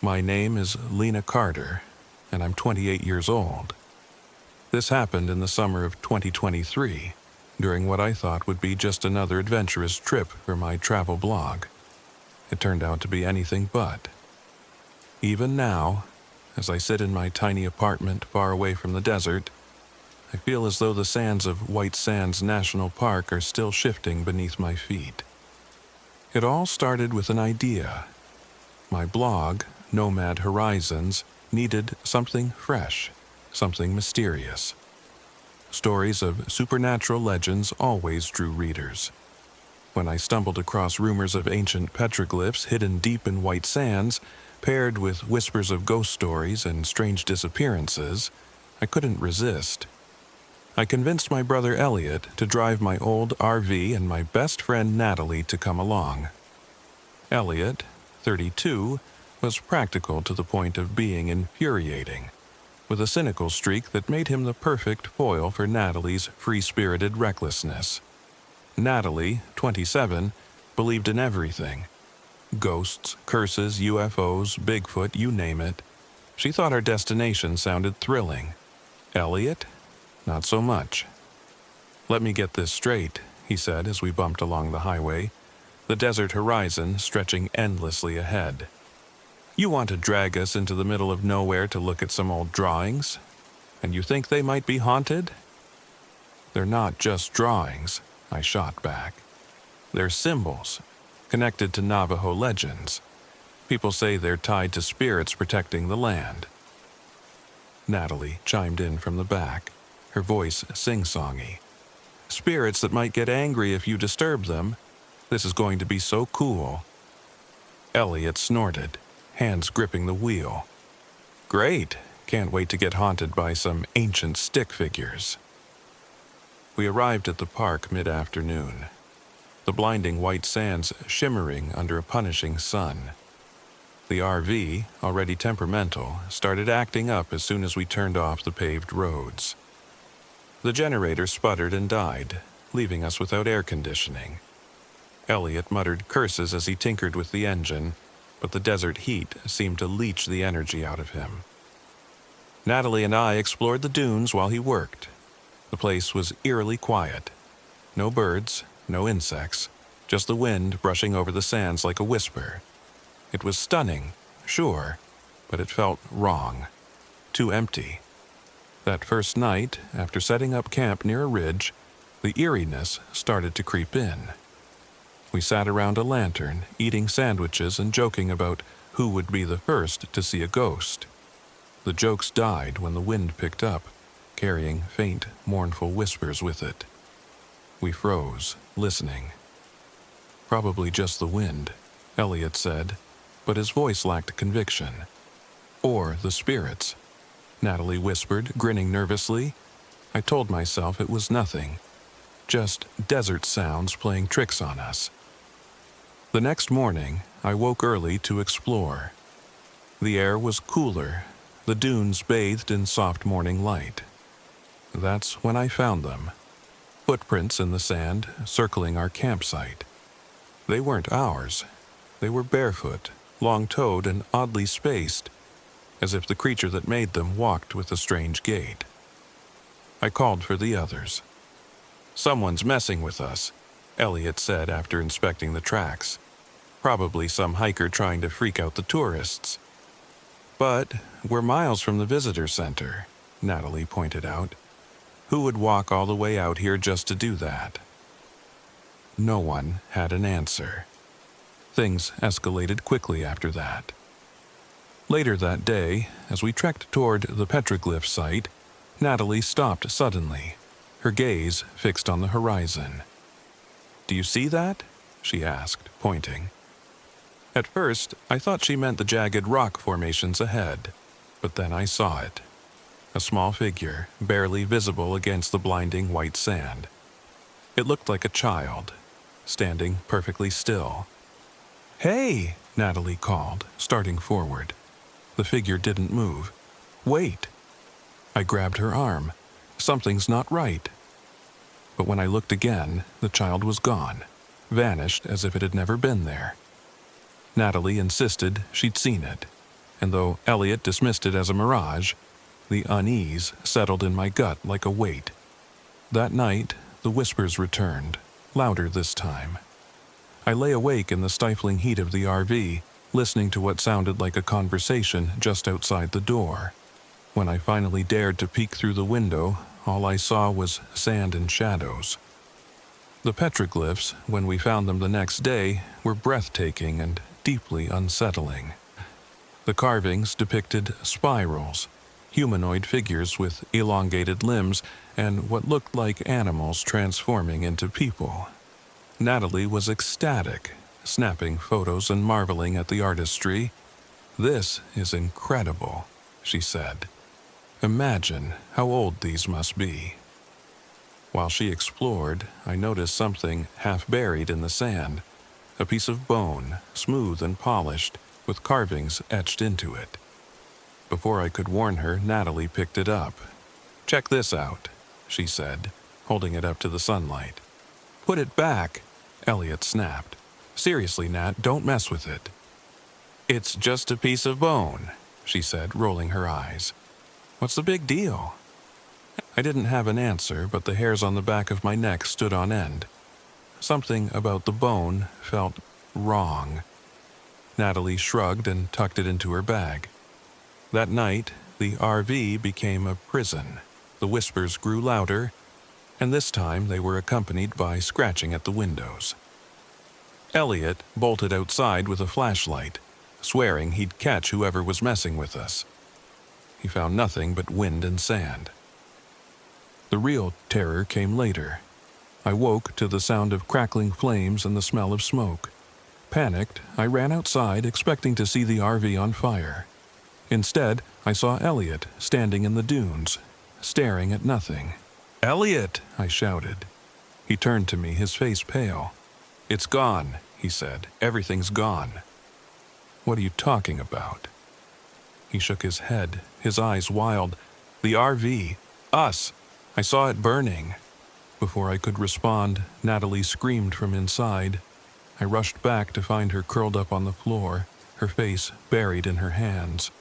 My name is Lena Carter, and I'm 28 years old. This happened in the summer of 2023, during what I thought would be just another adventurous trip for my travel blog. It turned out to be anything but. Even now, as I sit in my tiny apartment far away from the desert, I feel as though the sands of White Sands National Park are still shifting beneath my feet. It all started with an idea. My blog, Nomad Horizons, needed something fresh, something mysterious. Stories of supernatural legends always drew readers. When I stumbled across rumors of ancient petroglyphs hidden deep in White Sands, paired with whispers of ghost stories and strange disappearances, I couldn't resist. I convinced my brother Elliot to drive my old RV and my best friend Natalie to come along. Elliot, 32, was practical to the point of being infuriating, with a cynical streak that made him the perfect foil for Natalie's free-spirited recklessness. Natalie, 27, believed in everything. Ghosts, curses, UFOs, Bigfoot, you name it. She thought our destination sounded thrilling. Elliot? Not so much. "Let me get this straight," he said as we bumped along the highway, the desert horizon stretching endlessly ahead. "You want to drag us into the middle of nowhere to look at some old drawings? And you think they might be haunted?" "They're not just drawings," I shot back. "They're symbols, connected to Navajo legends. People say they're tied to spirits protecting the land." Natalie chimed in from the back, her voice sing-songy. "Spirits that might get angry if you disturb them. This is going to be so cool." Elliot snorted, hands gripping the wheel. "Great! Can't wait to get haunted by some ancient stick figures." We arrived at the park mid-afternoon, the blinding white sands shimmering under a punishing sun. The RV, already temperamental, started acting up as soon as we turned off the paved roads. The generator sputtered and died, leaving us without air conditioning. Elliot muttered curses as he tinkered with the engine, but the desert heat seemed to leach the energy out of him. Natalie and I explored the dunes while he worked. The place was eerily quiet. No birds, no insects, just the wind brushing over the sands like a whisper. It was stunning, sure, but it felt wrong. Too empty. That first night, after setting up camp near a ridge, the eeriness started to creep in. We sat around a lantern, eating sandwiches and joking about who would be the first to see a ghost. The jokes died when the wind picked up, carrying faint, mournful whispers with it. We froze, listening. "Probably just the wind," Elliot said, but his voice lacked conviction. "Or the spirits," Natalie whispered, grinning nervously. I told myself it was nothing, just desert sounds playing tricks on us. The next morning, I woke early to explore. The air was cooler, the dunes bathed in soft morning light. That's when I found them. Footprints in the sand circling our campsite. They weren't ours. They were barefoot, long-toed, and oddly spaced, as if the creature that made them walked with a strange gait. I called for the others. "Someone's messing with us," Elliot said after inspecting the tracks. "Probably some hiker trying to freak out the tourists." "But we're miles from the visitor center," Natalie pointed out. "Who would walk all the way out here just to do that?" No one had an answer. Things escalated quickly after that. Later that day, as we trekked toward the petroglyph site, Natalie stopped suddenly, her gaze fixed on the horizon. "Do you see that?" she asked, pointing. At first, I thought she meant the jagged rock formations ahead, but then I saw it. A small figure, barely visible against the blinding white sand. It looked like a child, standing perfectly still. "Hey!" Natalie called, starting forward. The figure didn't move. "Wait!" I grabbed her arm. "Something's not right." But when I looked again, the child was gone, vanished as if it had never been there. Natalie insisted she'd seen it. and though Elliot dismissed it as a mirage, the unease settled in my gut like a weight. That night, the whispers returned, louder this time. I lay awake in the stifling heat of the RV, listening to what sounded like a conversation just outside the door. When I finally dared to peek through the window, all I saw was sand and shadows. The petroglyphs, when we found them the next day, were breathtaking and deeply unsettling. The carvings depicted spirals, humanoid figures with elongated limbs, and what looked like animals transforming into people. Natalie was ecstatic, snapping photos and marveling at the artistry. "This is incredible," she said. "Imagine how old these must be." While she explored, I noticed something half buried in the sand, a piece of bone, smooth and polished, with carvings etched into it. Before I could warn her, Natalie picked it up. "Check this out," she said, holding it up to the sunlight. "Put it back," Elliot snapped. "Seriously, Nat, don't mess with it." "It's just a piece of bone," she said, rolling her eyes. "What's the big deal?" I didn't have an answer, but the hairs on the back of my neck stood on end. Something about the bone felt wrong. Natalie shrugged and tucked it into her bag. That night, the RV became a prison. The whispers grew louder, and this time they were accompanied by scratching at the windows. Elliot bolted outside with a flashlight, swearing he'd catch whoever was messing with us. He found nothing but wind and sand. The real terror came later. I woke to the sound of crackling flames and the smell of smoke. Panicked, I ran outside expecting to see the RV on fire. Instead, I saw Elliot standing in the dunes, staring at nothing. "Elliot!" I shouted. He turned to me, his face pale. "It's gone," he said. "Everything's gone." "What are you talking about?" He shook his head, his eyes wild. "The RV. Us. I saw it burning." Before I could respond, Natalie screamed from inside. I rushed back to find her curled up on the floor, her face buried in her hands.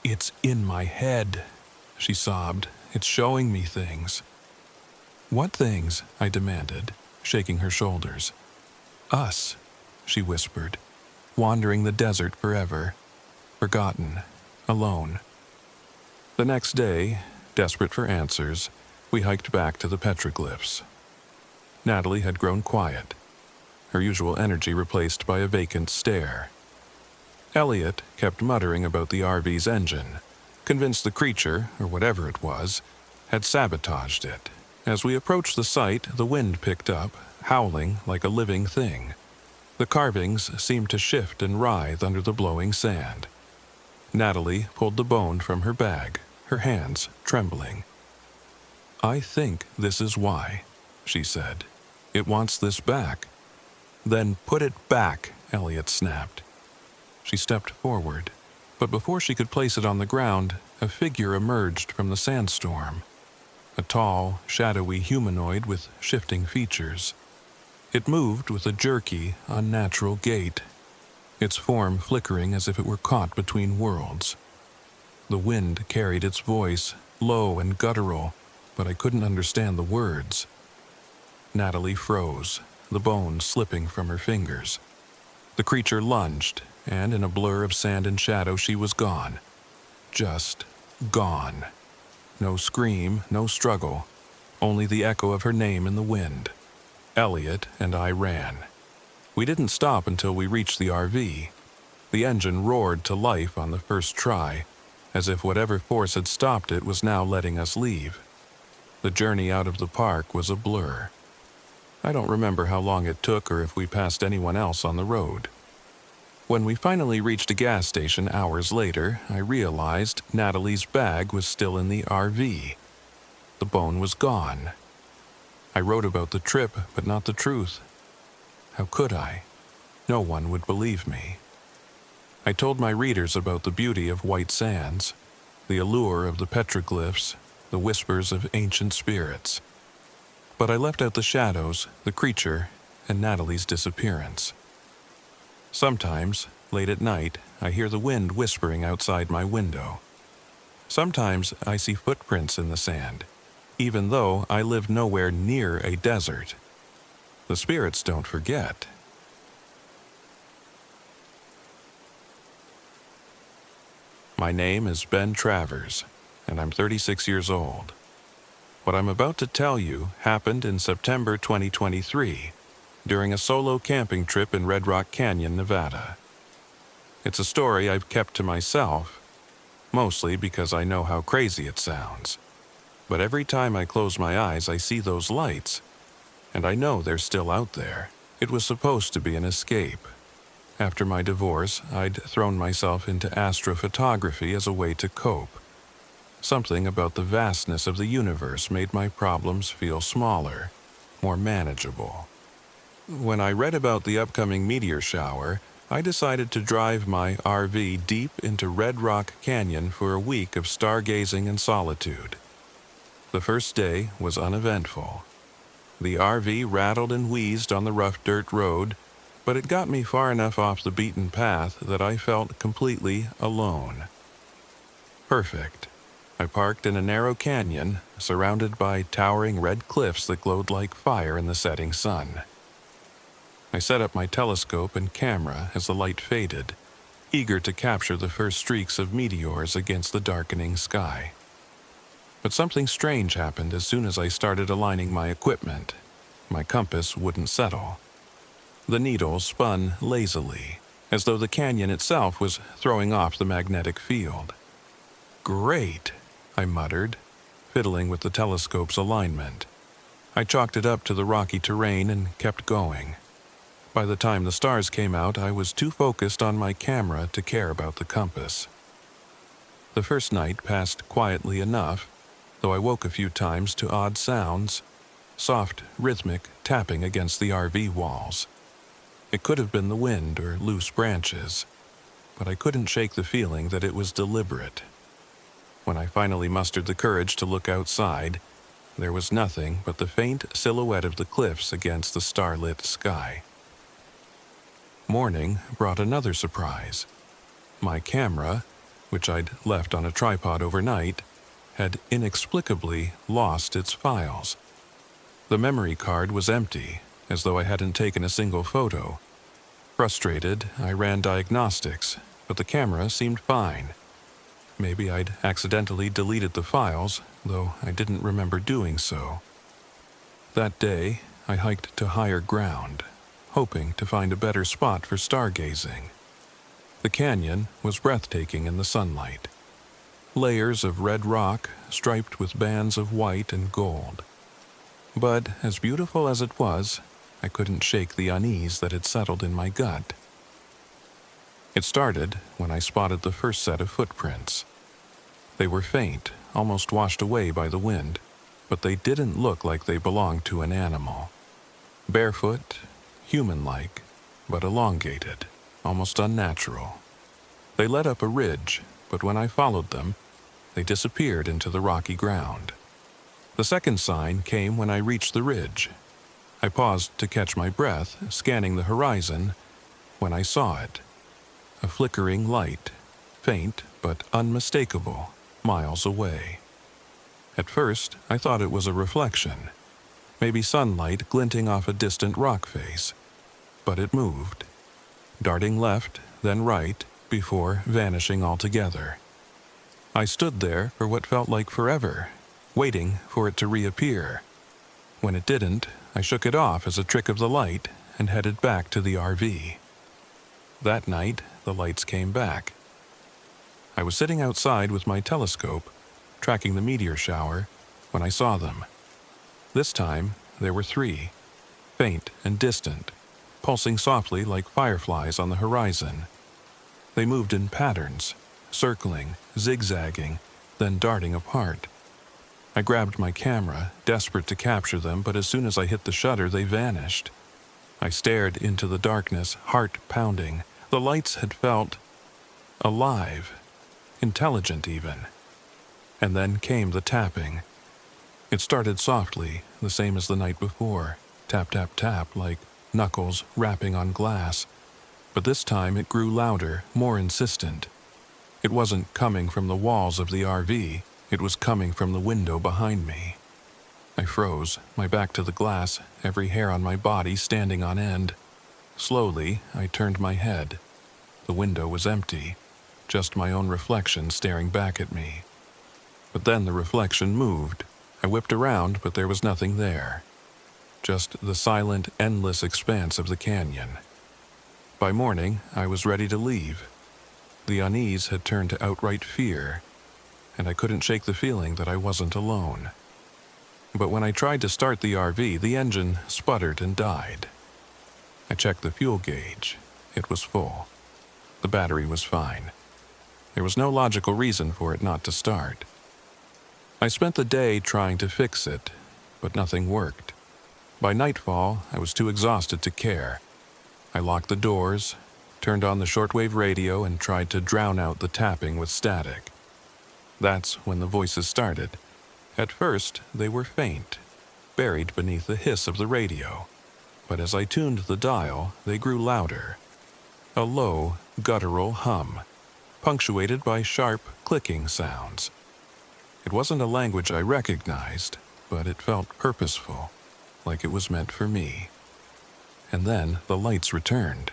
"It's in my head," she sobbed. "It's showing me things." "What things?" I demanded, shaking her shoulders. "Us," she whispered, "wandering the desert forever, forgotten, alone." The next day, desperate for answers, we hiked back to the petroglyphs. Natalie had grown quiet, her usual energy replaced by a vacant stare. Elliot kept muttering about the RV's engine, convinced the creature, or whatever it was, had sabotaged it. As we approached the site, the wind picked up, howling like a living thing. The carvings seemed to shift and writhe under the blowing sand. Natalie pulled the bone from her bag, her hands trembling. "I think this is why," she said. "It wants this back." "Then put it back," Elliot snapped. She stepped forward, but before she could place it on the ground, a figure emerged from the sandstorm. A tall, shadowy humanoid with shifting features. It moved with a jerky, unnatural gait, its form flickering as if it were caught between worlds. The wind carried its voice, low and guttural, but I couldn't understand the words. Natalie froze, the bone slipping from her fingers. The creature lunged, and in a blur of sand and shadow she was gone. Just gone. No scream, no struggle, only the echo of her name in the wind. Elliot and I ran. We didn't stop until we reached the RV. The engine roared to life on the first try, as if whatever force had stopped it was now letting us leave. The journey out of the park was a blur. I don't remember how long it took or if we passed anyone else on the road. When we finally reached a gas station hours later, I realized Natalie's bag was still in the RV. The bone was gone. I wrote about the trip, but not the truth. How could I? No one would believe me. I told my readers about the beauty of white sands, the allure of the petroglyphs, the whispers of ancient spirits. But I left out the shadows, the creature, and Natalie's disappearance. Sometimes, Late at night, I hear the wind whispering outside my window. Sometimes I see footprints in the sand, even though I live nowhere near a desert. The spirits don't forget. My name is Ben Travers, and I'm 36 years old. What I'm about to tell you happened in September 2023, during a solo camping trip in Red Rock Canyon, Nevada. It's a story I've kept to myself, mostly because I know how crazy it sounds. But every time I close my eyes, I see those lights, and I know they're still out there. It was supposed to be an escape. After my divorce, I'd thrown myself into astrophotography as a way to cope. Something about the vastness of the universe made my problems feel smaller, more manageable. When I read about the upcoming meteor shower, I decided to drive my RV deep into Red Rock Canyon for a week of stargazing and solitude. The first day was uneventful. The RV rattled and wheezed on the rough dirt road, but it got me far enough off the beaten path that I felt completely alone. Perfect. I parked in a narrow canyon, surrounded by towering red cliffs that glowed like fire in the setting sun. I set up my telescope and camera as the light faded, eager to capture the first streaks of meteors against the darkening sky. But something strange happened as soon as I started aligning my equipment. My compass wouldn't settle. The needle spun lazily, as though the canyon itself was throwing off the magnetic field. "Great," I muttered, fiddling with the telescope's alignment. I chalked it up to the rocky terrain and kept going. By the time the stars came out, I was too focused on my camera to care about the compass. The first night passed quietly enough, though I woke a few times to odd sounds, soft, rhythmic tapping against the RV walls. It could have been the wind or loose branches, but I couldn't shake the feeling that it was deliberate. When I finally mustered the courage to look outside, there was nothing but the faint silhouette of the cliffs against the starlit sky. Morning brought another surprise. My camera, which I'd left on a tripod overnight, had inexplicably lost its files. The memory card was empty, as though I hadn't taken a single photo. Frustrated, I ran diagnostics, but the camera seemed fine. Maybe I'd accidentally deleted the files, though I didn't remember doing so. That day, I hiked to higher ground, hoping to find a better spot for stargazing. The canyon was breathtaking in the sunlight. Layers of red rock striped with bands of white and gold. But as beautiful as it was, I couldn't shake the unease that had settled in my gut. It started when I spotted the first set of footprints. They were faint, almost washed away by the wind, but they didn't look like they belonged to an animal. Barefoot, human-like, but elongated, almost unnatural. They led up a ridge, but when I followed them, they disappeared into the rocky ground. The second sign came when I reached the ridge. I paused to catch my breath, scanning the horizon, when I saw it. A flickering light, faint but unmistakable, miles away. At first, I thought it was a reflection, maybe sunlight glinting off a distant rock face. But it moved, darting left, then right, before vanishing altogether. I stood there for what felt like forever, waiting for it to reappear. When it didn't, I shook it off as a trick of the light and headed back to the RV. That night, the lights came back. I was sitting outside with my telescope, tracking the meteor shower, when I saw them. This time, there were 3, faint and distant, pulsing softly like fireflies on the horizon. They moved in patterns, circling, zigzagging, then darting apart. I grabbed my camera, desperate to capture them, but as soon as I hit the shutter, they vanished. I stared into the darkness, heart pounding. The lights had felt alive, intelligent even. And then came the tapping. It started softly, the same as the night before. Tap, tap, tap, like knuckles rapping on glass. But this time it grew louder, more insistent. It wasn't coming from the walls of the RV, it was coming from the window behind me. I froze, my back to the glass, every hair on my body standing on end. Slowly, I turned my head. The window was empty, just my own reflection staring back at me. But then the reflection moved. I whipped around, but there was nothing there. Just the silent, endless expanse of the canyon. By morning, I was ready to leave. The unease had turned to outright fear, and I couldn't shake the feeling that I wasn't alone. But when I tried to start the RV, the engine sputtered and died. I checked the fuel gauge. It was full. The battery was fine. There was no logical reason for it not to start. I spent the day trying to fix it, but nothing worked. By nightfall, I was too exhausted to care. I locked the doors, turned on the shortwave radio, and tried to drown out the tapping with static. That's when the voices started. At first, they were faint, buried beneath the hiss of the radio. But as I tuned the dial, they grew louder. A low, guttural hum, punctuated by sharp, clicking sounds. It wasn't a language I recognized, but it felt purposeful, like it was meant for me. And then the lights returned.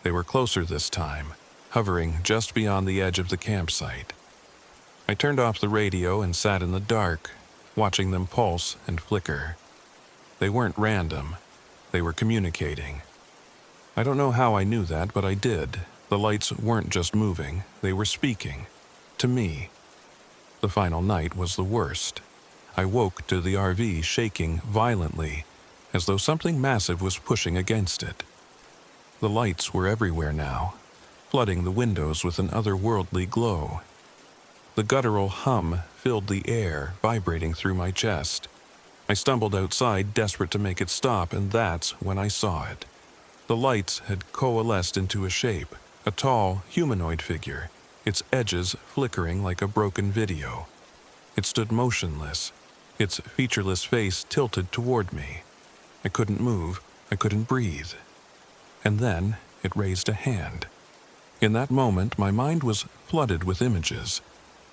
They were closer this time, hovering just beyond the edge of the campsite. I turned off the radio and sat in the dark, watching them pulse and flicker. They weren't random. They were communicating. I don't know how I knew that, but I did. The lights weren't just moving, they were speaking. To me. The final night was the worst. I woke to the RV shaking violently, as though something massive was pushing against it. The lights were everywhere now, flooding the windows with an otherworldly glow. The guttural hum filled the air, vibrating through my chest. I stumbled outside, desperate to make it stop, and that's when I saw it. The lights had coalesced into a shape, a tall, humanoid figure, its edges flickering like a broken video. It stood motionless, its featureless face tilted toward me. I couldn't move, I couldn't breathe. And then it raised a hand. In that moment, my mind was flooded with images.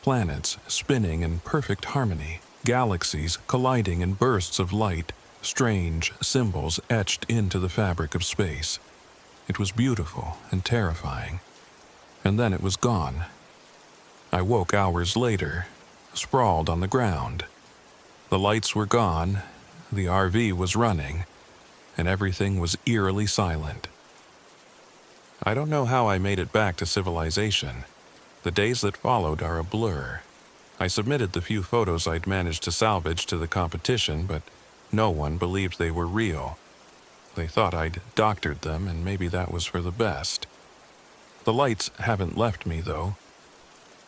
Planets spinning in perfect harmony, galaxies colliding in bursts of light, strange symbols etched into the fabric of space. It was beautiful and terrifying. And then it was gone. I woke hours later, sprawled on the ground. The lights were gone, the RV was running, and everything was eerily silent. I don't know how I made it back to civilization. The days that followed are a blur. I submitted the few photos I'd managed to salvage to the competition, but no one believed they were real. They thought I'd doctored them, and maybe that was for the best. The lights haven't left me, though.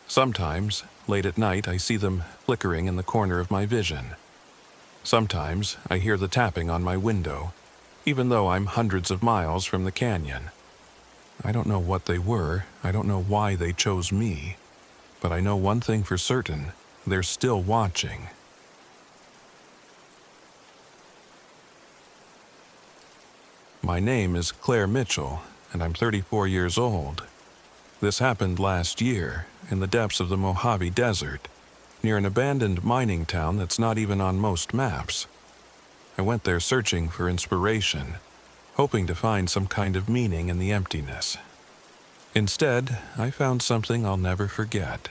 Sometimes, late at night, I see them flickering in the corner of my vision. Sometimes, I hear the tapping on my window, even though I'm hundreds of miles from the canyon. I don't know what they were, I don't know why they chose me, but I know one thing for certain, they're still watching. My name is Claire Mitchell, and I'm 34 years old. This happened last year, in the depths of the Mojave Desert, near an abandoned mining town that's not even on most maps. I went there searching for inspiration, hoping to find some kind of meaning in the emptiness. Instead, I found something I'll never forget,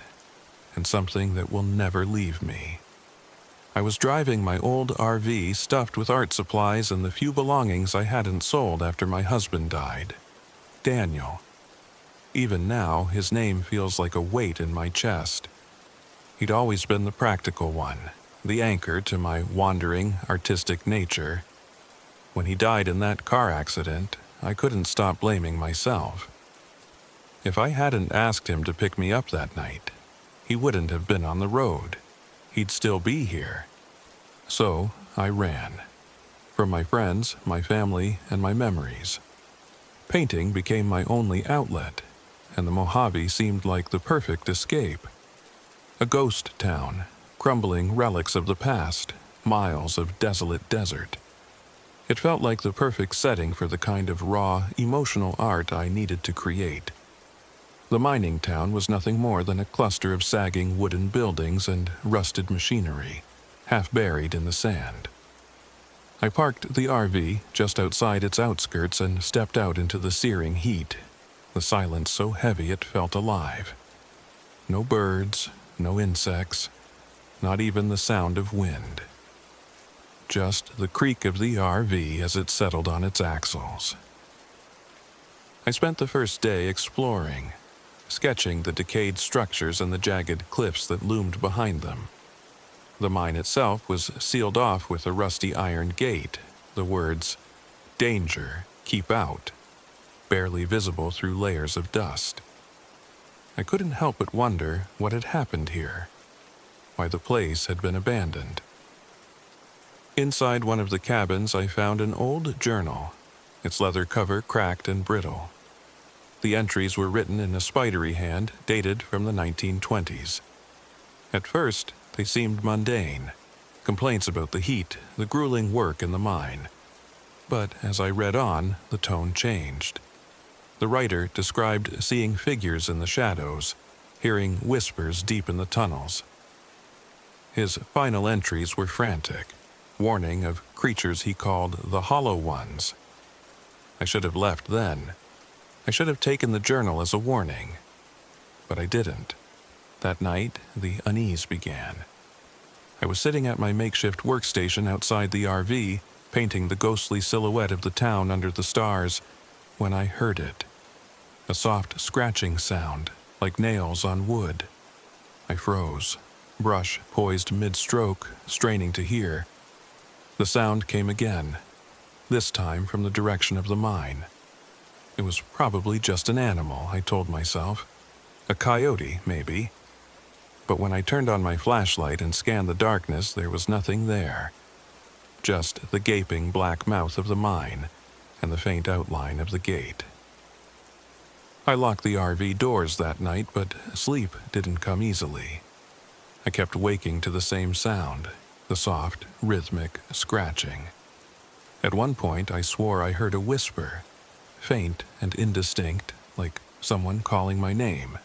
and something that will never leave me. I was driving my old RV stuffed with art supplies and the few belongings I hadn't sold after my husband died. Daniel. Even now, his name feels like a weight in my chest. He'd always been the practical one, the anchor to my wandering, artistic nature. When he died in that car accident, I couldn't stop blaming myself. If I hadn't asked him to pick me up that night, he wouldn't have been on the road. He'd still be here. So, I ran. From my friends, my family, and my memories. Painting became my only outlet, and the Mojave seemed like the perfect escape. A ghost town, crumbling relics of the past, miles of desolate desert. It felt like the perfect setting for the kind of raw, emotional art I needed to create. The mining town was nothing more than a cluster of sagging wooden buildings and rusted machinery, half buried in the sand. I parked the RV just outside its outskirts and stepped out into the searing heat, the silence so heavy it felt alive. No birds, no insects, not even the sound of wind. Just the creak of the RV as it settled on its axles. I spent the first day exploring, sketching the decayed structures and the jagged cliffs that loomed behind them. The mine itself was sealed off with a rusty iron gate, the words, "Danger, keep out," barely visible through layers of dust. I couldn't help but wonder what had happened here, why the place had been abandoned. Inside one of the cabins, I found an old journal, its leather cover cracked and brittle. The entries were written in a spidery hand dated from the 1920s. At first, they seemed mundane, complaints about the heat, the grueling work in the mine. But as I read on, the tone changed. The writer described seeing figures in the shadows, hearing whispers deep in the tunnels. His final entries were frantic, warning of creatures he called the Hollow Ones. I should have left then. I should have taken the journal as a warning. But I didn't. That night, the unease began. I was sitting at my makeshift workstation outside the RV, painting the ghostly silhouette of the town under the stars, when I heard it. A soft scratching sound, like nails on wood. I froze, brush poised mid-stroke, straining to hear. The sound came again, this time from the direction of the mine. It was probably just an animal, I told myself. A coyote, maybe. But when I turned on my flashlight and scanned the darkness, there was nothing there. Just the gaping black mouth of the mine and the faint outline of the gate. I locked the RV doors that night, but sleep didn't come easily. I kept waking to the same sound, the soft, rhythmic scratching. At one point, I swore I heard a whisper, faint and indistinct, like someone calling my name.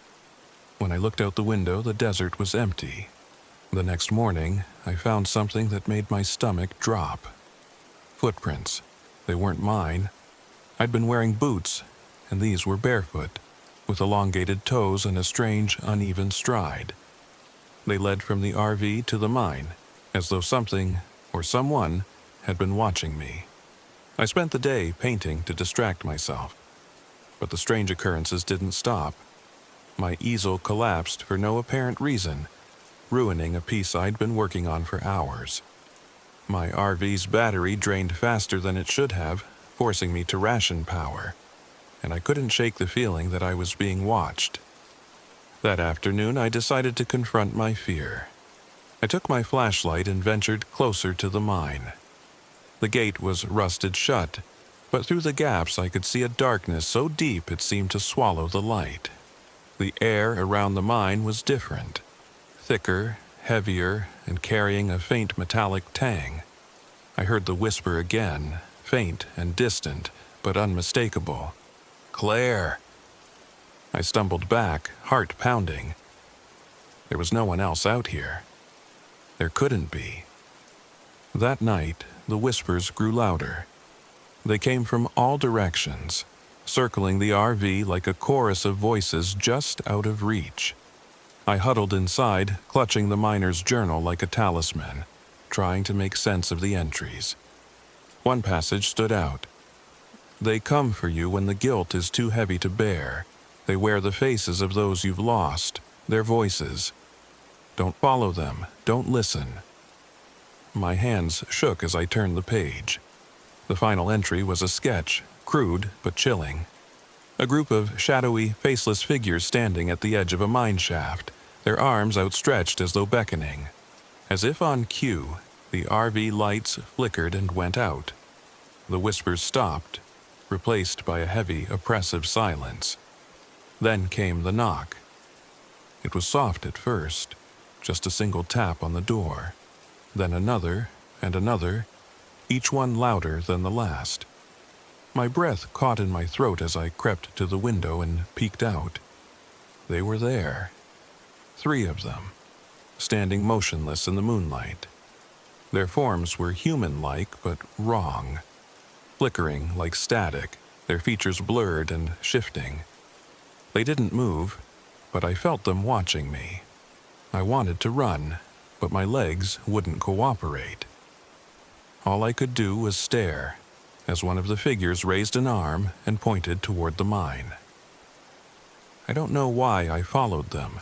When I looked out the window, the desert was empty. The next morning, I found something that made my stomach drop. Footprints. They weren't mine. I'd been wearing boots, and these were barefoot, with elongated toes and a strange, uneven stride. They led from the RV to the mine, as though something, or someone, had been watching me. I spent the day painting to distract myself. But the strange occurrences didn't stop. My easel collapsed for no apparent reason, ruining a piece I'd been working on for hours. My RV's battery drained faster than it should have, forcing me to ration power, and I couldn't shake the feeling that I was being watched. That afternoon, I decided to confront my fear. I took my flashlight and ventured closer to the mine. The gate was rusted shut, but through the gaps I could see a darkness so deep it seemed to swallow the light. The air around the mine was different, thicker, heavier, and carrying a faint metallic tang. I heard the whisper again, faint and distant, but unmistakable. "Claire!" I stumbled back, heart pounding. There was no one else out here. There couldn't be. That night, the whispers grew louder. They came from all directions, circling the RV like a chorus of voices just out of reach. I huddled inside, clutching the miner's journal like a talisman, trying to make sense of the entries. One passage stood out. "They come for you when the guilt is too heavy to bear. They wear the faces of those you've lost, their voices. Don't follow them, don't listen." My hands shook as I turned the page. The final entry was a sketch, crude but chilling. A group of shadowy, faceless figures standing at the edge of a mine shaft, their arms outstretched as though beckoning. As if on cue, the RV lights flickered and went out. The whispers stopped, replaced by a heavy, oppressive silence. Then came the knock. It was soft at first, just a single tap on the door. Then another and another, each one louder than the last. My breath caught in my throat as I crept to the window and peeked out. They were there. 3 of them, standing motionless in the moonlight. Their forms were human-like but wrong, flickering like static, their features blurred and shifting. They didn't move, but I felt them watching me. I wanted to run, but my legs wouldn't cooperate. All I could do was stare, as one of the figures raised an arm and pointed toward the mine. I don't know why I followed them.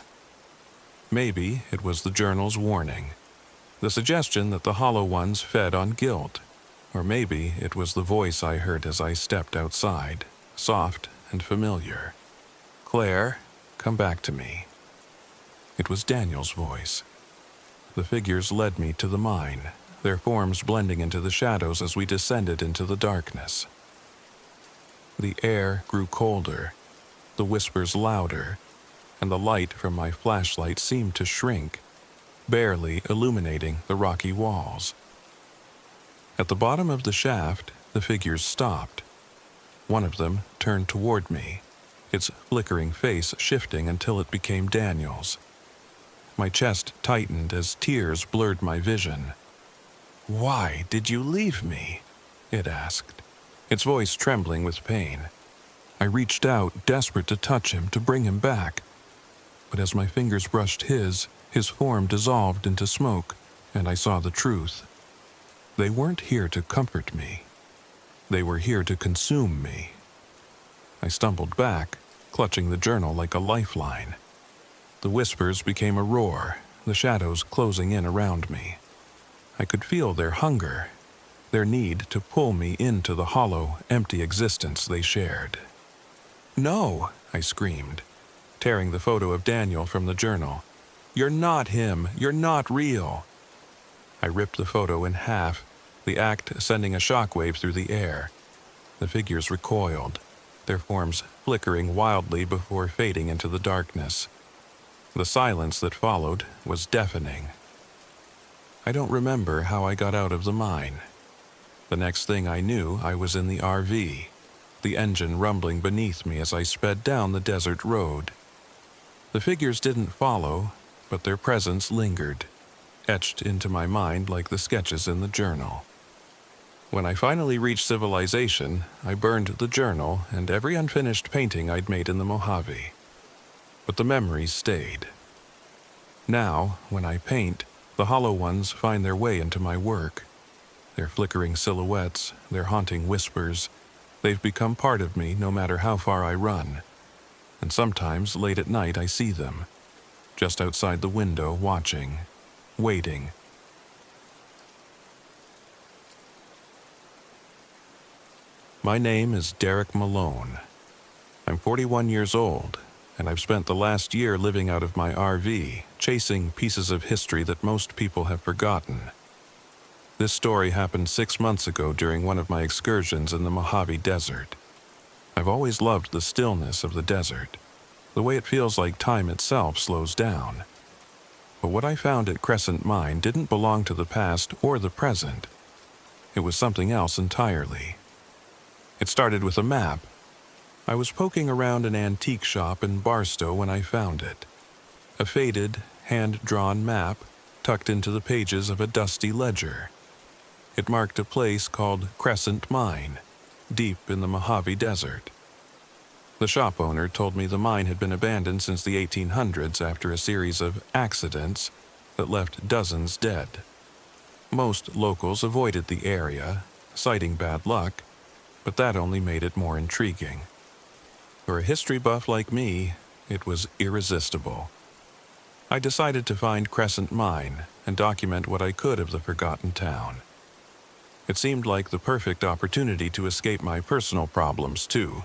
Maybe it was the journal's warning, the suggestion that the hollow ones fed on guilt, or maybe it was the voice I heard as I stepped outside, soft and familiar. "Claire, come back to me." It was Daniel's voice. The figures led me to the mine, their forms blending into the shadows as we descended into the darkness. The air grew colder, the whispers louder, and the light from my flashlight seemed to shrink, barely illuminating the rocky walls. At the bottom of the shaft, the figures stopped. One of them turned toward me, its flickering face shifting until it became Daniel's. My chest tightened as tears blurred my vision. "Why did you leave me?" it asked, its voice trembling with pain. I reached out, desperate to touch him, to bring him back. But as my fingers brushed his form dissolved into smoke, and I saw the truth. They weren't here to comfort me. They were here to consume me. I stumbled back, clutching the journal like a lifeline. The whispers became a roar, the shadows closing in around me. I could feel their hunger, their need to pull me into the hollow, empty existence they shared. "No!" I screamed, tearing the photo of Daniel from the journal. "You're not him! You're not real!" I ripped the photo in half, the act sending a shockwave through the air. The figures recoiled, their forms flickering wildly before fading into the darkness. The silence that followed was deafening. I don't remember how I got out of the mine. The next thing I knew, I was in the RV, the engine rumbling beneath me as I sped down the desert road. The figures didn't follow, but their presence lingered, etched into my mind like the sketches in the journal. When I finally reached civilization, I burned the journal and every unfinished painting I'd made in the Mojave. But the memories stayed. Now, when I paint, the hollow ones find their way into my work. Their flickering silhouettes, their haunting whispers, they've become part of me no matter how far I run. And sometimes, late at night, I see them, just outside the window, watching, waiting. My name is Derek Malone. I'm 41 years old, and I've spent the last year living out of my RV, chasing pieces of history that most people have forgotten. This story happened 6 months ago during one of my excursions in the Mojave Desert. I've always loved the stillness of the desert, the way it feels like time itself slows down. But what I found at Crescent Mine didn't belong to the past or the present. It was something else entirely. It started with a map. I was poking around an antique shop in Barstow when I found it. A faded, hand-drawn map tucked into the pages of a dusty ledger. It marked a place called Crescent Mine, deep in the Mojave Desert. The shop owner told me the mine had been abandoned since the 1800s after a series of accidents that left dozens dead. Most locals avoided the area, citing bad luck, but that only made it more intriguing. For a history buff like me, it was irresistible. I decided to find Crescent Mine and document what I could of the forgotten town. It seemed like the perfect opportunity to escape my personal problems, too.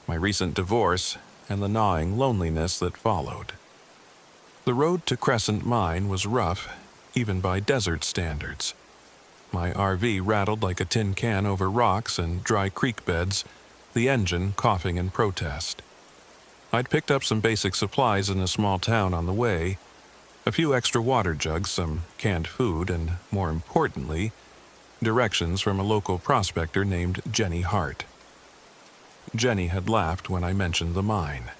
My recent divorce and the gnawing loneliness that followed. The road to Crescent Mine was rough, even by desert standards. My RV rattled like a tin can over rocks and dry creek beds, the engine coughing in protest. I'd picked up some basic supplies in a small town on the way, a few extra water jugs, some canned food, and, more importantly, directions from a local prospector named Jenny Hart. Jenny had laughed when I mentioned the mine.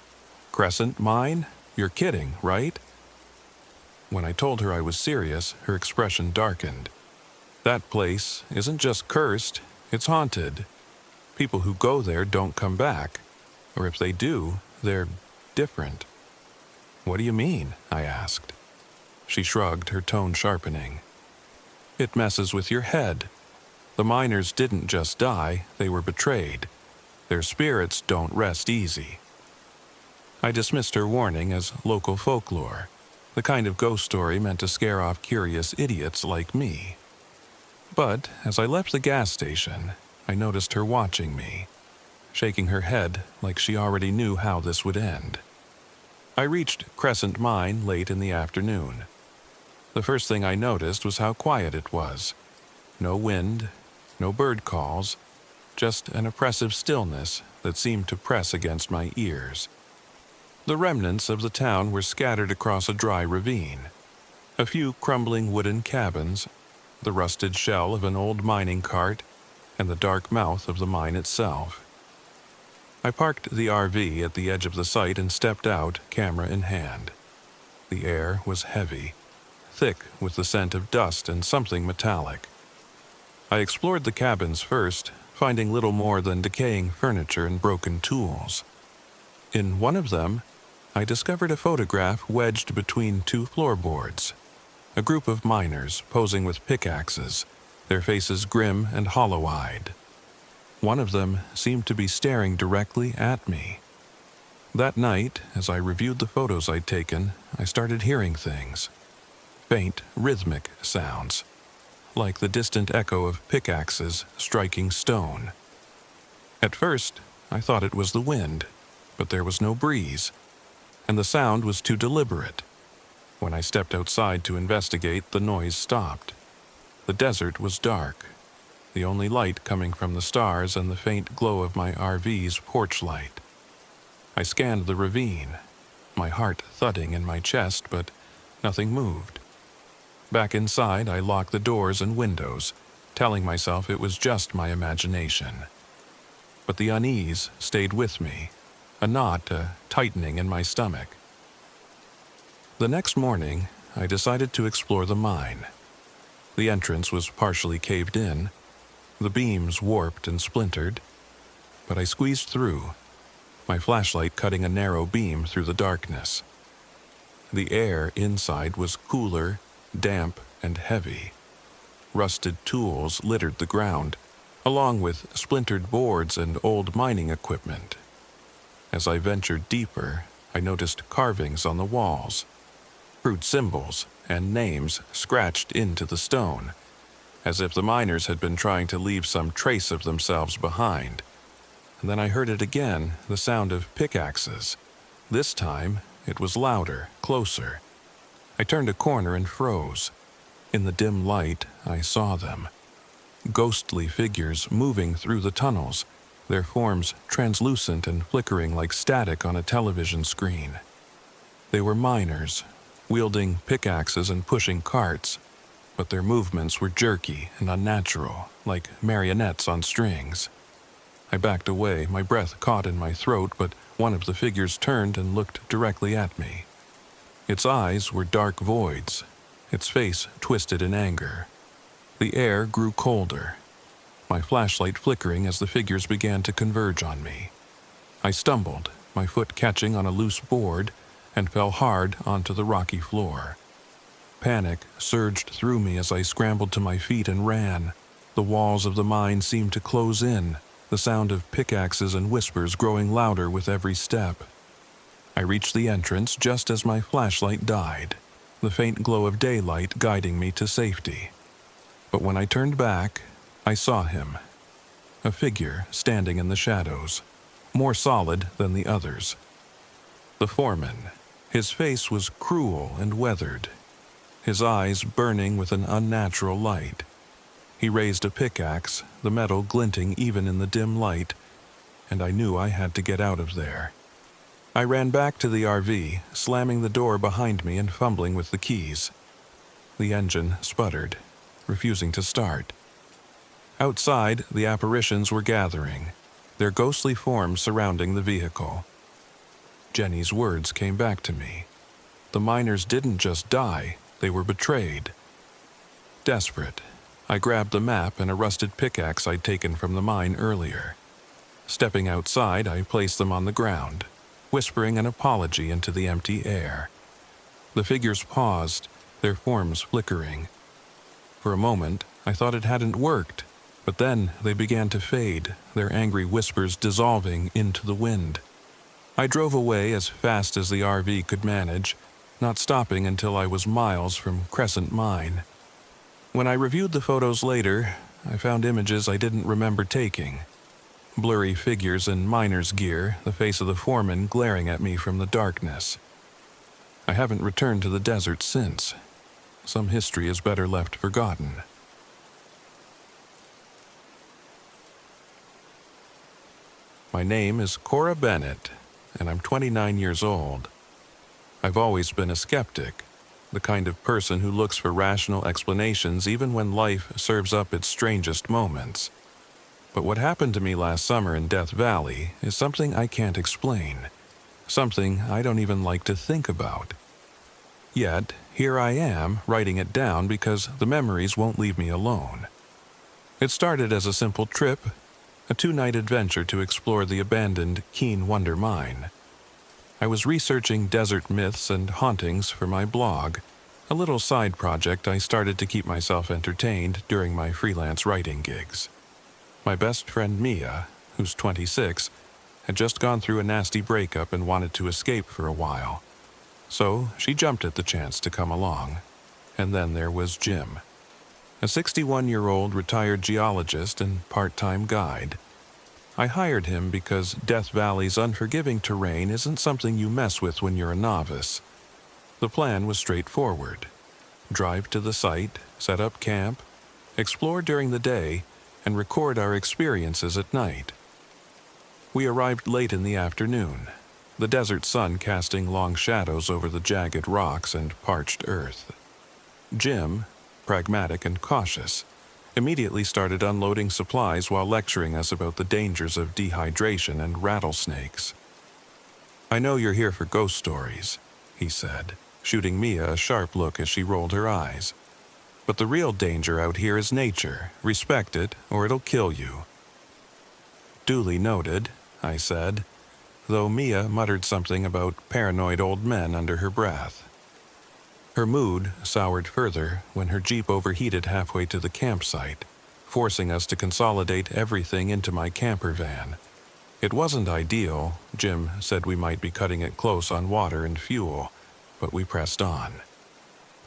"Crescent mine? You're kidding, right?" When I told her I was serious, her expression darkened. "That place isn't just cursed, it's haunted. People who go there don't come back. Or if they do, they're different." "What do you mean?" I asked. She shrugged, her tone sharpening. "It messes with your head. The miners didn't just die, they were betrayed. Their spirits don't rest easy." I dismissed her warning as local folklore, the kind of ghost story meant to scare off curious idiots like me. But as I left the gas station, I noticed her watching me, shaking her head like she already knew how this would end. I reached Crescent Mine late in the afternoon. The first thing I noticed was how quiet it was. No wind, no bird calls, just an oppressive stillness that seemed to press against my ears. The remnants of the town were scattered across a dry ravine. A few crumbling wooden cabins, the rusted shell of an old mining cart, and the dark mouth of the mine itself. I parked the RV at the edge of the site and stepped out, camera in hand. The air was heavy, thick with the scent of dust and something metallic. I explored the cabins first, finding little more than decaying furniture and broken tools. In one of them, I discovered a photograph wedged between two floorboards. A group of miners posing with pickaxes, their faces grim and hollow-eyed. One of them seemed to be staring directly at me. That night, as I reviewed the photos I'd taken, I started hearing things. Faint, rhythmic sounds, like the distant echo of pickaxes striking stone. At first, I thought it was the wind, but there was no breeze, and the sound was too deliberate. When I stepped outside to investigate, the noise stopped. The desert was dark, the only light coming from the stars and the faint glow of my RV's porch light. I scanned the ravine, my heart thudding in my chest, but nothing moved. Back inside, I locked the doors and windows, telling myself it was just my imagination. But the unease stayed with me, a knot, a tightening in my stomach. The next morning, I decided to explore the mine. The entrance was partially caved in, the beams warped and splintered, but I squeezed through, my flashlight cutting a narrow beam through the darkness. The air inside was cooler, damp, and heavy. Rusted tools littered the ground, along with splintered boards and old mining equipment. As I ventured deeper, I noticed carvings on the walls, crude symbols and names scratched into the stone, as if the miners had been trying to leave some trace of themselves behind. And then I heard it again, the sound of pickaxes. This time, it was louder, closer. I turned a corner and froze. In the dim light, I saw them. Ghostly figures moving through the tunnels, their forms translucent and flickering like static on a television screen. They were miners, wielding pickaxes and pushing carts, but their movements were jerky and unnatural, like marionettes on strings. I backed away, my breath caught in my throat, but one of the figures turned and looked directly at me. Its eyes were dark voids, its face twisted in anger. The air grew colder, my flashlight flickering as the figures began to converge on me. I stumbled, my foot catching on a loose board, and fell hard onto the rocky floor. Panic surged through me as I scrambled to my feet and ran. The walls of the mine seemed to close in, the sound of pickaxes and whispers growing louder with every step. I reached the entrance just as my flashlight died, the faint glow of daylight guiding me to safety. But when I turned back, I saw him, a figure standing in the shadows, more solid than the others. The foreman. His face was cruel and weathered, his eyes burning with an unnatural light. He raised a pickaxe, the metal glinting even in the dim light, and I knew I had to get out of there. I ran back to the RV, slamming the door behind me and fumbling with the keys. The engine sputtered, refusing to start. Outside, the apparitions were gathering, their ghostly forms surrounding the vehicle. Jenny's words came back to me. The miners didn't just die, they were betrayed. Desperate, I grabbed the map and a rusted pickaxe I'd taken from the mine earlier. Stepping outside, I placed them on the ground, whispering an apology into the empty air. The figures paused, their forms flickering. For a moment, I thought it hadn't worked, but then they began to fade, their angry whispers dissolving into the wind. I drove away as fast as the RV could manage, not stopping until I was miles from Crescent Mine. When I reviewed the photos later, I found images I didn't remember taking. Blurry figures in miner's gear, the face of the foreman glaring at me from the darkness. I haven't returned to the desert since. Some history is better left forgotten. My name is Cora Bennett, and I'm 29 years old. I've always been a skeptic, the kind of person who looks for rational explanations even when life serves up its strangest moments. But what happened to me last summer in Death Valley is something I can't explain, something I don't even like to think about. Yet, here I am, writing it down because the memories won't leave me alone. It started as a simple trip, a 2-night adventure to explore the abandoned Keen Wonder Mine. I was researching desert myths and hauntings for my blog, a little side project I started to keep myself entertained during my freelance writing gigs. My best friend Mia, who's 26, had just gone through a nasty breakup and wanted to escape for a while. So she jumped at the chance to come along. And then there was Jim, a 61-year-old retired geologist and part-time guide. I hired him because Death Valley's unforgiving terrain isn't something you mess with when you're a novice. The plan was straightforward. Drive to the site, set up camp, explore during the day, and record our experiences at night. We arrived late in the afternoon, the desert sun casting long shadows over the jagged rocks and parched earth. Jim, pragmatic and cautious, immediately started unloading supplies while lecturing us about the dangers of dehydration and rattlesnakes. "I know you're here for ghost stories," he said, shooting Mia a sharp look as she rolled her eyes. "But the real danger out here is nature. Respect it, or it'll kill you." "Duly noted," I said, though Mia muttered something about paranoid old men under her breath. Her mood soured further when her Jeep overheated halfway to the campsite, forcing us to consolidate everything into my camper van. It wasn't ideal. Jim said we might be cutting it close on water and fuel, but we pressed on.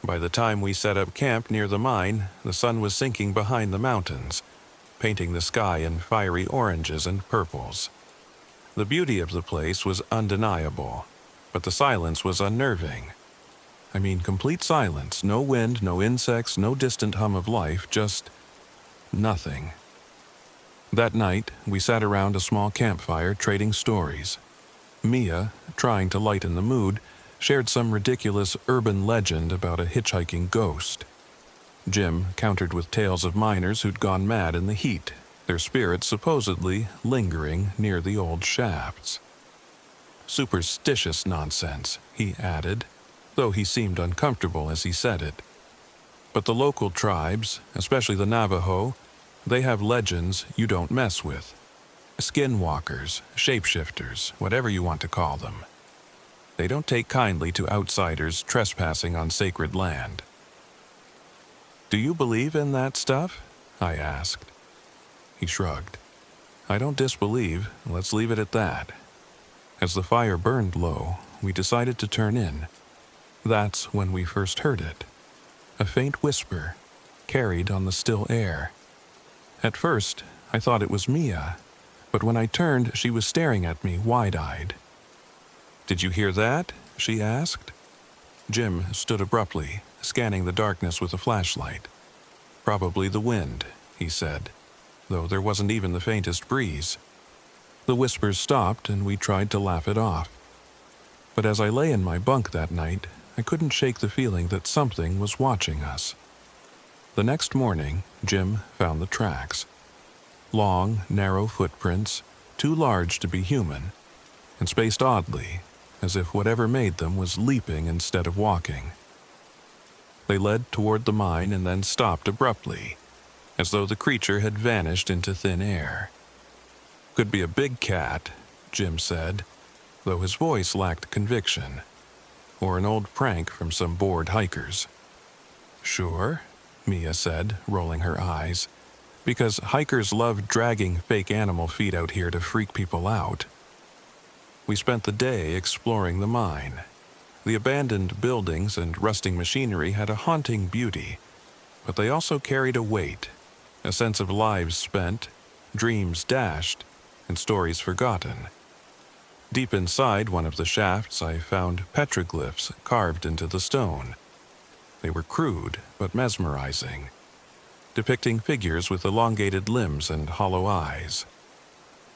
By the time we set up camp near the mine, the sun was sinking behind the mountains, painting the sky in fiery oranges and purples. The beauty of the place was undeniable, but the silence was unnerving. I mean, complete silence, no wind, no insects, no distant hum of life, just nothing. That night, we sat around a small campfire trading stories. Mia, trying to lighten the mood, shared some ridiculous urban legend about a hitchhiking ghost. Jim countered with tales of miners who'd gone mad in the heat, their spirits supposedly lingering near the old shafts. "Superstitious nonsense," he added, though he seemed uncomfortable as he said it. "But the local tribes, especially the Navajo, they have legends you don't mess with. Skinwalkers, shapeshifters, whatever you want to call them. They don't take kindly to outsiders trespassing on sacred land." "Do you believe in that stuff?" I asked. He shrugged. "I don't disbelieve. Let's leave it at that." As the fire burned low, we decided to turn in. That's when we first heard it. A faint whisper, carried on the still air. At first, I thought it was Mia, but when I turned, she was staring at me wide-eyed. "Did you hear that?" she asked. Jim stood abruptly, scanning the darkness with a flashlight. "Probably the wind," he said, though there wasn't even the faintest breeze. The whispers stopped and we tried to laugh it off. But as I lay in my bunk that night, I couldn't shake the feeling that something was watching us. The next morning, Jim found the tracks. long, narrow footprints, too large to be human, and spaced oddly, as if whatever made them was leaping instead of walking. They led toward the mine and then stopped abruptly, as though the creature had vanished into thin air. "Could be a big cat," Jim said, though his voice lacked conviction, "or an old prank from some bored hikers." "Sure," Mia said, rolling her eyes, "because hikers love dragging fake animal feet out here to freak people out." We spent the day exploring the mine. The abandoned buildings and rusting machinery had a haunting beauty, but they also carried a weight, a sense of lives spent, dreams dashed, and stories forgotten. Deep inside one of the shafts, I found petroglyphs carved into the stone. They were crude but mesmerizing, depicting figures with elongated limbs and hollow eyes.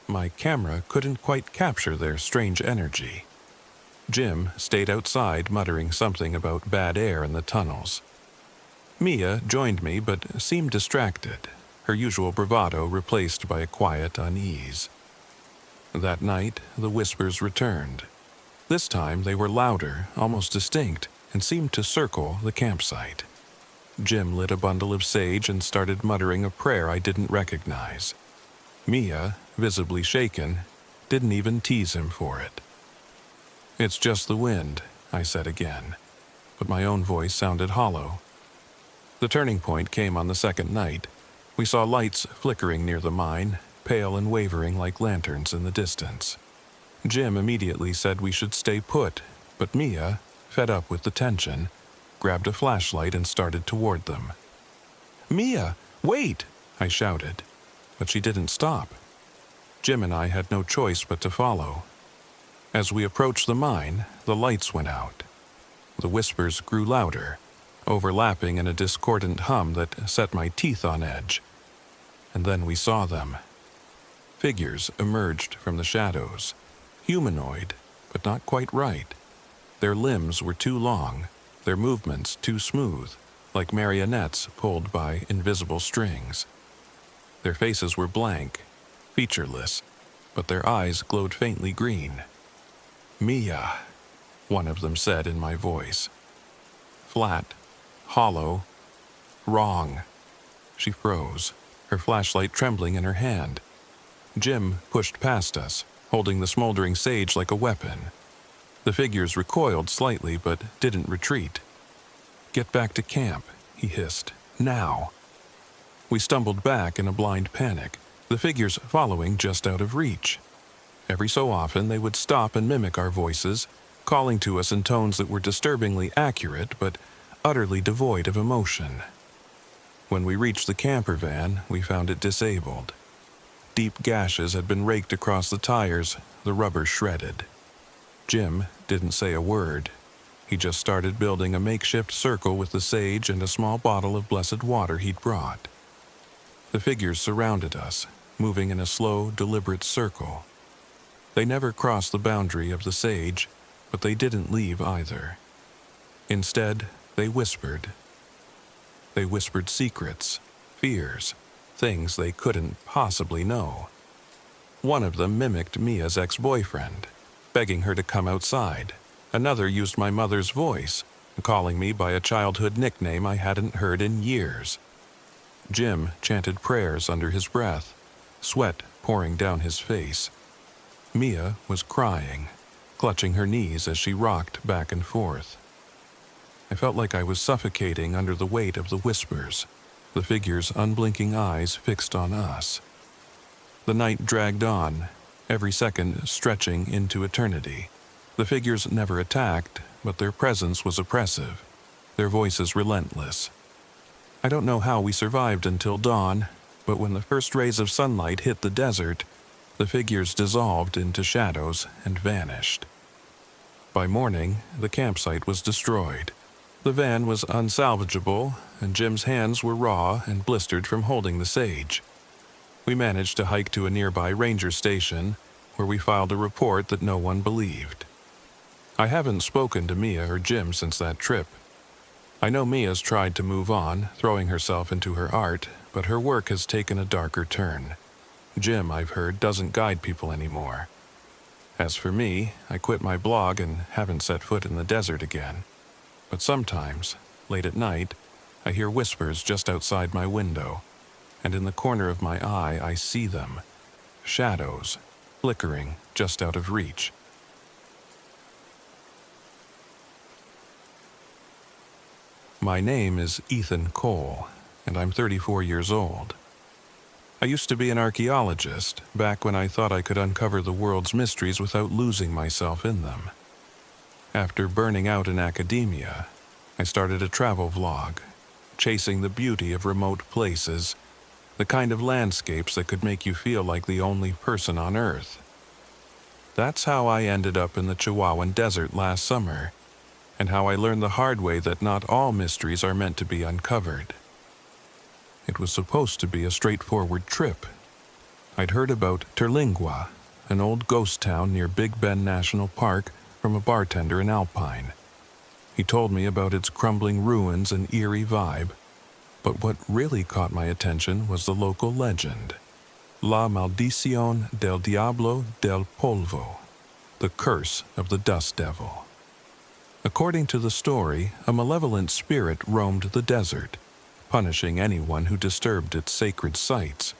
My camera couldn't quite capture their strange energy. Jim stayed outside muttering something about bad air in the tunnels. Mia joined me but seemed distracted, her usual bravado replaced by a quiet unease. That night, the whispers returned. This time they were louder, almost distinct, and seemed to circle the campsite. Jim lit a bundle of sage and started muttering a prayer I didn't recognize. Mia, visibly shaken, didn't even tease him for it. "It's just the wind," I said again, but my own voice sounded hollow. The turning point came on the second night. We saw lights flickering near the mine, pale and wavering like lanterns in the distance. Jim immediately said we should stay put, but Mia, fed up with the tension, grabbed a flashlight and started toward them. "Mia, wait!" I shouted, but she didn't stop. Jim and I had no choice but to follow. As we approached the mine, the lights went out. The whispers grew louder, overlapping in a discordant hum that set my teeth on edge. And then we saw them. Figures emerged from the shadows, humanoid, but not quite right. Their limbs were too long, their movements too smooth, like marionettes pulled by invisible strings. Their faces were blank, featureless, but their eyes glowed faintly green. "Mia," one of them said in my voice. Flat, hollow, wrong. She froze, her flashlight trembling in her hand. Jim pushed past us, holding the smoldering sage like a weapon. The figures recoiled slightly but didn't retreat. "Get back to camp," he hissed. "Now." We stumbled back in a blind panic, the figures following just out of reach. Every so often they would stop and mimic our voices, calling to us in tones that were disturbingly accurate but utterly devoid of emotion. When we reached the camper van, we found it disabled. Deep gashes had been raked across the tires, the rubber shredded. Jim didn't say a word. He just started building a makeshift circle with the sage and a small bottle of blessed water he'd brought. The figures surrounded us, moving in a slow, deliberate circle. They never crossed the boundary of the sage, but they didn't leave either. Instead, they whispered. They whispered secrets, fears, things they couldn't possibly know. One of them mimicked Mia's ex-boyfriend, begging her to come outside. Another used my mother's voice, calling me by a childhood nickname I hadn't heard in years. Jim chanted prayers under his breath, sweat pouring down his face. Mia was crying, clutching her knees as she rocked back and forth. I felt like I was suffocating under the weight of the whispers, the figures' unblinking eyes fixed on us. The night dragged on, every second stretching into eternity. The figures never attacked, but their presence was oppressive, their voices relentless. I don't know how we survived until dawn, but when the first rays of sunlight hit the desert, the figures dissolved into shadows and vanished. By morning, the campsite was destroyed. The van was unsalvageable, and Jim's hands were raw and blistered from holding the sage. We managed to hike to a nearby ranger station, where we filed a report that no one believed. I haven't spoken to Mia or Jim since that trip. I know Mia's tried to move on, throwing herself into her art, but her work has taken a darker turn. Jim, I've heard, doesn't guide people anymore. As for me, I quit my blog and haven't set foot in the desert again. But sometimes, late at night, I hear whispers just outside my window, and in the corner of my eye I see them, shadows, flickering just out of reach. My name is Ethan Cole, and I'm 34 years old. I used to be an archaeologist back when I thought I could uncover the world's mysteries without losing myself in them. After burning out in academia, I started a travel vlog, chasing the beauty of remote places, the kind of landscapes that could make you feel like the only person on Earth. That's how I ended up in the Chihuahuan Desert last summer, and how I learned the hard way that not all mysteries are meant to be uncovered. It was supposed to be a straightforward trip. I'd heard about Terlingua, an old ghost town near Big Bend National Park, from a bartender in Alpine. He told me about its crumbling ruins and eerie vibe, but what really caught my attention was the local legend, La Maldición del Diablo del Polvo, the curse of the dust devil. According to the story, a malevolent spirit roamed the desert, punishing anyone who disturbed its sacred sites.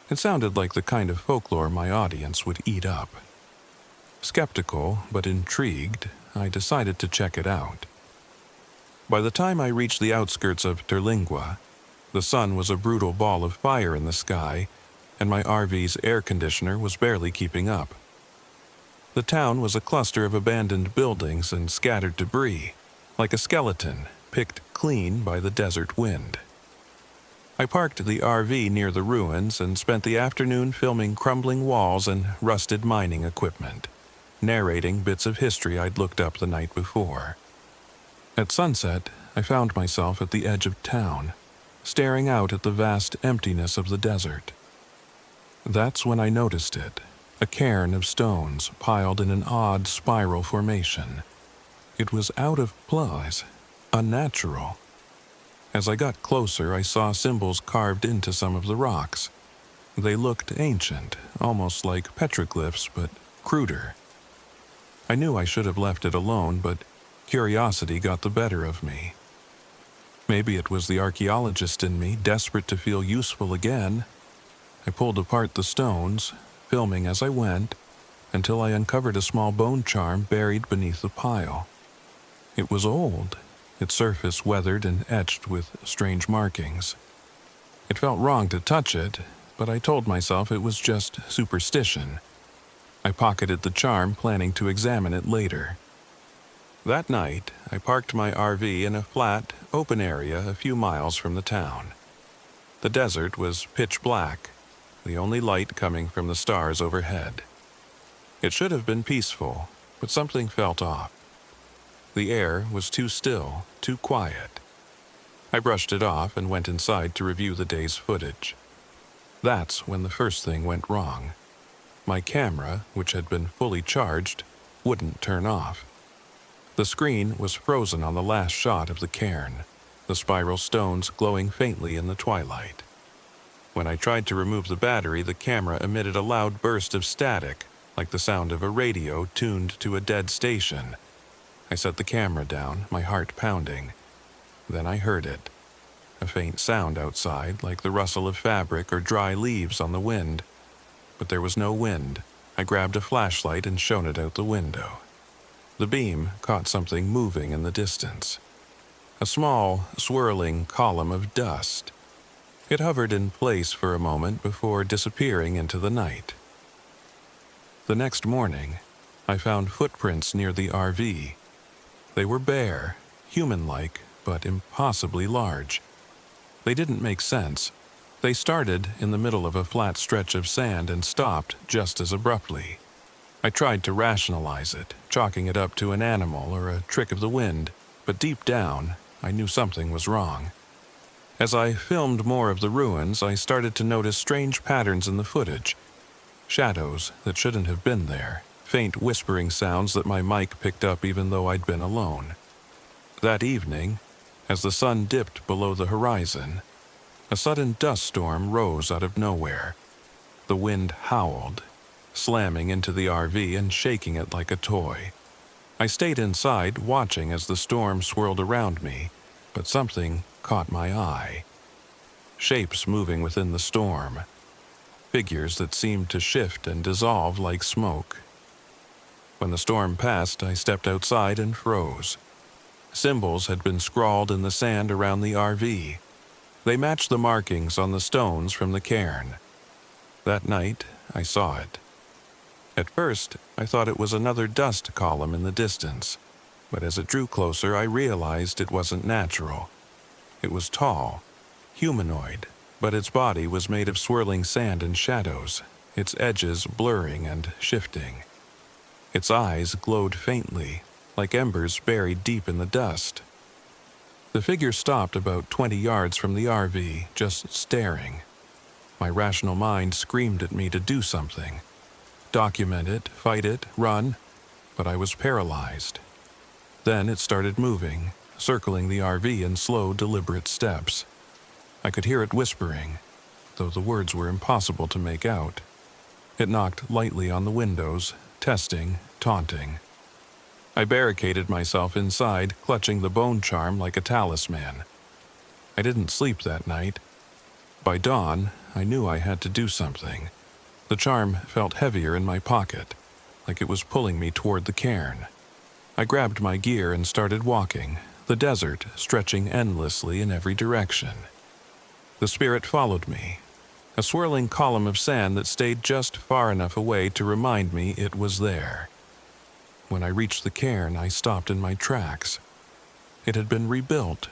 It sounded like the kind of folklore my audience would eat up. Skeptical but intrigued, I decided to check it out. By the time I reached the outskirts of Terlingua, the sun was a brutal ball of fire in the sky, and my RV's air conditioner was barely keeping up. The town was a cluster of abandoned buildings and scattered debris, like a skeleton picked clean by the desert wind. I parked the RV near the ruins and spent the afternoon filming crumbling walls and rusted mining equipment, narrating bits of history I'd looked up the night before. At sunset, I found myself at the edge of town, staring out at the vast emptiness of the desert. That's when I noticed it, a cairn of stones piled in an odd spiral formation. It was out of place, unnatural. As I got closer, I saw symbols carved into some of the rocks. They looked ancient, almost like petroglyphs, but cruder. I knew I should have left it alone, but curiosity got the better of me. Maybe it was the archaeologist in me, desperate to feel useful again. I pulled apart the stones, filming as I went, until I uncovered a small bone charm buried beneath the pile. It was old, its surface weathered and etched with strange markings. It felt wrong to touch it, but I told myself it was just superstition. I pocketed the charm, planning to examine it later. That night, I parked my RV in a flat, open area a few miles from the town. The desert was pitch black, the only light coming from the stars overhead. It should have been peaceful, but something felt off. The air was too still, too quiet. I brushed it off and went inside to review the day's footage. That's when the first thing went wrong. My camera, which had been fully charged, wouldn't turn off. The screen was frozen on the last shot of the cairn, the spiral stones glowing faintly in the twilight. When I tried to remove the battery, the camera emitted a loud burst of static, like the sound of a radio tuned to a dead station. I set the camera down, my heart pounding. Then I heard it. A faint sound outside, like the rustle of fabric or dry leaves on the wind. But there was no wind. I grabbed a flashlight and shone it out the window. The beam caught something moving in the distance. A small, swirling column of dust. It hovered in place for a moment before disappearing into the night. The next morning, I found footprints near the RV. They were bare, human-like, but impossibly large. They didn't make sense. They started in the middle of a flat stretch of sand and stopped just as abruptly. I tried to rationalize it, chalking it up to an animal or a trick of the wind, but deep down, I knew something was wrong. As I filmed more of the ruins, I started to notice strange patterns in the footage. Shadows that shouldn't have been there. Faint whispering sounds that my mic picked up even though I'd been alone. That evening, as the sun dipped below the horizon, a sudden dust storm rose out of nowhere. The wind howled, slamming into the RV and shaking it like a toy. I stayed inside, watching as the storm swirled around me, but something caught my eye. Shapes moving within the storm. Figures that seemed to shift and dissolve like smoke. When the storm passed, I stepped outside and froze. Symbols had been scrawled in the sand around the RV. They matched the markings on the stones from the cairn. That night, I saw it. At first, I thought it was another dust column in the distance, but as it drew closer, I realized it wasn't natural. It was tall, humanoid, but its body was made of swirling sand and shadows, its edges blurring and shifting. Its eyes glowed faintly, like embers buried deep in the dust. The figure stopped about 20 yards from the RV, just staring. My rational mind screamed at me to do something. Document it, fight it, run, but I was paralyzed. Then it started moving, circling the RV in slow, deliberate steps. I could hear it whispering, though the words were impossible to make out. It knocked lightly on the windows, testing, taunting. I barricaded myself inside, clutching the bone charm like a talisman. I didn't sleep that night. By dawn, I knew I had to do something. The charm felt heavier in my pocket, like it was pulling me toward the cairn. I grabbed my gear and started walking, the desert stretching endlessly in every direction. The spirit followed me, a swirling column of sand that stayed just far enough away to remind me it was there. When I reached the cairn, I stopped in my tracks. It had been rebuilt,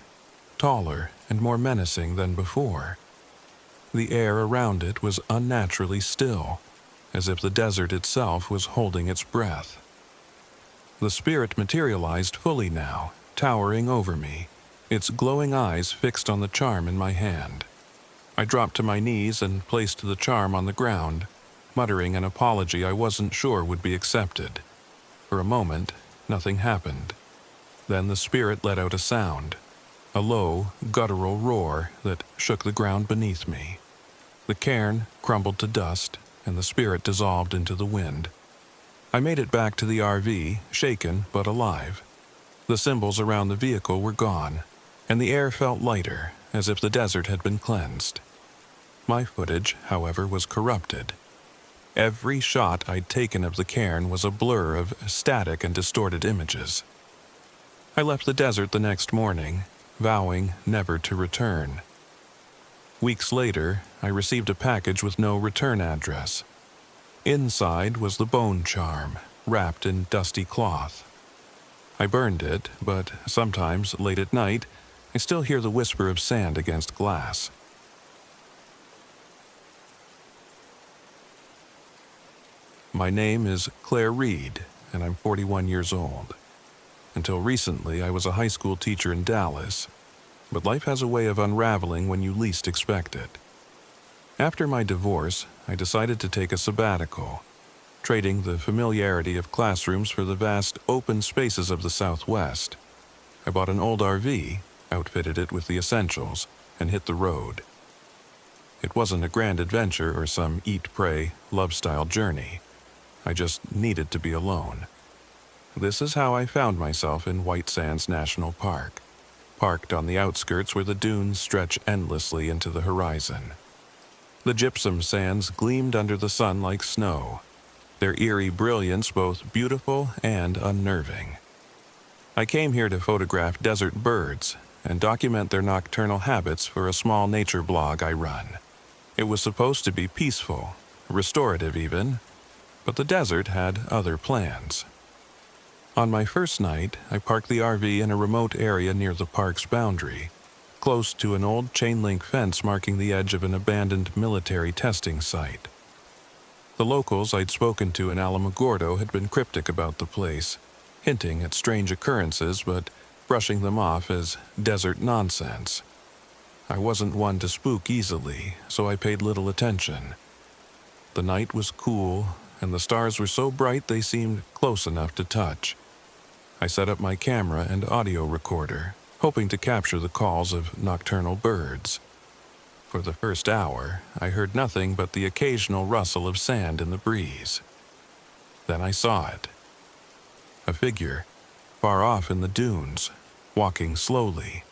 taller and more menacing than before. The air around it was unnaturally still, as if the desert itself was holding its breath. The spirit materialized fully now, towering over me, its glowing eyes fixed on the charm in my hand. I dropped to my knees and placed the charm on the ground, muttering an apology I wasn't sure would be accepted. For a moment, nothing happened. Then the spirit let out a sound, a low, guttural roar that shook the ground beneath me. The cairn crumbled to dust, and the spirit dissolved into the wind. I made it back to the RV, shaken but alive. The symbols around the vehicle were gone, and the air felt lighter, as if the desert had been cleansed. My footage, however, was corrupted. Every shot I'd taken of the cairn was a blur of static and distorted images. I left the desert the next morning, vowing never to return. Weeks later, I received a package with no return address. Inside was the bone charm, wrapped in dusty cloth. I burned it, but sometimes, late at night, I still hear the whisper of sand against glass. My name is Claire Reed, and I'm 41 years old. Until recently, I was a high school teacher in Dallas, but life has a way of unraveling when you least expect it. After my divorce, I decided to take a sabbatical, trading the familiarity of classrooms for the vast open spaces of the Southwest. I bought an old RV, outfitted it with the essentials, and hit the road. It wasn't a grand adventure or some eat-pray, love-style journey. I just needed to be alone. This is how I found myself in White Sands National Park, parked on the outskirts where the dunes stretch endlessly into the horizon. The gypsum sands gleamed under the sun like snow, their eerie brilliance both beautiful and unnerving. I came here to photograph desert birds and document their nocturnal habits for a small nature blog I run. It was supposed to be peaceful, restorative even, but the desert had other plans. On my first night, I parked the RV in a remote area near the park's boundary, close to an old chain-link fence marking the edge of an abandoned military testing site. The locals I'd spoken to in Alamogordo had been cryptic about the place, hinting at strange occurrences but brushing them off as desert nonsense. I wasn't one to spook easily, so I paid little attention. The night was cool, and the stars were so bright they seemed close enough to touch. I set up my camera and audio recorder, hoping to capture the calls of nocturnal birds. For the first hour, I heard nothing but the occasional rustle of sand in the breeze. Then I saw it. A figure, far off in the dunes, walking slowly.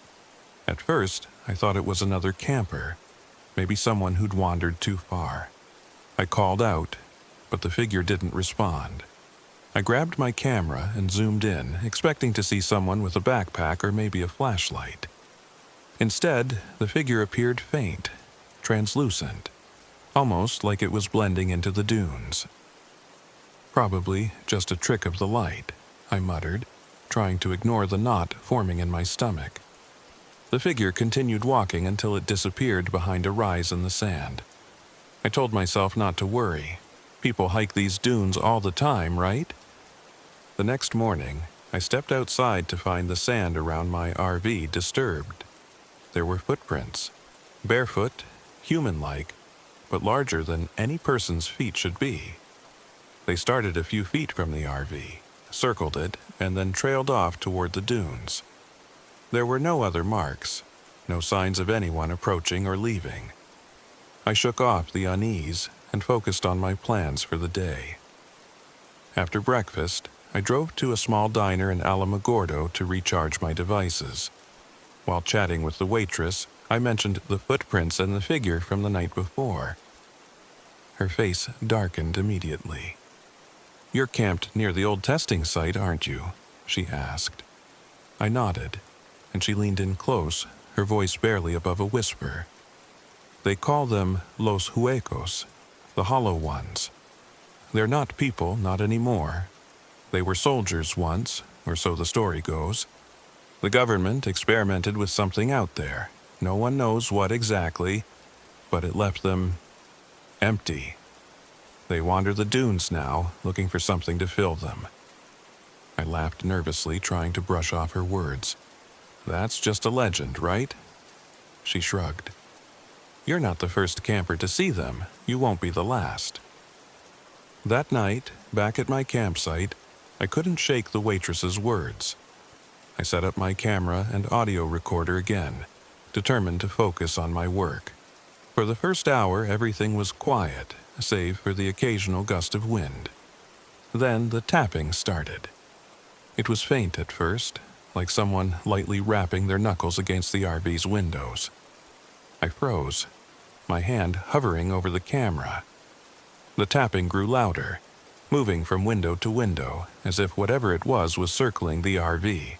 At first, I thought it was another camper, maybe someone who'd wandered too far. I called out, but the figure didn't respond. I grabbed my camera and zoomed in, expecting to see someone with a backpack or maybe a flashlight. Instead, the figure appeared faint, translucent, almost like it was blending into the dunes. Probably just a trick of the light, I muttered, trying to ignore the knot forming in my stomach. The figure continued walking until it disappeared behind a rise in the sand. I told myself not to worry. People hike these dunes all the time, right? The next morning, I stepped outside to find the sand around my RV disturbed. There were footprints, barefoot, human-like, but larger than any person's feet should be. They started a few feet from the RV, circled it, and then trailed off toward the dunes. There were no other marks, no signs of anyone approaching or leaving. I shook off the unease and focused on my plans for the day. After breakfast, I drove to a small diner in Alamogordo to recharge my devices. While chatting with the waitress, I mentioned the footprints and the figure from the night before. Her face darkened immediately. "You're camped near the old testing site, aren't you?" she asked. I nodded, and she leaned in close, her voice barely above a whisper. "They call them Los Huecos, the hollow ones. They're not people, not anymore. They were soldiers once, or so the story goes. The government experimented with something out there. No one knows what exactly, but it left them empty. They wander the dunes now, looking for something to fill them." I laughed nervously, trying to brush off her words. "That's just a legend, right?" She shrugged. "You're not the first camper to see them. You won't be the last." That night, back at my campsite, I couldn't shake the waitress's words. I set up my camera and audio recorder again, determined to focus on my work. For the first hour, everything was quiet, save for the occasional gust of wind. Then the tapping started. It was faint at first, like someone lightly rapping their knuckles against the RV's windows. I froze, my hand hovering over the camera. The tapping grew louder, moving from window to window, as if whatever it was circling the RV.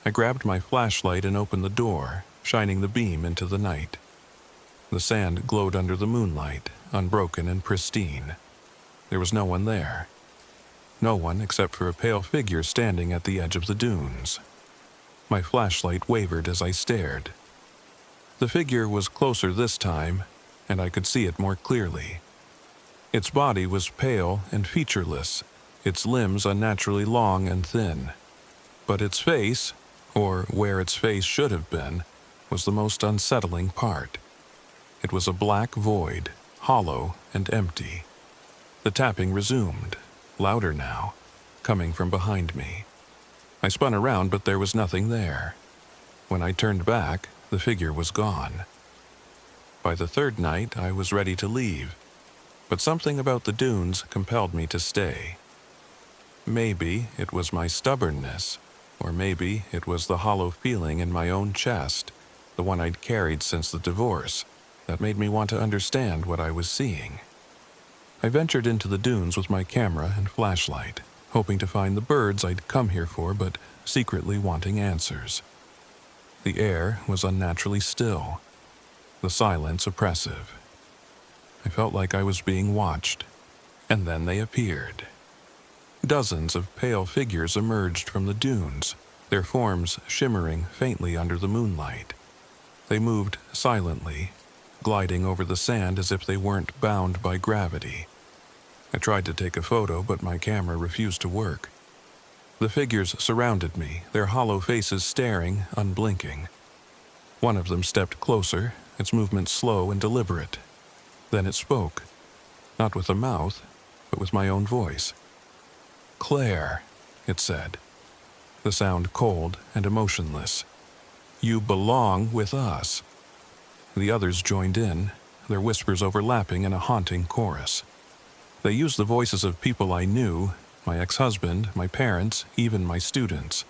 I grabbed my flashlight and opened the door, shining the beam into the night. The sand glowed under the moonlight, unbroken and pristine. There was no one there. No one except for a pale figure standing at the edge of the dunes. My flashlight wavered as I stared. The figure was closer this time, and I could see it more clearly. Its body was pale and featureless, its limbs unnaturally long and thin. But its face, or where its face should have been, was the most unsettling part. It was a black void, hollow and empty. The tapping resumed, louder now, coming from behind me. I spun around, but there was nothing there. When I turned back, the figure was gone. By the third night, I was ready to leave, but something about the dunes compelled me to stay. Maybe it was my stubbornness, or maybe it was the hollow feeling in my own chest, the one I'd carried since the divorce, that made me want to understand what I was seeing. I ventured into the dunes with my camera and flashlight, hoping to find the birds I'd come here for, but secretly wanting answers. The air was unnaturally still, the silence oppressive. I felt like I was being watched, and then they appeared. Dozens of pale figures emerged from the dunes, their forms shimmering faintly under the moonlight. They moved silently, gliding over the sand as if they weren't bound by gravity. I tried to take a photo, but my camera refused to work. The figures surrounded me, their hollow faces staring, unblinking. One of them stepped closer, its movement slow and deliberate. Then it spoke, not with a mouth, but with my own voice. "Claire," it said, the sound cold and emotionless. "You belong with us." The others joined in, their whispers overlapping in a haunting chorus. They used the voices of people I knew, my ex-husband, my parents, even my students.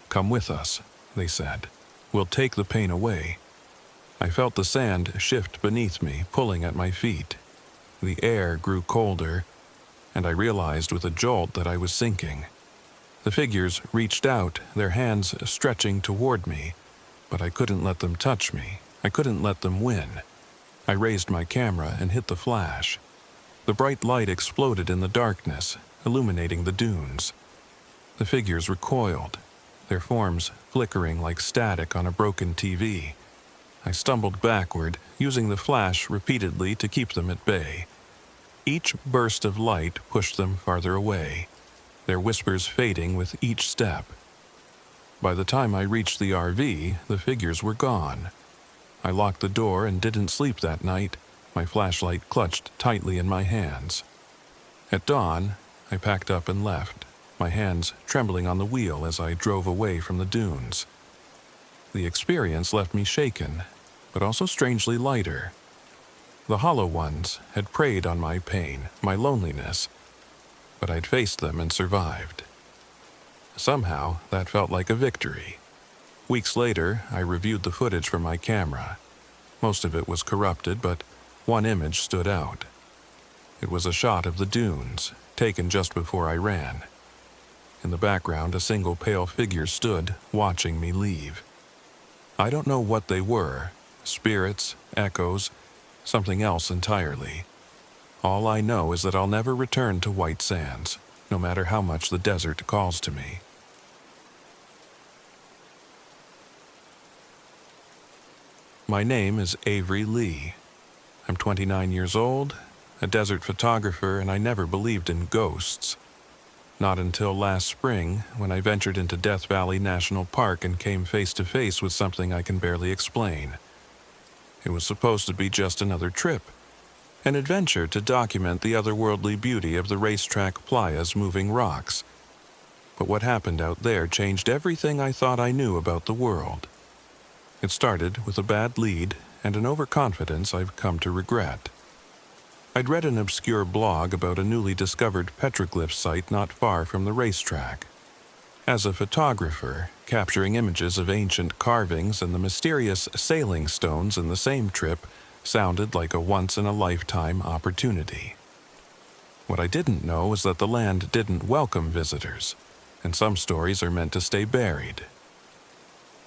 "Come with us," they said. "We'll take the pain away." I felt the sand shift beneath me, pulling at my feet. The air grew colder, and I realized with a jolt that I was sinking. The figures reached out, their hands stretching toward me, but I couldn't let them touch me. I couldn't let them win. I raised my camera and hit the flash. The bright light exploded in the darkness, illuminating the dunes. The figures recoiled, their forms flickering like static on a broken TV. I stumbled backward, using the flash repeatedly to keep them at bay. Each burst of light pushed them farther away, their whispers fading with each step. By the time I reached the RV, the figures were gone. I locked the door and didn't sleep that night, my flashlight clutched tightly in my hands. At dawn, I packed up and left, my hands trembling on the wheel as I drove away from the dunes. The experience left me shaken, but also strangely lighter. The Hollow Ones had preyed on my pain, my loneliness, but I'd faced them and survived. Somehow, that felt like a victory. Weeks later, I reviewed the footage from my camera. Most of it was corrupted, but one image stood out. It was a shot of the dunes, taken just before I ran. In the background, a single pale figure stood, watching me leave. I don't know what they were, spirits, echoes, something else entirely. All I know is that I'll never return to White Sands, no matter how much the desert calls to me. My name is Avery Lee. I'm 29 years old, a desert photographer, and I never believed in ghosts. Not until last spring, when I ventured into Death Valley National Park and came face to face with something I can barely explain. It was supposed to be just another trip, an adventure to document the otherworldly beauty of the racetrack playa's moving rocks. But what happened out there changed everything I thought I knew about the world. It started with a bad lead and an overconfidence I've come to regret. I'd read an obscure blog about a newly discovered petroglyph site not far from the racetrack. As a photographer, capturing images of ancient carvings and the mysterious sailing stones in the same trip sounded like a once-in-a-lifetime opportunity. What I didn't know was that the land didn't welcome visitors, and some stories are meant to stay buried.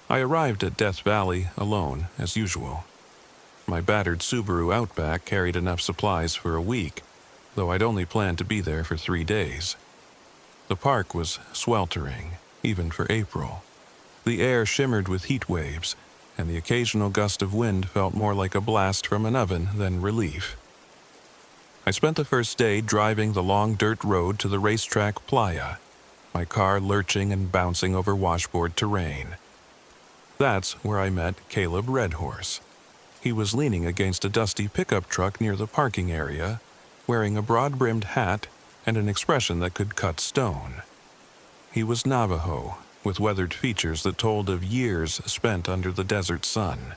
I arrived at Death Valley alone, as usual. My battered Subaru Outback carried enough supplies for a week, though I'd only planned to be there for 3 days. The park was sweltering, even for April. The air shimmered with heat waves, and the occasional gust of wind felt more like a blast from an oven than relief. I spent the first day driving the long dirt road to the racetrack playa, my car lurching and bouncing over washboard terrain. That's where I met Caleb Redhorse. He was leaning against a dusty pickup truck near the parking area, wearing a broad-brimmed hat and an expression that could cut stone. He was Navajo, with weathered features that told of years spent under the desert sun.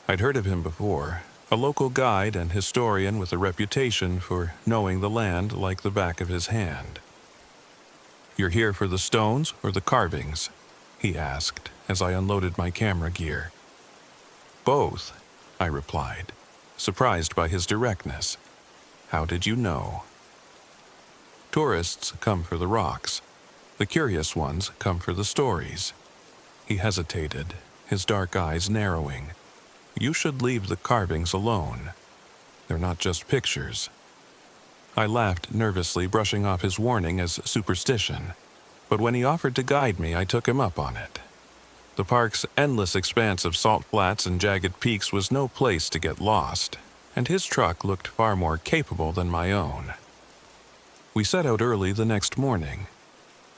I'd heard of him before, a local guide and historian with a reputation for knowing the land like the back of his hand. "You're here for the stones or the carvings?" he asked as I unloaded my camera gear. "Both," I replied, surprised by his directness. "How did you know?" "Tourists come for the rocks. The curious ones come for the stories." He hesitated, his dark eyes narrowing. "You should leave the carvings alone. They're not just pictures." I laughed nervously, brushing off his warning as superstition. But when he offered to guide me, I took him up on it. The park's endless expanse of salt flats and jagged peaks was no place to get lost, and his truck looked far more capable than my own. We set out early the next morning,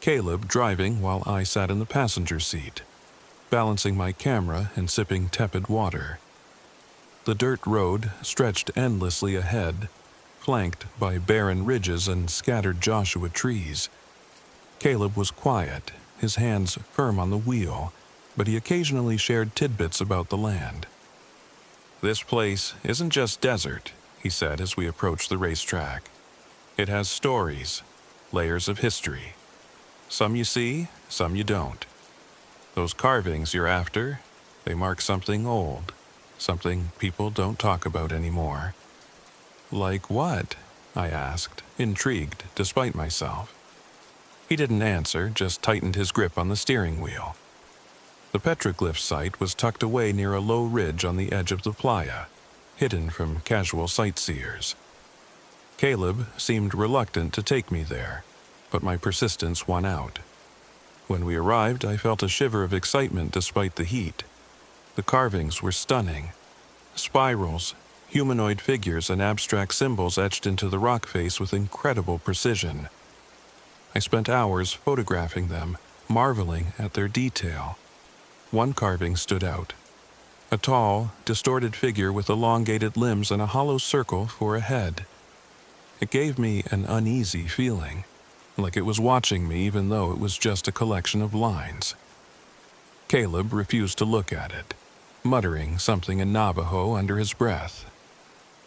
Caleb driving while I sat in the passenger seat, balancing my camera and sipping tepid water. The dirt road stretched endlessly ahead, flanked by barren ridges and scattered Joshua trees. Caleb was quiet, his hands firm on the wheel, but he occasionally shared tidbits about the land. "This place isn't just desert," he said as we approached the racetrack. "It has stories, layers of history. Some you see, some you don't. Those carvings you're after, they mark something old, something people don't talk about anymore." "Like what?" I asked, intrigued despite myself. He didn't answer, just tightened his grip on the steering wheel. The petroglyph site was tucked away near a low ridge on the edge of the playa, hidden from casual sightseers. Caleb seemed reluctant to take me there, but my persistence won out. When we arrived, I felt a shiver of excitement despite the heat. The carvings were stunning. Spirals, humanoid figures, and abstract symbols etched into the rock face with incredible precision. I spent hours photographing them, marveling at their detail. One carving stood out. A tall, distorted figure with elongated limbs and a hollow circle for a head. It gave me an uneasy feeling, like it was watching me even though it was just a collection of lines. Caleb refused to look at it, muttering something in Navajo under his breath.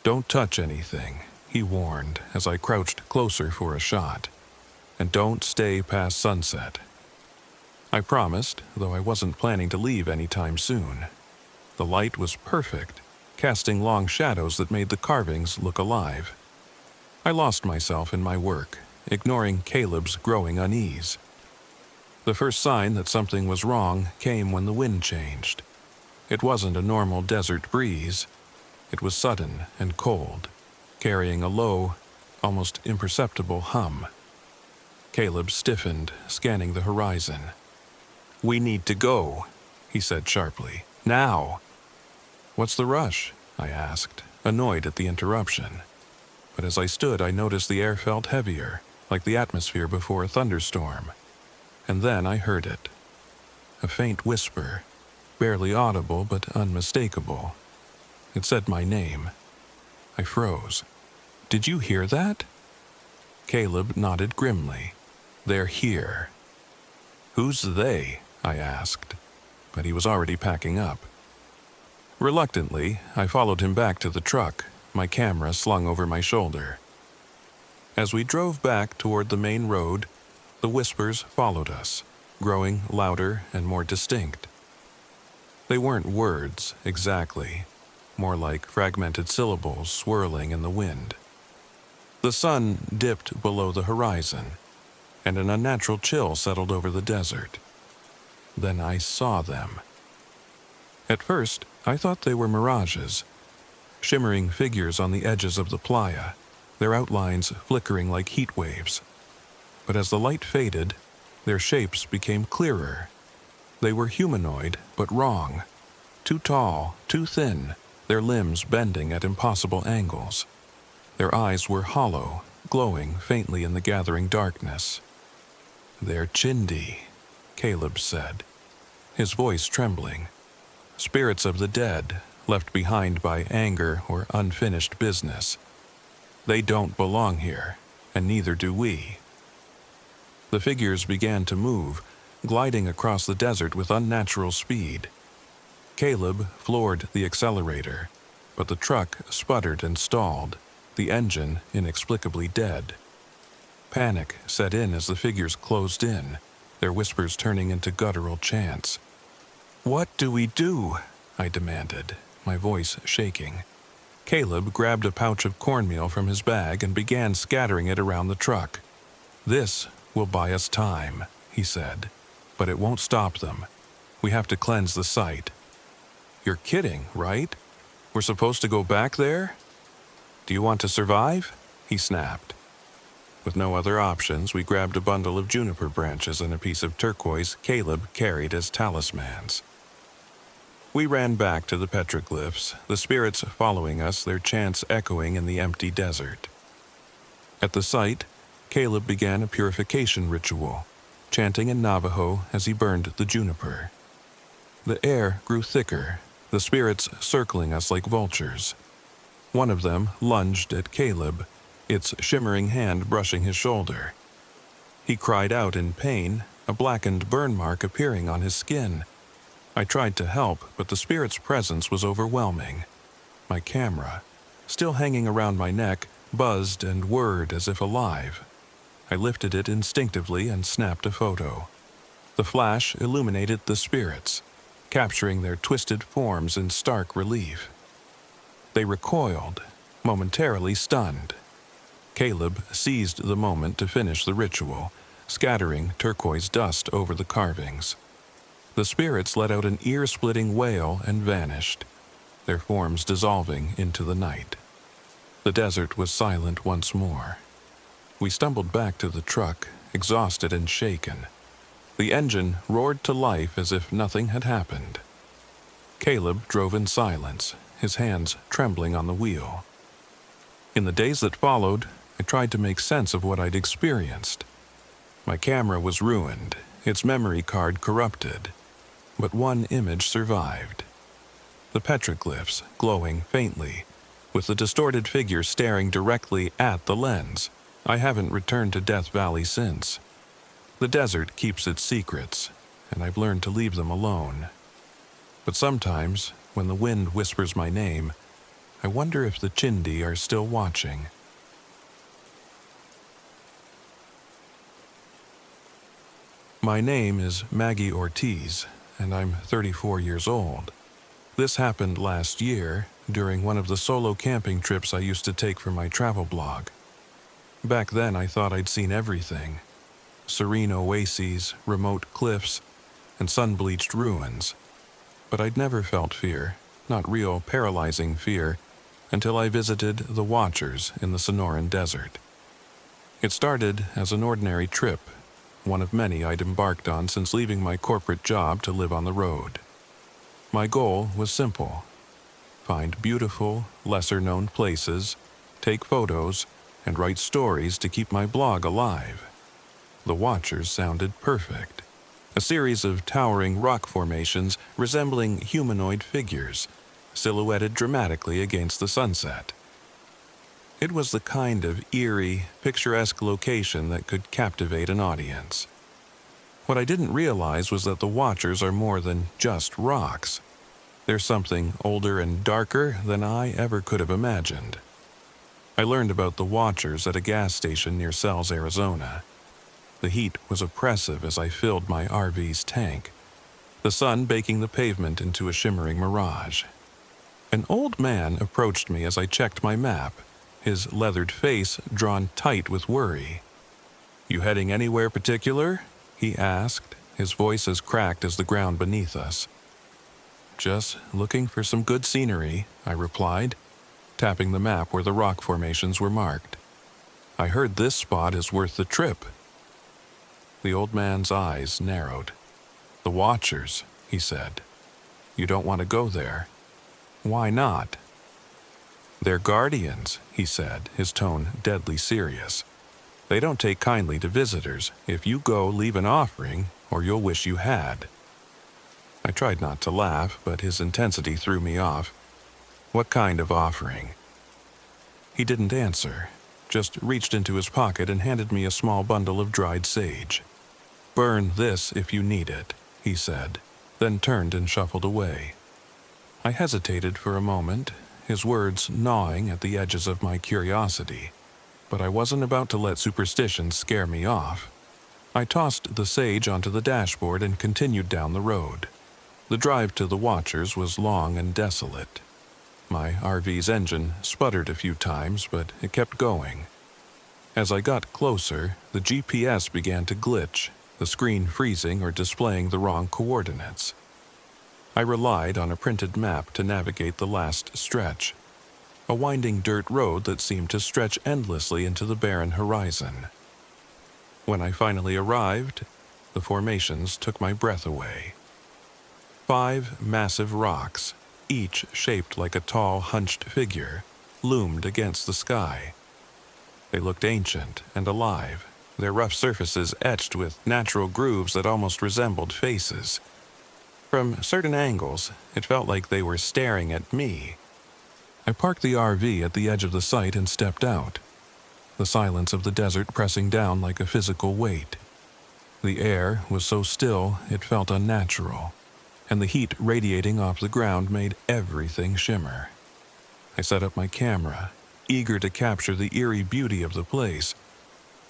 "Don't touch anything," he warned as I crouched closer for a shot. "And don't stay past sunset." I promised, though I wasn't planning to leave anytime soon. The light was perfect, casting long shadows that made the carvings look alive. I lost myself in my work, ignoring Caleb's growing unease. The first sign that something was wrong came when the wind changed. It wasn't a normal desert breeze. It was sudden and cold, carrying a low, almost imperceptible hum. Caleb stiffened, scanning the horizon. "We need to go," he said sharply. "Now!" "What's the rush?" I asked, annoyed at the interruption. But as I stood, I noticed the air felt heavier, like the atmosphere before a thunderstorm. And then I heard it. A faint whisper, barely audible but unmistakable. It said my name. I froze. "Did you hear that?" Caleb nodded grimly. "They're here." "Who's they?" I asked, but he was already packing up. Reluctantly, I followed him back to the truck, my camera slung over my shoulder. As we drove back toward the main road, the whispers followed us, growing louder and more distinct. They weren't words, exactly, more like fragmented syllables swirling in the wind. The sun dipped below the horizon, and an unnatural chill settled over the desert. Then I saw them. At first, I thought they were mirages, shimmering figures on the edges of the playa, their outlines flickering like heat waves. But as the light faded, their shapes became clearer. They were humanoid, but wrong. Too tall, too thin, their limbs bending at impossible angles. Their eyes were hollow, glowing faintly in the gathering darkness. "They're chindy," Caleb said, his voice trembling. "Spirits of the dead, left behind by anger or unfinished business. They don't belong here, and neither do we." The figures began to move, gliding across the desert with unnatural speed. Caleb floored the accelerator, but the truck sputtered and stalled, the engine inexplicably dead. Panic set in as the figures closed in, their whispers turning into guttural chants. "What do we do?" I demanded, my voice shaking. Caleb grabbed a pouch of cornmeal from his bag and began scattering it around the truck. "This will buy us time," he said, "but it won't stop them. We have to cleanse the site." "You're kidding, right? We're supposed to go back there?" "Do you want to survive?" he snapped. With no other options, we grabbed a bundle of juniper branches and a piece of turquoise Caleb carried as talismans. We ran back to the petroglyphs, the spirits following us, their chants echoing in the empty desert. At the site, Caleb began a purification ritual, chanting in Navajo as he burned the juniper. The air grew thicker, the spirits circling us like vultures. One of them lunged at Caleb, its shimmering hand brushing his shoulder. He cried out in pain, a blackened burn mark appearing on his skin. I tried to help, but the spirit's presence was overwhelming. My camera, still hanging around my neck, buzzed and whirred as if alive. I lifted it instinctively and snapped a photo. The flash illuminated the spirits, capturing their twisted forms in stark relief. They recoiled, momentarily stunned. Caleb seized the moment to finish the ritual, scattering turquoise dust over the carvings. The spirits let out an ear-splitting wail and vanished, their forms dissolving into the night. The desert was silent once more. We stumbled back to the truck, exhausted and shaken. The engine roared to life as if nothing had happened. Caleb drove in silence, his hands trembling on the wheel. In the days that followed, I tried to make sense of what I'd experienced. My camera was ruined, its memory card corrupted, but one image survived. The petroglyphs glowing faintly, with the distorted figure staring directly at the lens. I haven't returned to Death Valley since. The desert keeps its secrets, and I've learned to leave them alone. But sometimes, when the wind whispers my name, I wonder if the chindy are still watching. My name is Maggie Ortiz, and I'm 34 years old. This happened last year, during one of the solo camping trips I used to take for my travel blog. Back then I thought I'd seen everything. Serene oases, remote cliffs, and sun-bleached ruins. But I'd never felt fear, not real paralyzing fear, until I visited the Watchers in the Sonoran Desert. It started as an ordinary trip, one of many I'd embarked on since leaving my corporate job to live on the road. My goal was simple: find beautiful, lesser-known places, take photos, and write stories to keep my blog alive. The Watchers sounded perfect. A series of towering rock formations resembling humanoid figures, silhouetted dramatically against the sunset. It was the kind of eerie, picturesque location that could captivate an audience. What I didn't realize was that the Watchers are more than just rocks. They're something older and darker than I ever could have imagined. I learned about the Watchers at a gas station near Sells, Arizona. The heat was oppressive as I filled my RV's tank, the sun baking the pavement into a shimmering mirage. An old man approached me as I checked my map, his leathered face drawn tight with worry. "You heading anywhere particular?" he asked, his voice as cracked as the ground beneath us. "Just looking for some good scenery," I replied, tapping the map where the rock formations were marked. "I heard this spot is worth the trip." The old man's eyes narrowed. "The Watchers," he said. "You don't want to go there." "Why not?" "They're guardians," he said, his tone deadly serious. "They don't take kindly to visitors. If you go, leave an offering, or you'll wish you had." I tried not to laugh, but his intensity threw me off. "What kind of offering?" He didn't answer, just reached into his pocket and handed me a small bundle of dried sage. "Burn this if you need it," he said, then turned and shuffled away. I hesitated for a moment, his words gnawing at the edges of my curiosity, but I wasn't about to let superstition scare me off. I tossed the sage onto the dashboard and continued down the road. The drive to the Watchers was long and desolate. My RV's engine sputtered a few times, but it kept going. As I got closer, the GPS began to glitch, the screen freezing or displaying the wrong coordinates. I relied on a printed map to navigate the last stretch, a winding dirt road that seemed to stretch endlessly into the barren horizon. When I finally arrived, the formations took my breath away. 5 massive rocks, each shaped like a tall, hunched figure, loomed against the sky. They looked ancient and alive, their rough surfaces etched with natural grooves that almost resembled faces. From certain angles, it felt like they were staring at me. I parked the RV at the edge of the site and stepped out, the silence of the desert pressing down like a physical weight. The air was so still it felt unnatural, and the heat radiating off the ground made everything shimmer. I set up my camera, eager to capture the eerie beauty of the place.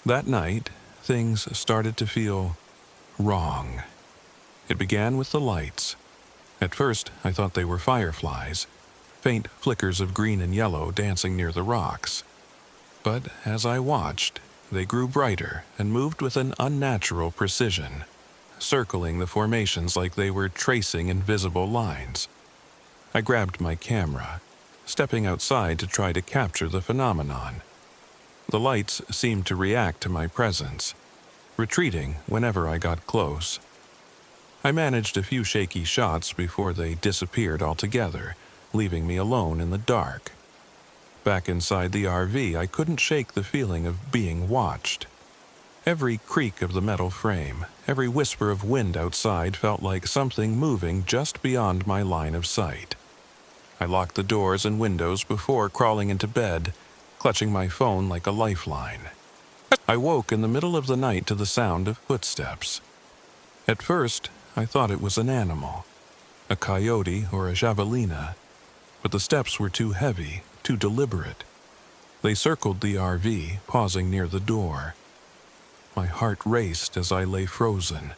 That night, things started to feel wrong. It began with the lights. At first, I thought they were fireflies, faint flickers of green and yellow dancing near the rocks. But as I watched, they grew brighter and moved with an unnatural precision, circling the formations like they were tracing invisible lines. I grabbed my camera, stepping outside to try to capture the phenomenon. The lights seemed to react to my presence, retreating whenever I got close. I managed a few shaky shots before they disappeared altogether, leaving me alone in the dark. Back inside the RV, I couldn't shake the feeling of being watched. Every creak of the metal frame, every whisper of wind outside felt like something moving just beyond my line of sight. I locked the doors and windows before crawling into bed, clutching my phone like a lifeline. I woke in the middle of the night to the sound of footsteps. At first, I thought it was an animal, a coyote or a javelina, but the steps were too heavy, too deliberate. They circled the RV, pausing near the door. My heart raced as I lay frozen,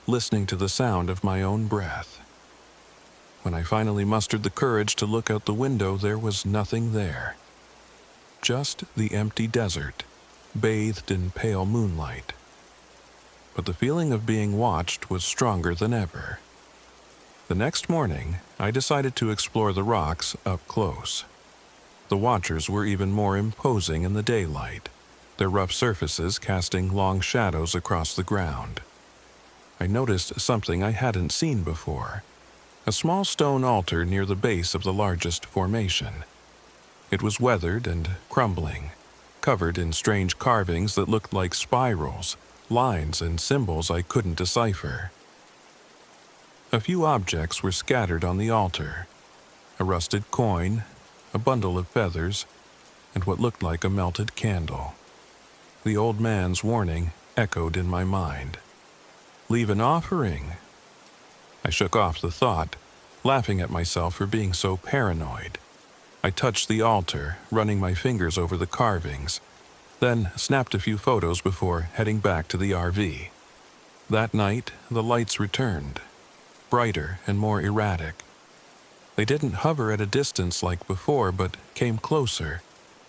listening to the sound of my own breath. When I finally mustered the courage to look out the window, there was nothing there. Just the empty desert, bathed in pale moonlight. But the feeling of being watched was stronger than ever. The next morning, I decided to explore the rocks up close. The watchers were even more imposing in the daylight, their rough surfaces casting long shadows across the ground. I noticed something I hadn't seen before, a small stone altar near the base of the largest formation. It was weathered and crumbling, covered in strange carvings that looked like spirals, lines and symbols I couldn't decipher. A few objects were scattered on the altar: a rusted coin, a bundle of feathers, and what looked like a melted candle. The old man's warning echoed in my mind. Leave an offering. I shook off the thought, laughing at myself for being so paranoid. I touched the altar, running my fingers over the carvings, then snapped a few photos before heading back to the RV. That night, the lights returned, brighter and more erratic. They didn't hover at a distance like before, but came closer,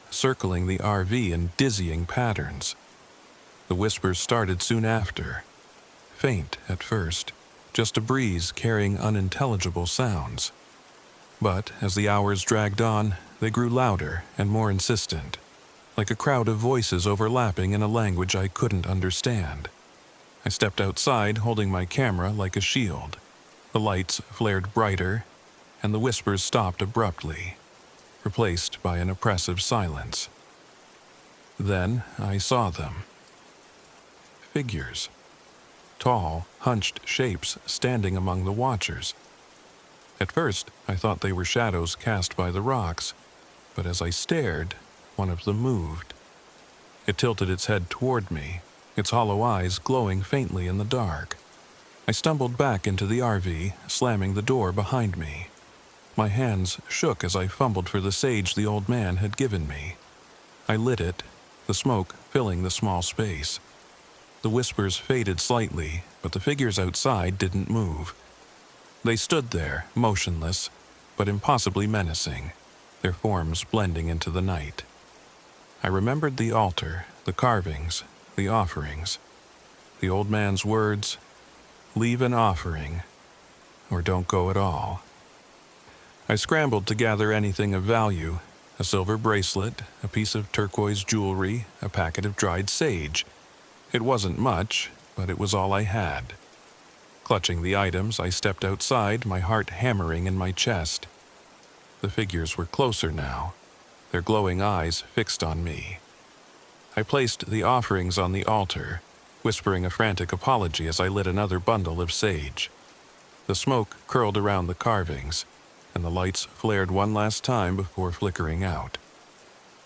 circling the RV in dizzying patterns. The whispers started soon after, faint at first, just a breeze carrying unintelligible sounds. But as the hours dragged on, they grew louder and more insistent, like a crowd of voices overlapping in a language I couldn't understand. I stepped outside, holding my camera like a shield. The lights flared brighter, and the whispers stopped abruptly, replaced by an oppressive silence. Then I saw them. Figures. Tall, hunched shapes standing among the watchers. At first, I thought they were shadows cast by the rocks, but as I stared, one of them moved. It tilted its head toward me, its hollow eyes glowing faintly in the dark. I stumbled back into the RV, slamming the door behind me. My hands shook as I fumbled for the sage the old man had given me. I lit it, the smoke filling the small space. The whispers faded slightly, but the figures outside didn't move. They stood there, motionless, but impossibly menacing, their forms blending into the night. I remembered the altar, the carvings, the offerings. The old man's words, "Leave an offering, or don't go at all." I scrambled to gather anything of value: a silver bracelet, a piece of turquoise jewelry, a packet of dried sage. It wasn't much, but it was all I had. Clutching the items, I stepped outside, my heart hammering in my chest. The figures were closer now, their glowing eyes fixed on me. I placed the offerings on the altar, whispering a frantic apology as I lit another bundle of sage. The smoke curled around the carvings, and the lights flared one last time before flickering out.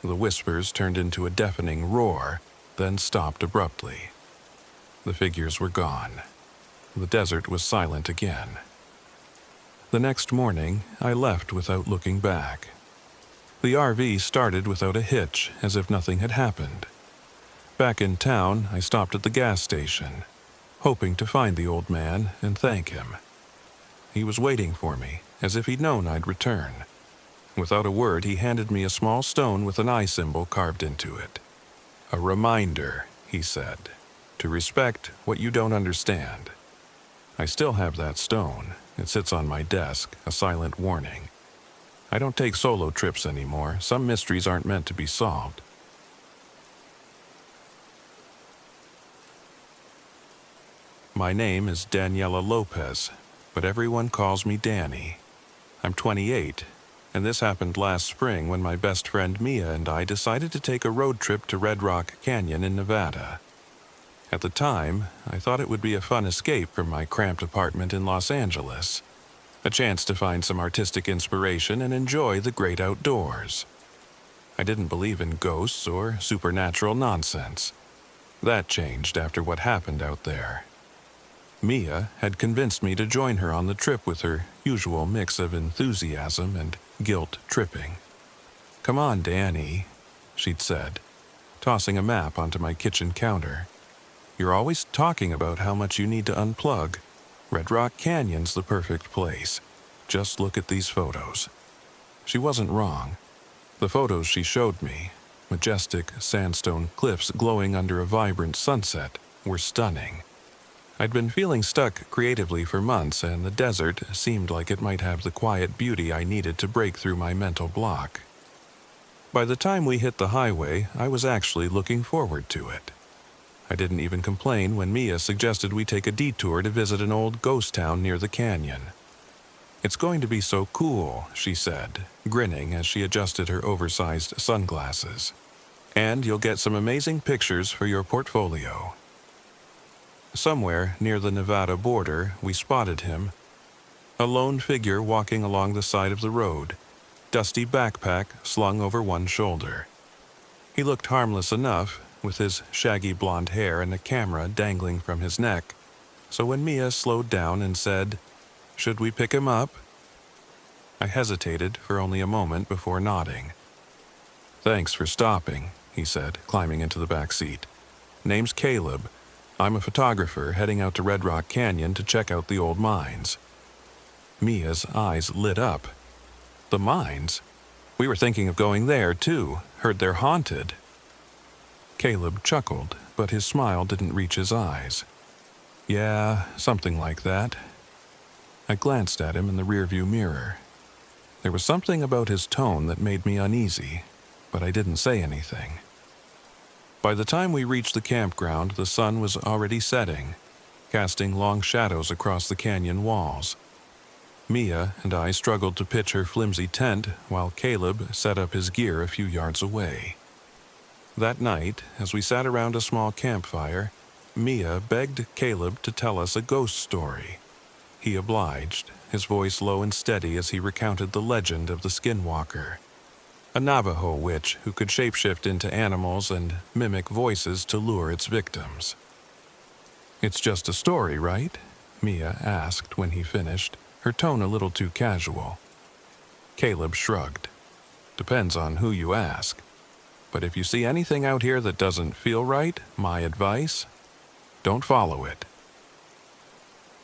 The whispers turned into a deafening roar, then stopped abruptly. The figures were gone. The desert was silent again. The next morning, I left without looking back. The RV started without a hitch, as if nothing had happened. Back in town, I stopped at the gas station, hoping to find the old man and thank him. He was waiting for me, as if he'd known I'd return. Without a word, he handed me a small stone with an eye symbol carved into it. "A reminder," he said, "to respect what you don't understand." I still have that stone. It sits on my desk, a silent warning. I don't take solo trips anymore. Some mysteries aren't meant to be solved. My name is Daniela Lopez, but everyone calls me Danny. I'm 28, and this happened last spring when my best friend Mia and I decided to take a road trip to Red Rock Canyon in Nevada. At the time, I thought it would be a fun escape from my cramped apartment in Los Angeles, a chance to find some artistic inspiration and enjoy the great outdoors. I didn't believe in ghosts or supernatural nonsense. That changed after what happened out there. Mia had convinced me to join her on the trip with her usual mix of enthusiasm and guilt-tripping. "Come on, Danny," she'd said, tossing a map onto my kitchen counter. "You're always talking about how much you need to unplug. Red Rock Canyon's the perfect place. Just look at these photos." She wasn't wrong. The photos she showed me, majestic sandstone cliffs glowing under a vibrant sunset, were stunning. I'd been feeling stuck creatively for months, and the desert seemed like it might have the quiet beauty I needed to break through my mental block. By the time we hit the highway, I was actually looking forward to it. I didn't even complain when Mia suggested we take a detour to visit an old ghost town near the canyon. "It's going to be so cool," she said, grinning as she adjusted her oversized sunglasses. "And you'll get some amazing pictures for your portfolio." Somewhere near the Nevada border, we spotted him, a lone figure walking along the side of the road, dusty backpack slung over one shoulder. He looked harmless enough, with his shaggy blonde hair and a camera dangling from his neck, so when Mia slowed down and said, "Should we pick him up?" I hesitated for only a moment before nodding. "Thanks for stopping," he said, climbing into the back seat. "Name's Caleb. I'm a photographer heading out to Red Rock Canyon to check out the old mines." Mia's eyes lit up. "The mines? We were thinking of going there, too. Heard they're haunted." Caleb chuckled, but his smile didn't reach his eyes. "Yeah, something like that." I glanced at him in the rearview mirror. There was something about his tone that made me uneasy, but I didn't say anything. By the time we reached the campground, the sun was already setting, casting long shadows across the canyon walls. Mia and I struggled to pitch her flimsy tent while Caleb set up his gear a few yards away. That night, as we sat around a small campfire, Mia begged Caleb to tell us a ghost story. He obliged, his voice low and steady as he recounted the legend of the skinwalker, a Navajo witch who could shapeshift into animals and mimic voices to lure its victims. "It's just a story, right?" Mia asked when he finished, her tone a little too casual. Caleb shrugged. "Depends on who you ask. But if you see anything out here that doesn't feel right, my advice? Don't follow it."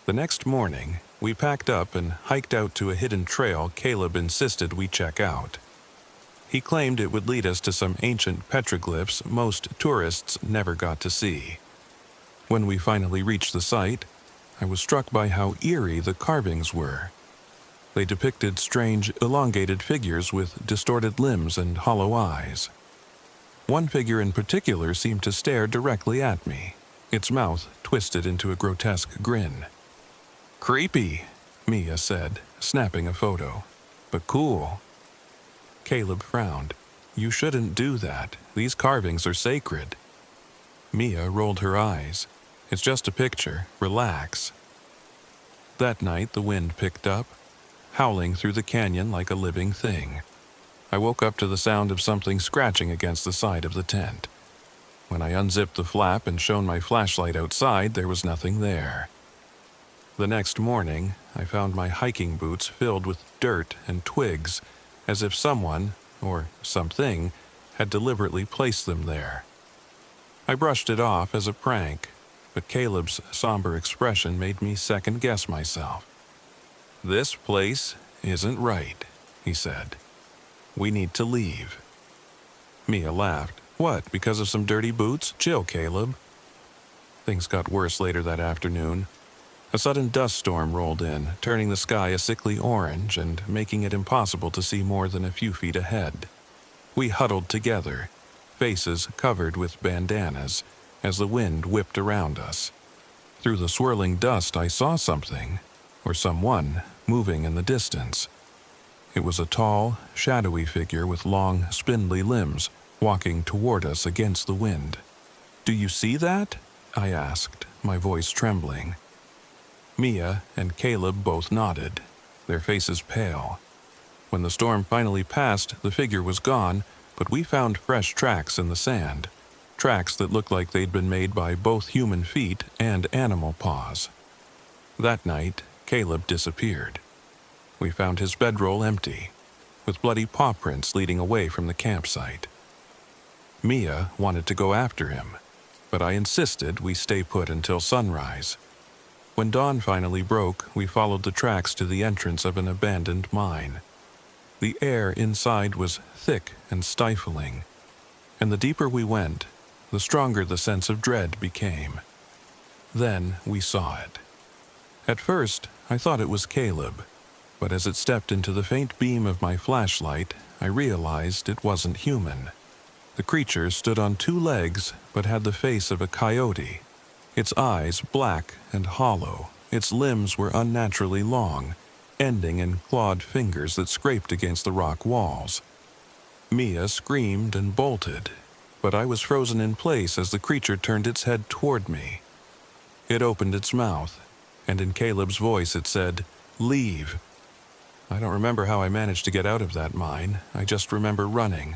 The next morning, we packed up and hiked out to a hidden trail Caleb insisted we check out. He claimed it would lead us to some ancient petroglyphs most tourists never got to see. When we finally reached the site, I was struck by how eerie the carvings were. They depicted strange, elongated figures with distorted limbs and hollow eyes. One figure in particular seemed to stare directly at me, its mouth twisted into a grotesque grin. "Creepy," Mia said, snapping a photo. "But cool." Caleb frowned. "You shouldn't do that. These carvings are sacred." Mia rolled her eyes. "It's just a picture. Relax." That night the wind picked up, howling through the canyon like a living thing. I woke up to the sound of something scratching against the side of the tent. When I unzipped the flap and shone my flashlight outside, there was nothing there. The next morning, I found my hiking boots filled with dirt and twigs, as if someone, or something, had deliberately placed them there. I brushed it off as a prank, but Caleb's somber expression made me second-guess myself. "This place isn't right," he said. "We need to leave." Mia laughed. "What, because of some dirty boots? Chill, Caleb." Things got worse later that afternoon. A sudden dust storm rolled in, turning the sky a sickly orange and making it impossible to see more than a few feet ahead. We huddled together, faces covered with bandanas, as the wind whipped around us. Through the swirling dust, I saw something, or someone, moving in the distance. It was a tall, shadowy figure with long, spindly limbs, walking toward us against the wind. "Do you see that?" I asked, my voice trembling. Mia and Caleb both nodded, their faces pale. When the storm finally passed, the figure was gone, but we found fresh tracks in the sand, tracks that looked like they'd been made by both human feet and animal paws. That night, Caleb disappeared. We found his bedroll empty, with bloody paw prints leading away from the campsite. Mia wanted to go after him, but I insisted we stay put until sunrise. When dawn finally broke, we followed the tracks to the entrance of an abandoned mine. The air inside was thick and stifling, and the deeper we went, the stronger the sense of dread became. Then we saw it. At first, I thought it was Caleb, but as it stepped into the faint beam of my flashlight, I realized it wasn't human. The creature stood on two legs, but had the face of a coyote. Its eyes black and hollow, its limbs were unnaturally long, ending in clawed fingers that scraped against the rock walls. Mia screamed and bolted, but I was frozen in place as the creature turned its head toward me. It opened its mouth, and in Caleb's voice it said, "Leave." I don't remember how I managed to get out of that mine. I just remember running,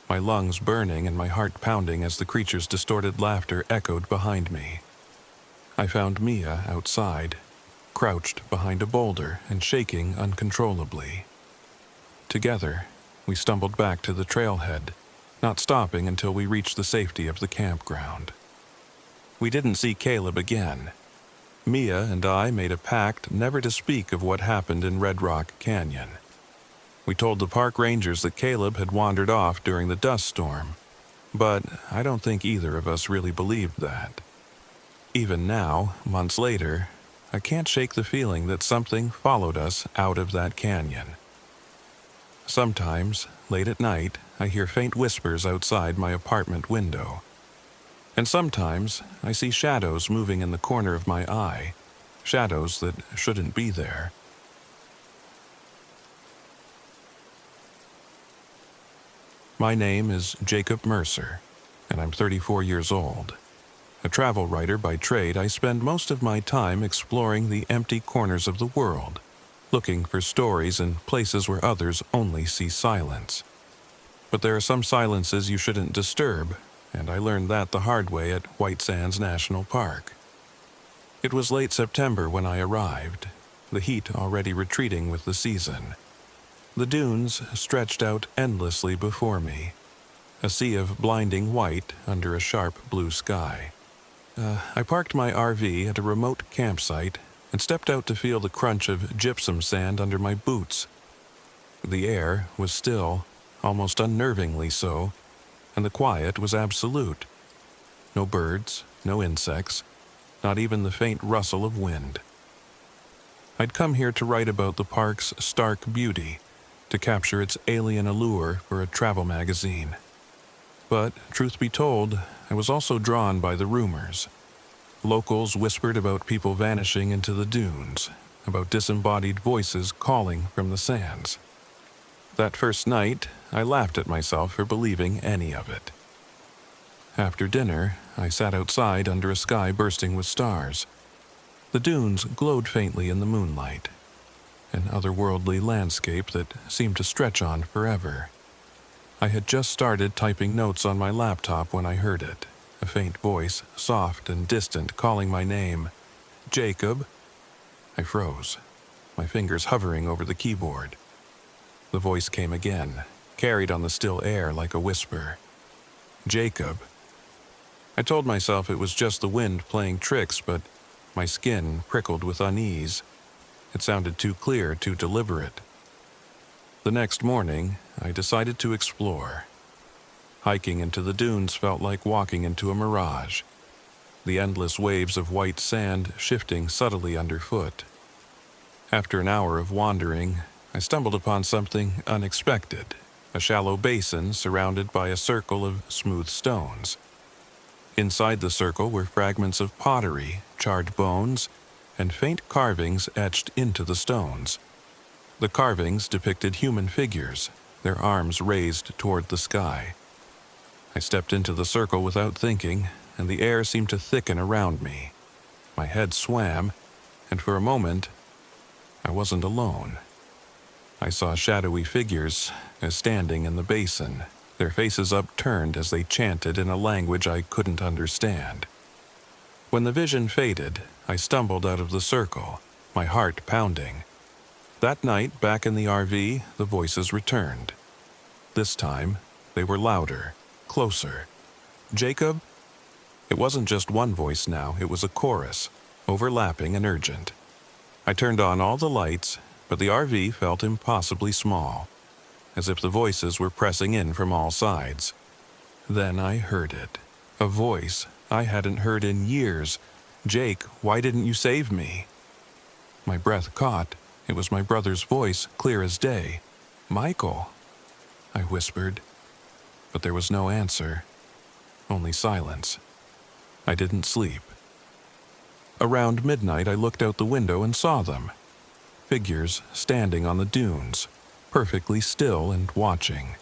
my lungs burning and my heart pounding as the creature's distorted laughter echoed behind me. I found Mia outside, crouched behind a boulder and shaking uncontrollably. Together, we stumbled back to the trailhead, not stopping until we reached the safety of the campground. We didn't see Caleb again. Mia and I made a pact never to speak of what happened in Red Rock Canyon. We told the park rangers that Caleb had wandered off during the dust storm, but I don't think either of us really believed that. Even now, months later, I can't shake the feeling that something followed us out of that canyon. Sometimes, late at night, I hear faint whispers outside my apartment window. And sometimes, I see shadows moving in the corner of my eye, shadows that shouldn't be there. My name is Jacob Mercer, and I'm 34 years old. A travel writer by trade, I spend most of my time exploring the empty corners of the world, looking for stories in places where others only see silence. But there are some silences you shouldn't disturb, and I learned that the hard way at White Sands National Park. It was late September when I arrived, the heat already retreating with the season. The dunes stretched out endlessly before me, a sea of blinding white under a sharp blue sky. I parked my RV at a remote campsite and stepped out to feel the crunch of gypsum sand under my boots. The air was still, almost unnervingly so, and the quiet was absolute. No birds, no insects, not even the faint rustle of wind. I'd come here to write about the park's stark beauty, to capture its alien allure for a travel magazine. But, truth be told, I was also drawn by the rumors. Locals whispered about people vanishing into the dunes, about disembodied voices calling from the sands. That first night, I laughed at myself for believing any of it. After dinner, I sat outside under a sky bursting with stars. The dunes glowed faintly in the moonlight, an otherworldly landscape that seemed to stretch on forever. I had just started typing notes on my laptop when I heard it, a faint voice, soft and distant, calling my name. "Jacob?" I froze, my fingers hovering over the keyboard. The voice came again, carried on the still air like a whisper. Jacob. I told myself it was just the wind playing tricks, but my skin prickled with unease. It sounded too clear, too deliberate. The next morning, I decided to explore. Hiking into the dunes felt like walking into a mirage, the endless waves of white sand shifting subtly underfoot. After an hour of wandering, I stumbled upon something unexpected, a shallow basin surrounded by a circle of smooth stones. Inside the circle were fragments of pottery, charred bones, and faint carvings etched into the stones. The carvings depicted human figures, their arms raised toward the sky. I stepped into the circle without thinking, and the air seemed to thicken around me. My head swam, and for a moment, I wasn't alone. I saw shadowy figures standing in the basin, their faces upturned as they chanted in a language I couldn't understand. When the vision faded, I stumbled out of the circle, my heart pounding. That night, back in the RV, the voices returned. This time, they were louder, closer. Jacob? It wasn't just one voice now, it was a chorus, overlapping and urgent. I turned on all the lights, but the RV felt impossibly small, as if the voices were pressing in from all sides. Then I heard it, a voice I hadn't heard in years. Jake, why didn't you save me? My breath caught. It was my brother's voice, clear as day. Michael, I whispered, but there was no answer, only silence. I didn't sleep. Around midnight, I looked out the window and saw them. Figures standing on the dunes, perfectly still and watching.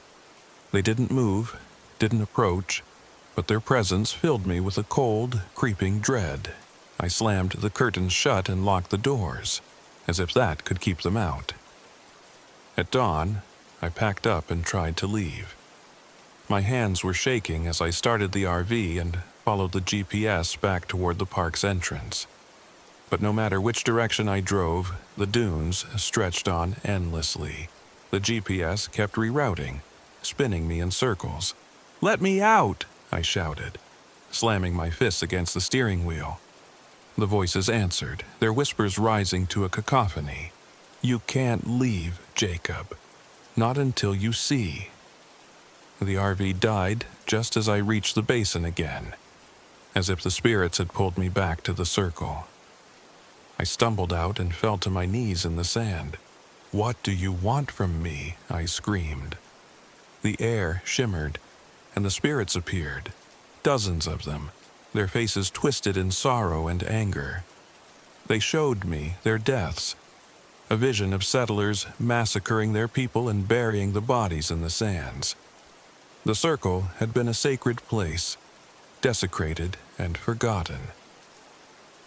They didn't move, didn't approach, but their presence filled me with a cold, creeping dread. I slammed the curtains shut and locked the doors, as if that could keep them out. At dawn, I packed up and tried to leave. My hands were shaking as I started the RV and followed the GPS back toward the park's entrance. But no matter which direction I drove, the dunes stretched on endlessly. The GPS kept rerouting, spinning me in circles. "Let me out!" I shouted, slamming my fists against the steering wheel. The voices answered, their whispers rising to a cacophony. "You can't leave, Jacob. Not until you see." The RV died just as I reached the basin again, as if the spirits had pulled me back to the circle. I stumbled out and fell to my knees in the sand. "What do you want from me?" I screamed. The air shimmered, and the spirits appeared, dozens of them, their faces twisted in sorrow and anger. They showed me their deaths, a vision of settlers massacring their people and burying the bodies in the sands. The circle had been a sacred place, desecrated and forgotten.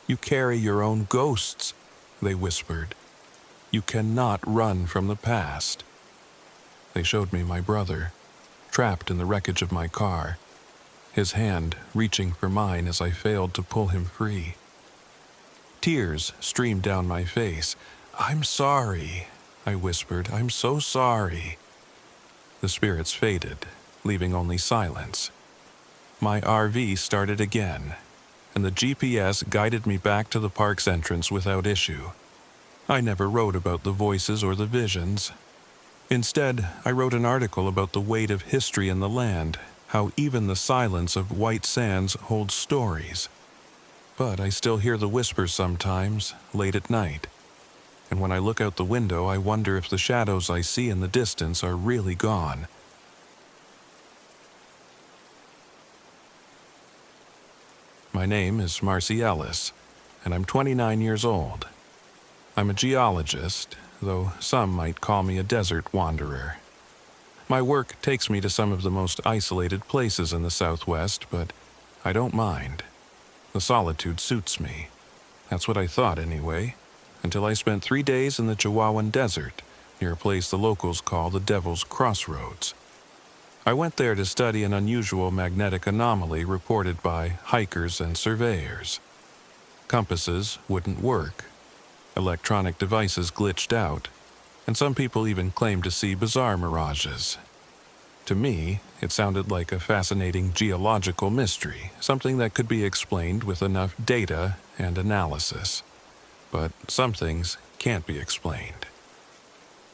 "You carry your own ghosts," they whispered. "You cannot run from the past." They showed me my brother, trapped in the wreckage of my car, his hand reaching for mine as I failed to pull him free. Tears streamed down my face. "I'm sorry," I whispered. "I'm so sorry." The spirits faded, leaving only silence. My RV started again, and the GPS guided me back to the park's entrance without issue. I never wrote about the voices or the visions. Instead, I wrote an article about the weight of history in the land, how even the silence of white sands holds stories. But I still hear the whispers sometimes, late at night. And when I look out the window, I wonder if the shadows I see in the distance are really gone. My name is Marcy Ellis, and I'm 29 years old. I'm a geologist, though some might call me a desert wanderer. My work takes me to some of the most isolated places in the Southwest, but I don't mind. The solitude suits me. That's what I thought anyway, until I spent 3 days in the Chihuahuan Desert, near a place the locals call the Devil's Crossroads. I went there to study an unusual magnetic anomaly reported by hikers and surveyors. Compasses wouldn't work. Electronic devices glitched out, and some people even claimed to see bizarre mirages. To me, it sounded like a fascinating geological mystery, something that could be explained with enough data and analysis. But some things can't be explained.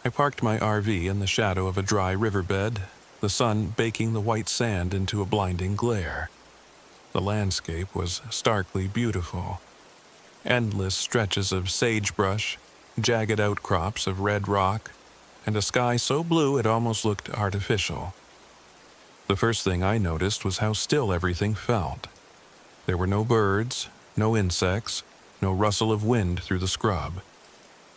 I parked my RV in the shadow of a dry riverbed, the sun baking the white sand into a blinding glare. The landscape was starkly beautiful. Endless stretches of sagebrush, jagged outcrops of red rock, and a sky so blue it almost looked artificial. The first thing I noticed was how still everything felt. There were no birds, no insects, no rustle of wind through the scrub.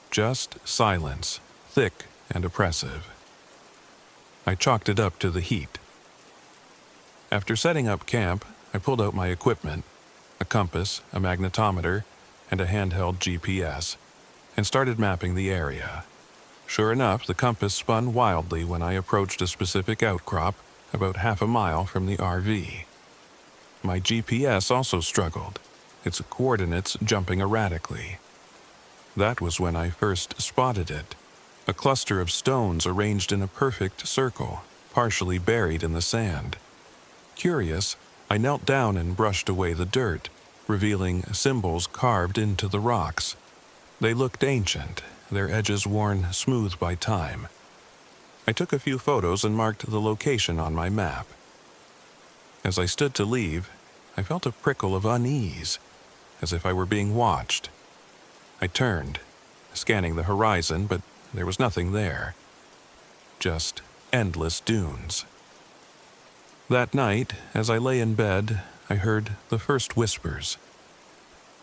Just silence, thick and oppressive. I chalked it up to the heat. After setting up camp, I pulled out my equipment, a compass, a magnetometer, and a handheld GPS, and started mapping the area. Sure enough, the compass spun wildly when I approached a specific outcrop about half a mile from the RV. My GPS also struggled, its coordinates jumping erratically. That was when I first spotted it, a cluster of stones arranged in a perfect circle, partially buried in the sand. Curious, I knelt down and brushed away the dirt, revealing symbols carved into the rocks. They looked ancient, their edges worn smooth by time. I took a few photos and marked the location on my map. As I stood to leave, I felt a prickle of unease, as if I were being watched. I turned, scanning the horizon, but there was nothing there. Just endless dunes. That night, as I lay in bed, I heard the first whispers.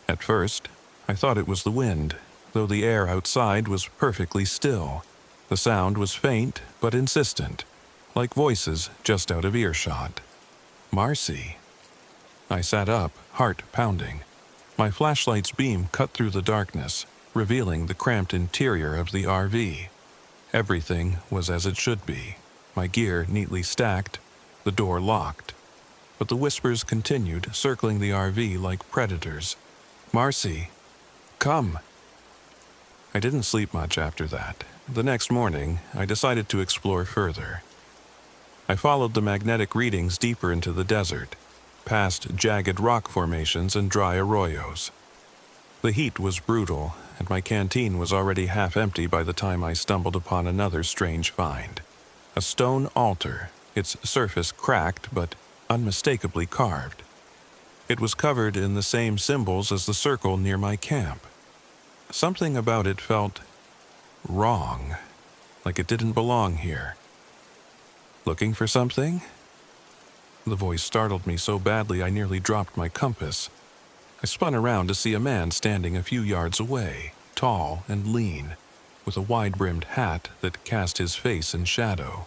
At first, I thought it was the wind, though the air outside was perfectly still. The sound was faint but insistent, like voices just out of earshot. Marcy. I sat up, heart pounding. My flashlight's beam cut through the darkness, revealing the cramped interior of the RV. Everything was as it should be, my gear neatly stacked, the door locked. But the whispers continued, circling the RV like predators. Marcy, come. I didn't sleep much after that. The next morning, I decided to explore further. I followed the magnetic readings deeper into the desert, past jagged rock formations and dry arroyos. The heat was brutal, and my canteen was already half empty by the time I stumbled upon another strange find. A stone altar, its surface cracked but unmistakably carved. It was covered in the same symbols as the circle near my camp. Something about it felt wrong, like it didn't belong here. Looking for something? The voice startled me so badly I nearly dropped my compass. I spun around to see a man standing a few yards away, tall and lean, with a wide-brimmed hat that cast his face in shadow.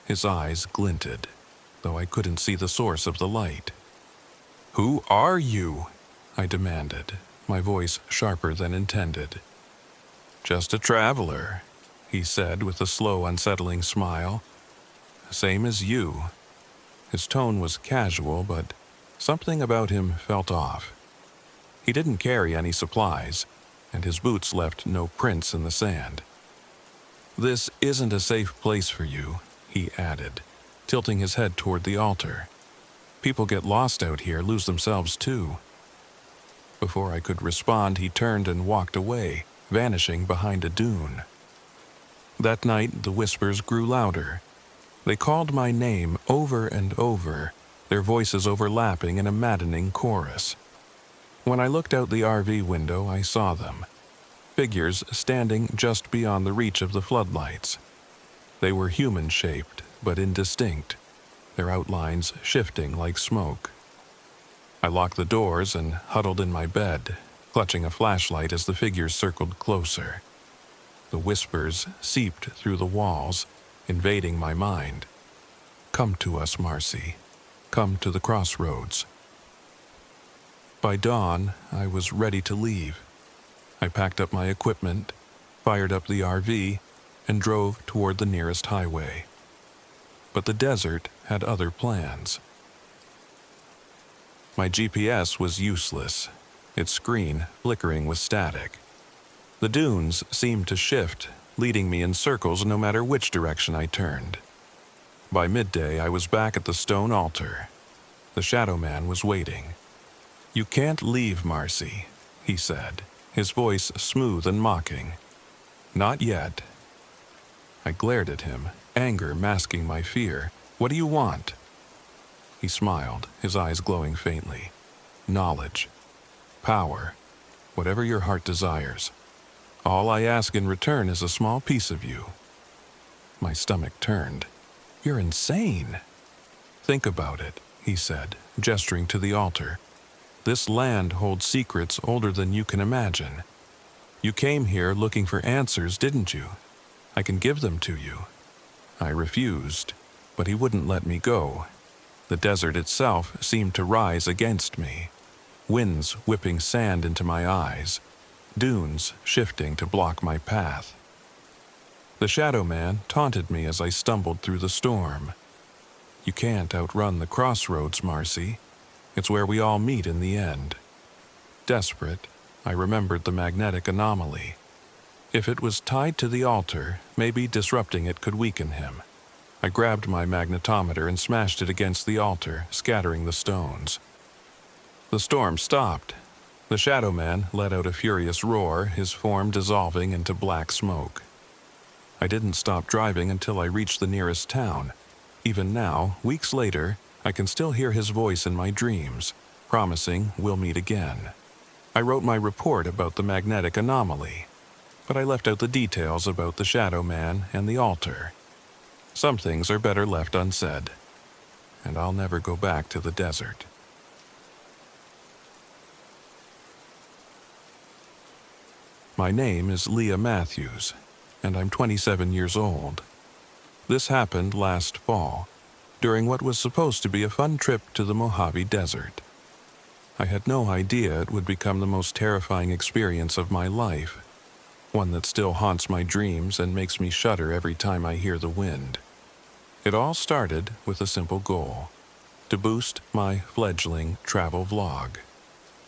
His eyes glinted, though I couldn't see the source of the light. "Who are you?" I demanded, my voice sharper than intended. "Just a traveler," he said with a slow, unsettling smile. "Same as you." His tone was casual, but something about him felt off. He didn't carry any supplies, and his boots left no prints in the sand. "This isn't a safe place for you," he added, tilting his head toward the altar. "People get lost out here, lose themselves too." Before I could respond, he turned and walked away, vanishing behind a dune. That night, the whispers grew louder. They called my name over and over, their voices overlapping in a maddening chorus. When I looked out the RV window, I saw them. Figures standing just beyond the reach of the floodlights. They were human-shaped, but indistinct, their outlines shifting like smoke. I locked the doors and huddled in my bed, clutching a flashlight as the figures circled closer. The whispers seeped through the walls, invading my mind. "Come to us, Marcy. Come to the crossroads." By dawn, I was ready to leave. I packed up my equipment, fired up the RV, and drove toward the nearest highway. But the desert had other plans. My GPS was useless, its screen flickering with static. The dunes seemed to shift, leading me in circles no matter which direction I turned. By midday, I was back at the stone altar. The Shadow Man was waiting. "You can't leave, Marcy," he said, his voice smooth and mocking. "Not yet." I glared at him, anger masking my fear. "What do you want?" He smiled, his eyes glowing faintly. "Knowledge. Power. Whatever your heart desires. All I ask in return is a small piece of you." My stomach turned. "You're insane." "Think about it," he said, gesturing to the altar. "This land holds secrets older than you can imagine. You came here looking for answers, didn't you? I can give them to you." I refused, but he wouldn't let me go. The desert itself seemed to rise against me, winds whipping sand into my eyes, dunes shifting to block my path. The Shadow Man taunted me as I stumbled through the storm. "You can't outrun the crossroads, Marcy. It's where we all meet in the end." Desperate, I remembered the magnetic anomaly. If it was tied to the altar, maybe disrupting it could weaken him. I grabbed my magnetometer and smashed it against the altar, scattering the stones. The storm stopped. The Shadow Man let out a furious roar, his form dissolving into black smoke. I didn't stop driving until I reached the nearest town. Even now, weeks later, I can still hear his voice in my dreams, promising we'll meet again. I wrote my report about the magnetic anomaly, but I left out the details about the Shadow Man and the altar. Some things are better left unsaid, and I'll never go back to the desert. My name is Leah Matthews, and I'm 27 years old. This happened last fall, during what was supposed to be a fun trip to the Mojave Desert. I had no idea it would become the most terrifying experience of my life, one that still haunts my dreams and makes me shudder every time I hear the wind. It all started with a simple goal: to boost my fledgling travel vlog.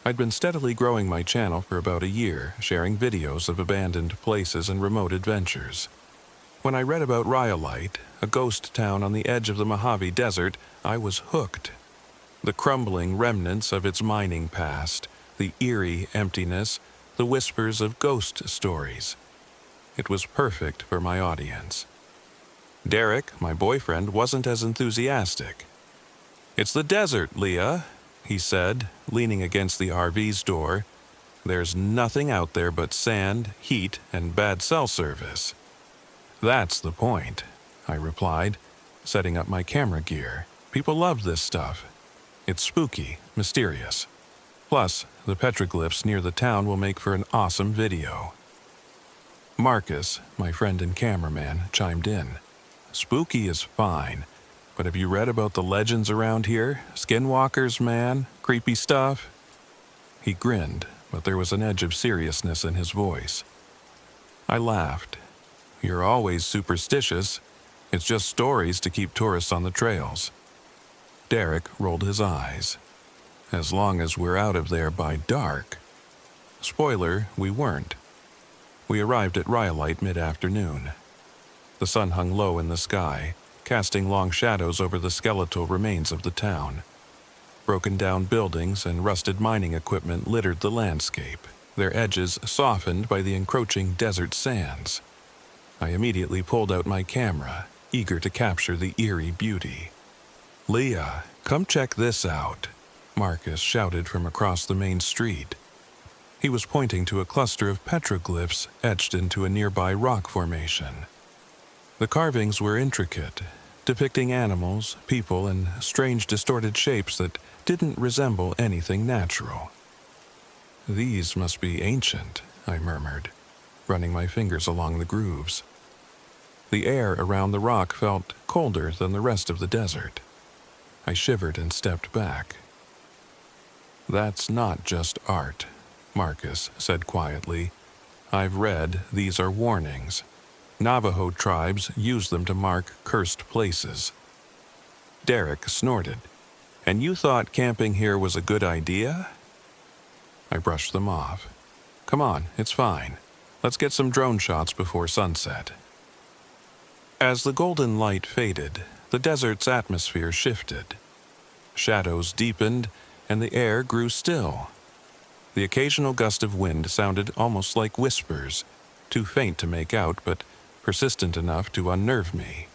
I'd been steadily growing my channel for about a year, sharing videos of abandoned places and remote adventures. When I read about Rhyolite, a ghost town on the edge of the Mojave Desert, I was hooked. The crumbling remnants of its mining past, the eerie emptiness, the whispers of ghost stories. It was perfect for my audience. Derek, my boyfriend, wasn't as enthusiastic. "It's the desert, Leah," he said, leaning against the RV's door. "There's nothing out there but sand, heat, and bad cell service." "That's the point," I replied, setting up my camera gear. "People love this stuff. It's spooky, mysterious. Plus, the petroglyphs near the town will make for an awesome video." Marcus, my friend and cameraman, chimed in. "Spooky is fine, but have you read about the legends around here? Skinwalkers, man? Creepy stuff?" He grinned, but there was an edge of seriousness in his voice. I laughed. "You're always superstitious. It's just stories to keep tourists on the trails." Derek rolled his eyes. "As long as we're out of there by dark." Spoiler, we weren't. We arrived at Rhyolite mid-afternoon. The sun hung low in the sky, casting long shadows over the skeletal remains of the town. Broken-down buildings and rusted mining equipment littered the landscape, their edges softened by the encroaching desert sands. I immediately pulled out my camera, eager to capture the eerie beauty. "Leah, come check this out," Marcus shouted from across the main street. He was pointing to a cluster of petroglyphs etched into a nearby rock formation. The carvings were intricate, depicting animals, people, and strange distorted shapes that didn't resemble anything natural. "These must be ancient," I murmured, running my fingers along the grooves. The air around the rock felt colder than the rest of the desert. I shivered and stepped back. "That's not just art," Marcus said quietly. "I've read these are warnings. Navajo tribes use them to mark cursed places." Derek snorted. "And you thought camping here was a good idea?" I brushed them off. "Come on, it's fine. Let's get some drone shots before sunset." As the golden light faded, The desert's atmosphere shifted. Shadows deepened, and the air grew still. The occasional gust of wind sounded almost like whispers, too faint to make out but persistent enough to unnerve me.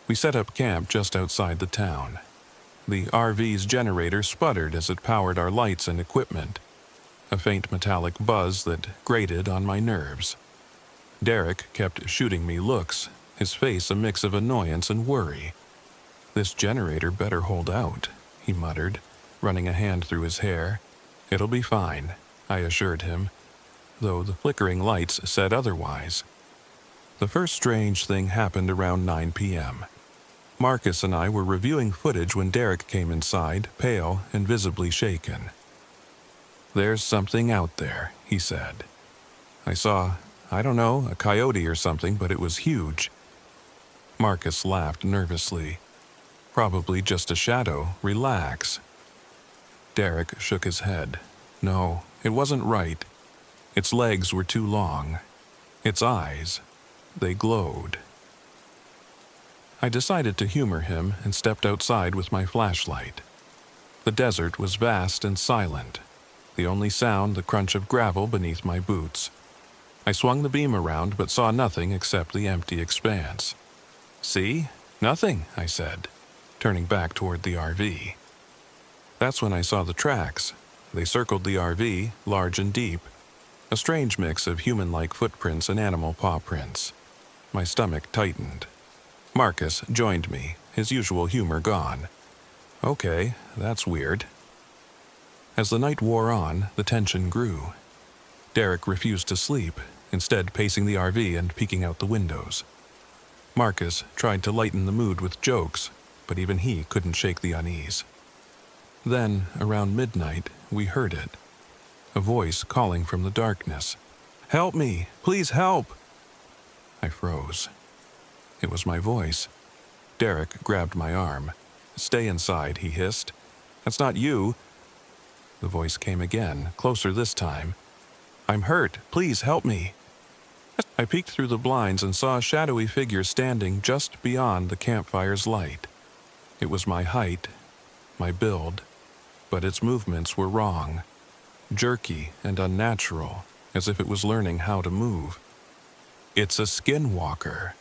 We set up camp just outside the town. The RV's generator sputtered as it powered our lights and equipment, a faint metallic buzz that grated on my nerves. Derek kept shooting me looks, his face a mix of annoyance and worry. "This generator better hold out," he muttered, running a hand through his hair. "It'll be fine," I assured him, though the flickering lights said otherwise. The first strange thing happened around 9 p.m. Marcus and I were reviewing footage when Derek came inside, pale and visibly shaken. "There's something out there," he said. "I saw, I don't know, a coyote or something, but it was huge." Marcus laughed nervously. "Probably just a shadow. Relax." Derek shook his head. "No, it wasn't right. Its legs were too long. Its eyes, they glowed." I decided to humor him and stepped outside with my flashlight. The desert was vast and silent, the only sound the crunch of gravel beneath my boots. I swung the beam around but saw nothing except the empty expanse. "See? Nothing," I said, turning back toward the RV. That's when I saw the tracks. They circled the RV, large and deep, a strange mix of human-like footprints and animal paw prints. My stomach tightened. Marcus joined me, his usual humor gone. "Okay, that's weird." As the night wore on, the tension grew. Derek refused to sleep, instead pacing the RV and peeking out the windows. Marcus tried to lighten the mood with jokes, but even he couldn't shake the unease. Then, around midnight, we heard it. A voice calling from the darkness. "Help me! Please help!" I froze. It was my voice. Derek grabbed my arm. "Stay inside," he hissed. "That's not you." The voice came again, closer this time. "I'm hurt. Please help me." I peeked through the blinds and saw a shadowy figure standing just beyond the campfire's light. It was my height, my build, but its movements were wrong, jerky and unnatural, as if it was learning how to move. "It's a skinwalker,"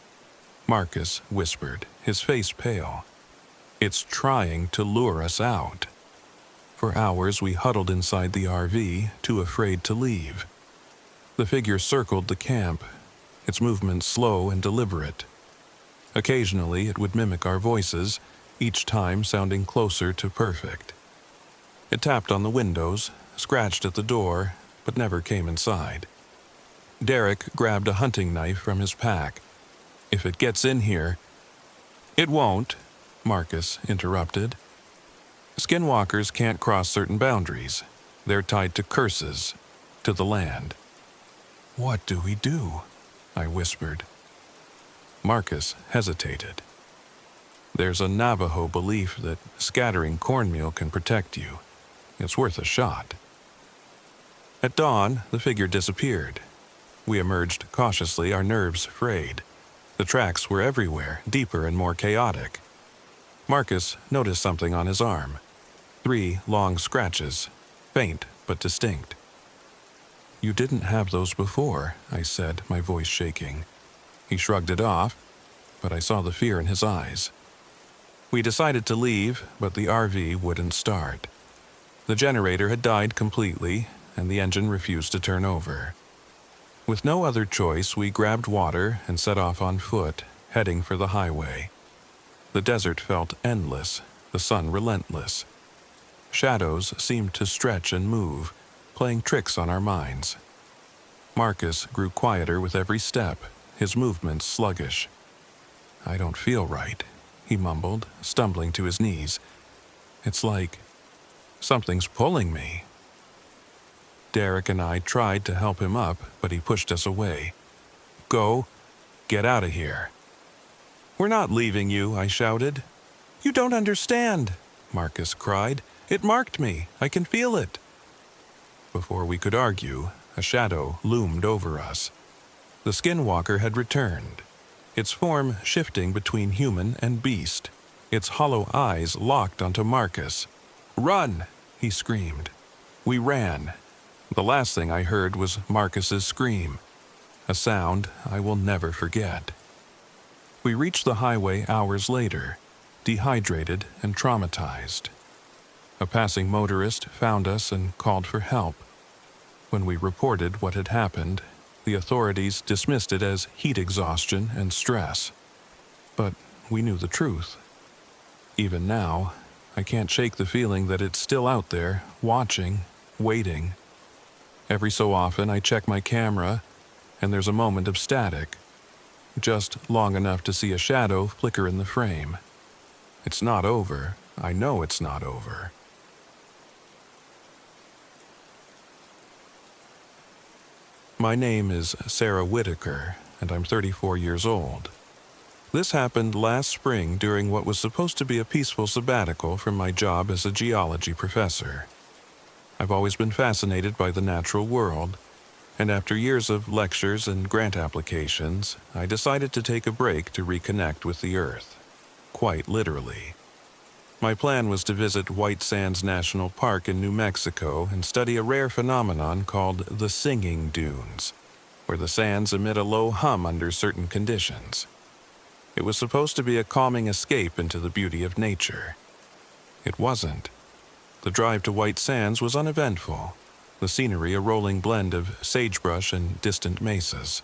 Marcus whispered, his face pale. "It's trying to lure us out." For hours we huddled inside the RV, too afraid to leave. The figure circled the camp, its movements slow and deliberate. Occasionally it would mimic our voices, each time sounding closer to perfect. It tapped on the windows, scratched at the door, but never came inside. Derek grabbed a hunting knife from his pack. "If it gets in here—" "It won't," Marcus interrupted. "Skinwalkers can't cross certain boundaries. They're tied to curses, to the land." "What do we do?" I whispered. Marcus hesitated. "There's a Navajo belief that scattering cornmeal can protect you. It's worth a shot." At dawn, the figure disappeared. We emerged cautiously, our nerves frayed. The tracks were everywhere, deeper and more chaotic. Marcus noticed something on his arm. 3 long scratches, faint but distinct. "You didn't have those before," I said, my voice shaking. He shrugged it off, but I saw the fear in his eyes. We decided to leave, but the RV wouldn't start. The generator had died completely, and the engine refused to turn over. With no other choice, we grabbed water and set off on foot, heading for the highway. The desert felt endless, the sun relentless. Shadows seemed to stretch and move, playing tricks on our minds. Marcus grew quieter with every step, his movements sluggish. "I don't feel right," he mumbled, stumbling to his knees. "It's like something's pulling me." Derek and I tried to help him up, but he pushed us away. "Go. Get out of here." "We're not leaving you," I shouted. "You don't understand," Marcus cried. "It marked me. I can feel it." Before we could argue, a shadow loomed over us. The skinwalker had returned. its form shifting between human and beast, its hollow eyes locked onto Marcus. "Run!" he screamed. We ran. The last thing I heard was Marcus's scream, a sound I will never forget. We reached the highway hours later, dehydrated and traumatized. A passing motorist found us and called for help. When we reported what had happened, the authorities dismissed it as heat exhaustion and stress. But we knew the truth. Even now, I can't shake the feeling that it's still out there, watching, waiting. Every so often I check my camera, and there's a moment of static, just long enough to see a shadow flicker in the frame. It's not over. I know it's not over. My name is Sarah Whitaker, and I'm 34 years old. This happened last spring during what was supposed to be a peaceful sabbatical from my job as a geology professor. I've always been fascinated by the natural world, and after years of lectures and grant applications, I decided to take a break to reconnect with the Earth, quite literally. My plan was to visit White Sands National Park in New Mexico and study a rare phenomenon called the singing dunes, where the sands emit a low hum under certain conditions. It was supposed to be a calming escape into the beauty of nature. It wasn't. The drive to White Sands was uneventful, the scenery a rolling blend of sagebrush and distant mesas.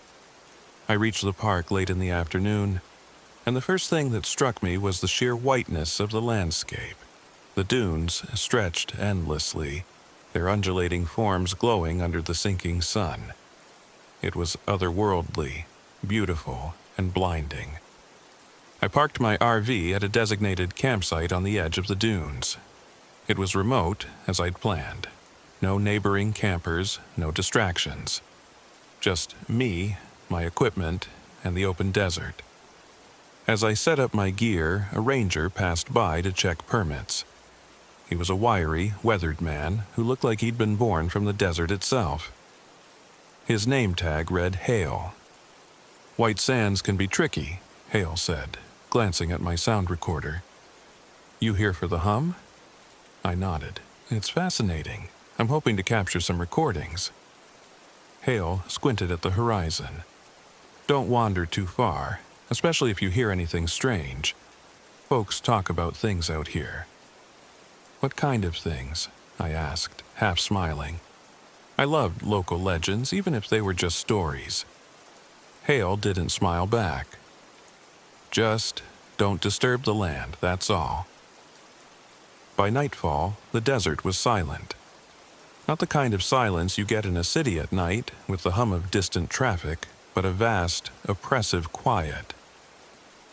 I reached the park late in the afternoon, and the first thing that struck me was the sheer whiteness of the landscape. The dunes stretched endlessly, their undulating forms glowing under the sinking sun. It was otherworldly, beautiful, and blinding. I parked my RV at a designated campsite on the edge of the dunes. It was remote, as I'd planned. No neighboring campers, no distractions. Just me, my equipment, and the open desert. As I set up my gear, a ranger passed by to check permits. He was a wiry, weathered man who looked like he'd been born from the desert itself. His name tag read Hale. "White Sands can be tricky," Hale said, glancing at my sound recorder. "You here for the hum?" I nodded. "It's fascinating. I'm hoping to capture some recordings." Hale squinted at the horizon. "Don't wander too far, especially if you hear anything strange. Folks talk about things out here." "What kind of things?" I asked, half smiling. I loved local legends, even if they were just stories. Hale didn't smile back. "Just don't disturb the land, that's all." By nightfall, the desert was silent. Not the kind of silence you get in a city at night, with the hum of distant traffic, but a vast, oppressive quiet.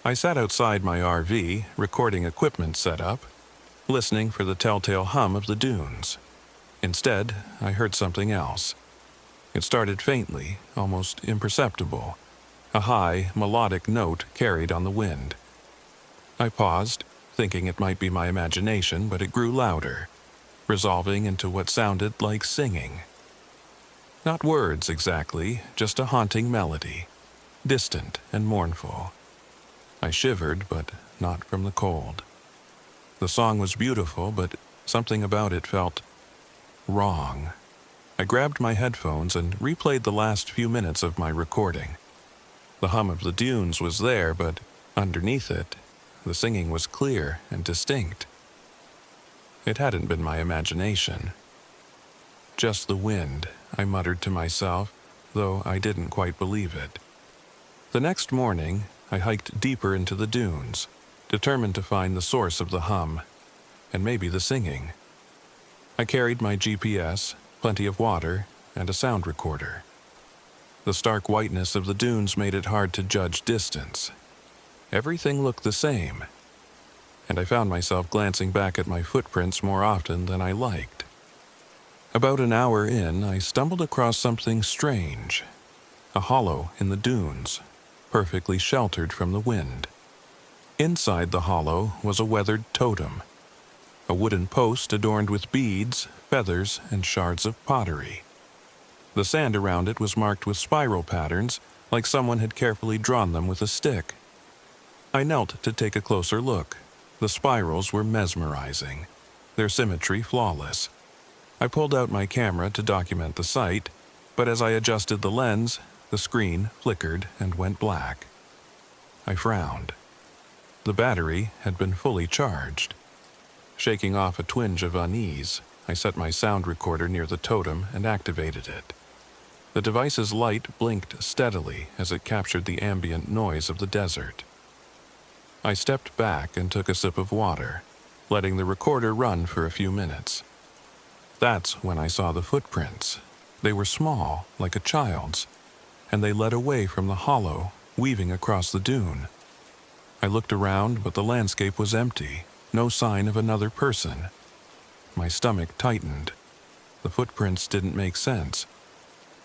I sat outside my RV, recording equipment set up, listening for the telltale hum of the dunes. Instead, I heard something else. It started faintly, almost imperceptible, a high, melodic note carried on the wind. I paused, thinking it might be my imagination, but it grew louder, resolving into what sounded like singing. Not words exactly, just a haunting melody, distant and mournful. I shivered, but not from the cold. The song was beautiful, but something about it felt wrong. I grabbed my headphones and replayed the last few minutes of my recording. The hum of the dunes was there, but underneath it, the singing was clear and distinct. It hadn't been my imagination. "Just the wind," I muttered to myself, though I didn't quite believe it. The next morning, I hiked deeper into the dunes, determined to find the source of the hum, and maybe the singing. I carried my GPS, plenty of water, and a sound recorder. The stark whiteness of the dunes made it hard to judge distance. Everything looked the same, and I found myself glancing back at my footprints more often than I liked. About an hour in, I stumbled across something strange, a hollow in the dunes, perfectly sheltered from the wind. Inside the hollow was a weathered totem, a wooden post adorned with beads, feathers, and shards of pottery. The sand around it was marked with spiral patterns, like someone had carefully drawn them with a stick. I knelt to take a closer look. The spirals were mesmerizing, their symmetry flawless. I pulled out my camera to document the sight, but as I adjusted the lens, the screen flickered and went black. I frowned. The battery had been fully charged. Shaking off a twinge of unease, I set my sound recorder near the totem and activated it. The device's light blinked steadily as it captured the ambient noise of the desert. I stepped back and took a sip of water, letting the recorder run for a few minutes. That's when I saw the footprints. They were small, like a child's, and they led away from the hollow, weaving across the dune. I looked around, but the landscape was empty, no sign of another person. My stomach tightened. The footprints didn't make sense.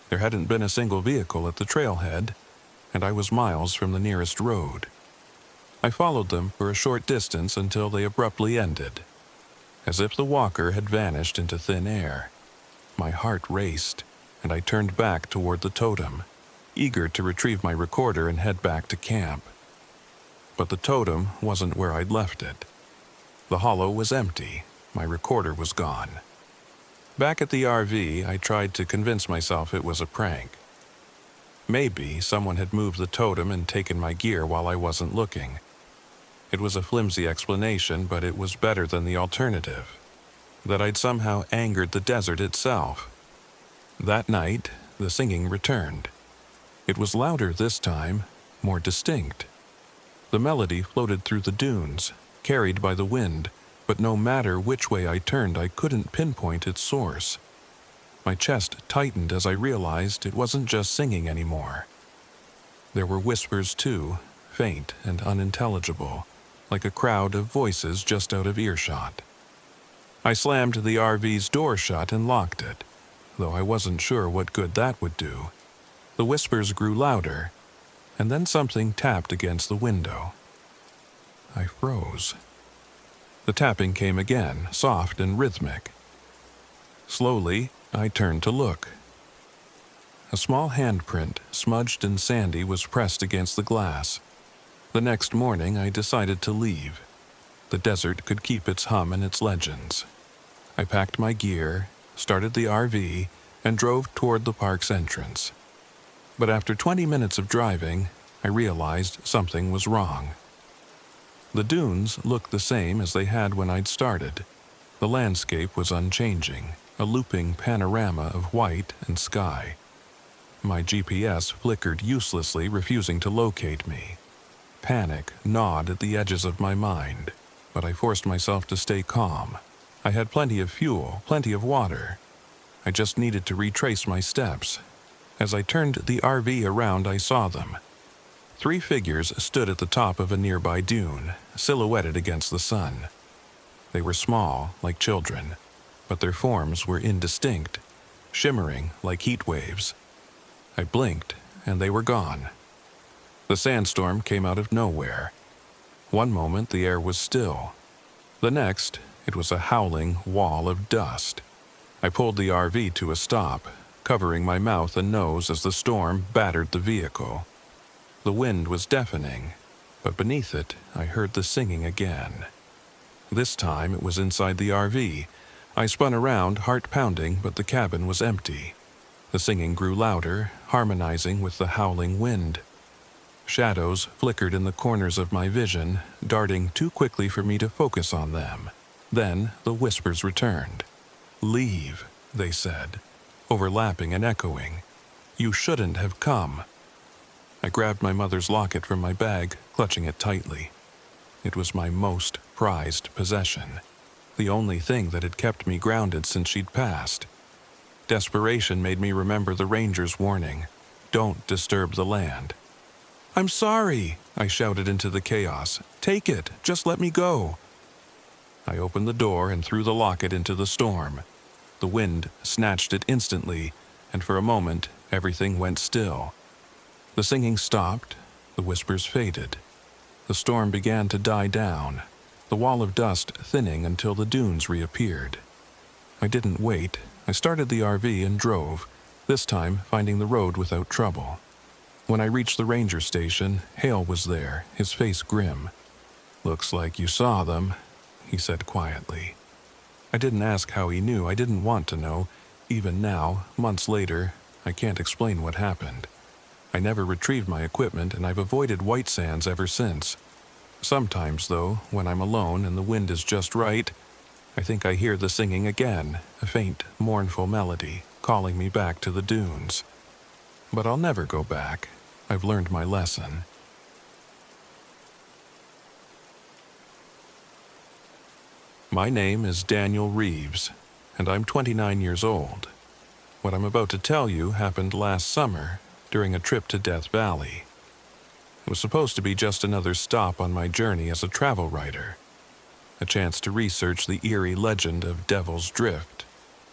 There hadn't been a single vehicle at the trailhead, and I was miles from the nearest road. I followed them for a short distance until they abruptly ended, as if the walker had vanished into thin air. My heart raced, and I turned back toward the totem, eager to retrieve my recorder and head back to camp. But the totem wasn't where I'd left it. The hollow was empty. My recorder was gone. Back at the RV, I tried to convince myself it was a prank. Maybe someone had moved the totem and taken my gear while I wasn't looking. It was a flimsy explanation, but it was better than the alternative. That I'd somehow angered the desert itself. That night, the singing returned. It was louder this time, more distinct. The melody floated through the dunes, carried by the wind, but no matter which way I turned, I couldn't pinpoint its source. My chest tightened as I realized it wasn't just singing anymore. There were whispers too, faint and unintelligible, like a crowd of voices just out of earshot. I slammed the RV's door shut and locked it, though I wasn't sure what good that would do. The whispers grew louder, and then something tapped against the window. I froze. The tapping came again, soft and rhythmic. Slowly, I turned to look. A small handprint, smudged and sandy, was pressed against the glass. The next morning, I decided to leave. The desert could keep its hum and its legends. I packed my gear, started the RV, and drove toward the park's entrance. But after 20 minutes of driving, I realized something was wrong. The dunes looked the same as they had when I'd started. The landscape was unchanging, a looping panorama of white and sky. My GPS flickered uselessly, refusing to locate me. Panic gnawed at the edges of my mind, but I forced myself to stay calm. I had plenty of fuel, plenty of water. I just needed to retrace my steps. As I turned the RV around, I saw them. 3 figures stood at the top of a nearby dune, silhouetted against the sun. They were small, like children, but their forms were indistinct, shimmering like heat waves. I blinked, and they were gone. The sandstorm came out of nowhere. One moment the air was still. The next, it was a howling wall of dust. I pulled the RV to a stop, covering my mouth and nose as the storm battered the vehicle. The wind was deafening, but beneath it I heard the singing again. This time it was inside the RV. I spun around, heart pounding, but the cabin was empty. The singing grew louder, harmonizing with the howling wind. Shadows flickered in the corners of my vision, darting too quickly for me to focus on them. Then the whispers returned. "Leave," they said, overlapping and echoing. "You shouldn't have come." I grabbed my mother's locket from my bag, clutching it tightly. It was my most prized possession, the only thing that had kept me grounded since she'd passed. Desperation made me remember the ranger's warning, "Don't disturb the land." "I'm sorry," I shouted into the chaos. "Take it, just let me go." I opened the door and threw the locket into the storm. The wind snatched it instantly, and for a moment everything went still. The singing stopped, the whispers faded. The storm began to die down, the wall of dust thinning until the dunes reappeared. I didn't wait. I started the RV and drove, this time finding the road without trouble. When I reached the ranger station, Hale was there, his face grim. "Looks like you saw them," he said quietly. I didn't ask how he knew. I didn't want to know. Even now, months later, I can't explain what happened. I never retrieved my equipment, and I've avoided White Sands ever since. Sometimes, though, when I'm alone and the wind is just right, I think I hear the singing again, a faint, mournful melody, calling me back to the dunes. But I'll never go back. I've learned my lesson. My name is Daniel Reeves, and I'm 29 years old. What I'm about to tell you happened last summer during a trip to Death Valley. It was supposed to be just another stop on my journey as a travel writer, a chance to research the eerie legend of Devil's Drift,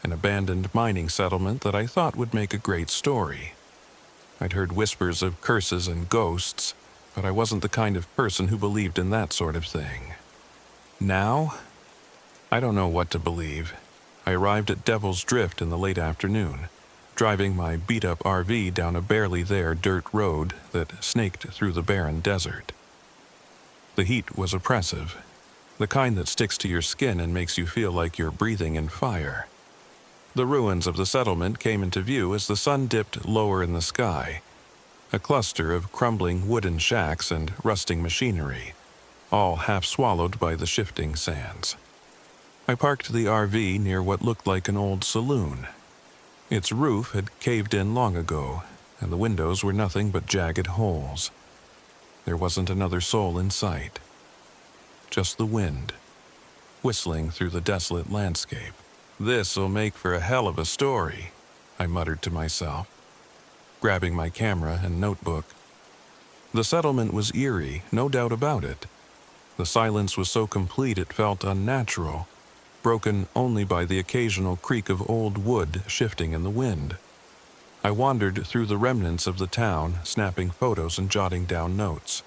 an abandoned mining settlement that I thought would make a great story. I'd heard whispers of curses and ghosts, but I wasn't the kind of person who believed in that sort of thing. Now, I don't know what to believe. I arrived at Devil's Drift in the late afternoon, driving my beat-up RV down a barely there dirt road that snaked through the barren desert. The heat was oppressive, the kind that sticks to your skin and makes you feel like you're breathing in fire. The ruins of the settlement came into view as the sun dipped lower in the sky, a cluster of crumbling wooden shacks and rusting machinery, all half swallowed by the shifting sands. I parked the RV near what looked like an old saloon. Its roof had caved in long ago, and the windows were nothing but jagged holes. There wasn't another soul in sight. Just the wind, whistling through the desolate landscape. "This'll make for a hell of a story," I muttered to myself, grabbing my camera and notebook. The settlement was eerie, no doubt about it. The silence was so complete it felt unnatural, broken only by the occasional creak of old wood shifting in the wind. I wandered through the remnants of the town, snapping photos and jotting down notes.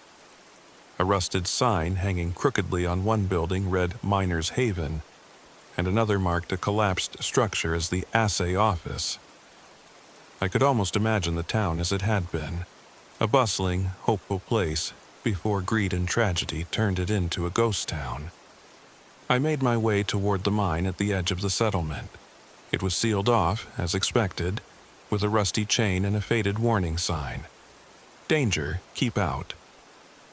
A rusted sign hanging crookedly on one building read Miners' Haven, and another marked a collapsed structure as the assay office. I could almost imagine the town as it had been, a bustling, hopeful place before greed and tragedy turned it into a ghost town. I made my way toward the mine at the edge of the settlement. It was sealed off, as expected, with a rusty chain and a faded warning sign. "Danger, keep out."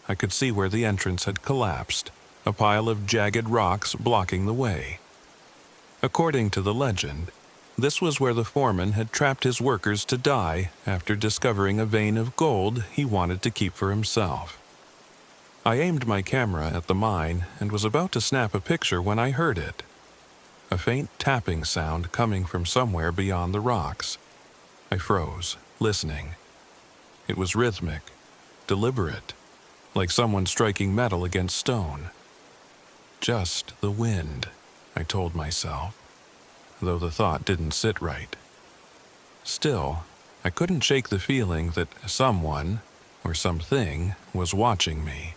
I could see where the entrance had collapsed, a pile of jagged rocks blocking the way. According to the legend, this was where the foreman had trapped his workers to die after discovering a vein of gold he wanted to keep for himself. I aimed my camera at the mine and was about to snap a picture when I heard it. A faint tapping sound coming from somewhere beyond the rocks. I froze, listening. It was rhythmic, deliberate, like someone striking metal against stone. Just the wind, I told myself, though the thought didn't sit right. Still, I couldn't shake the feeling that someone, or something, was watching me.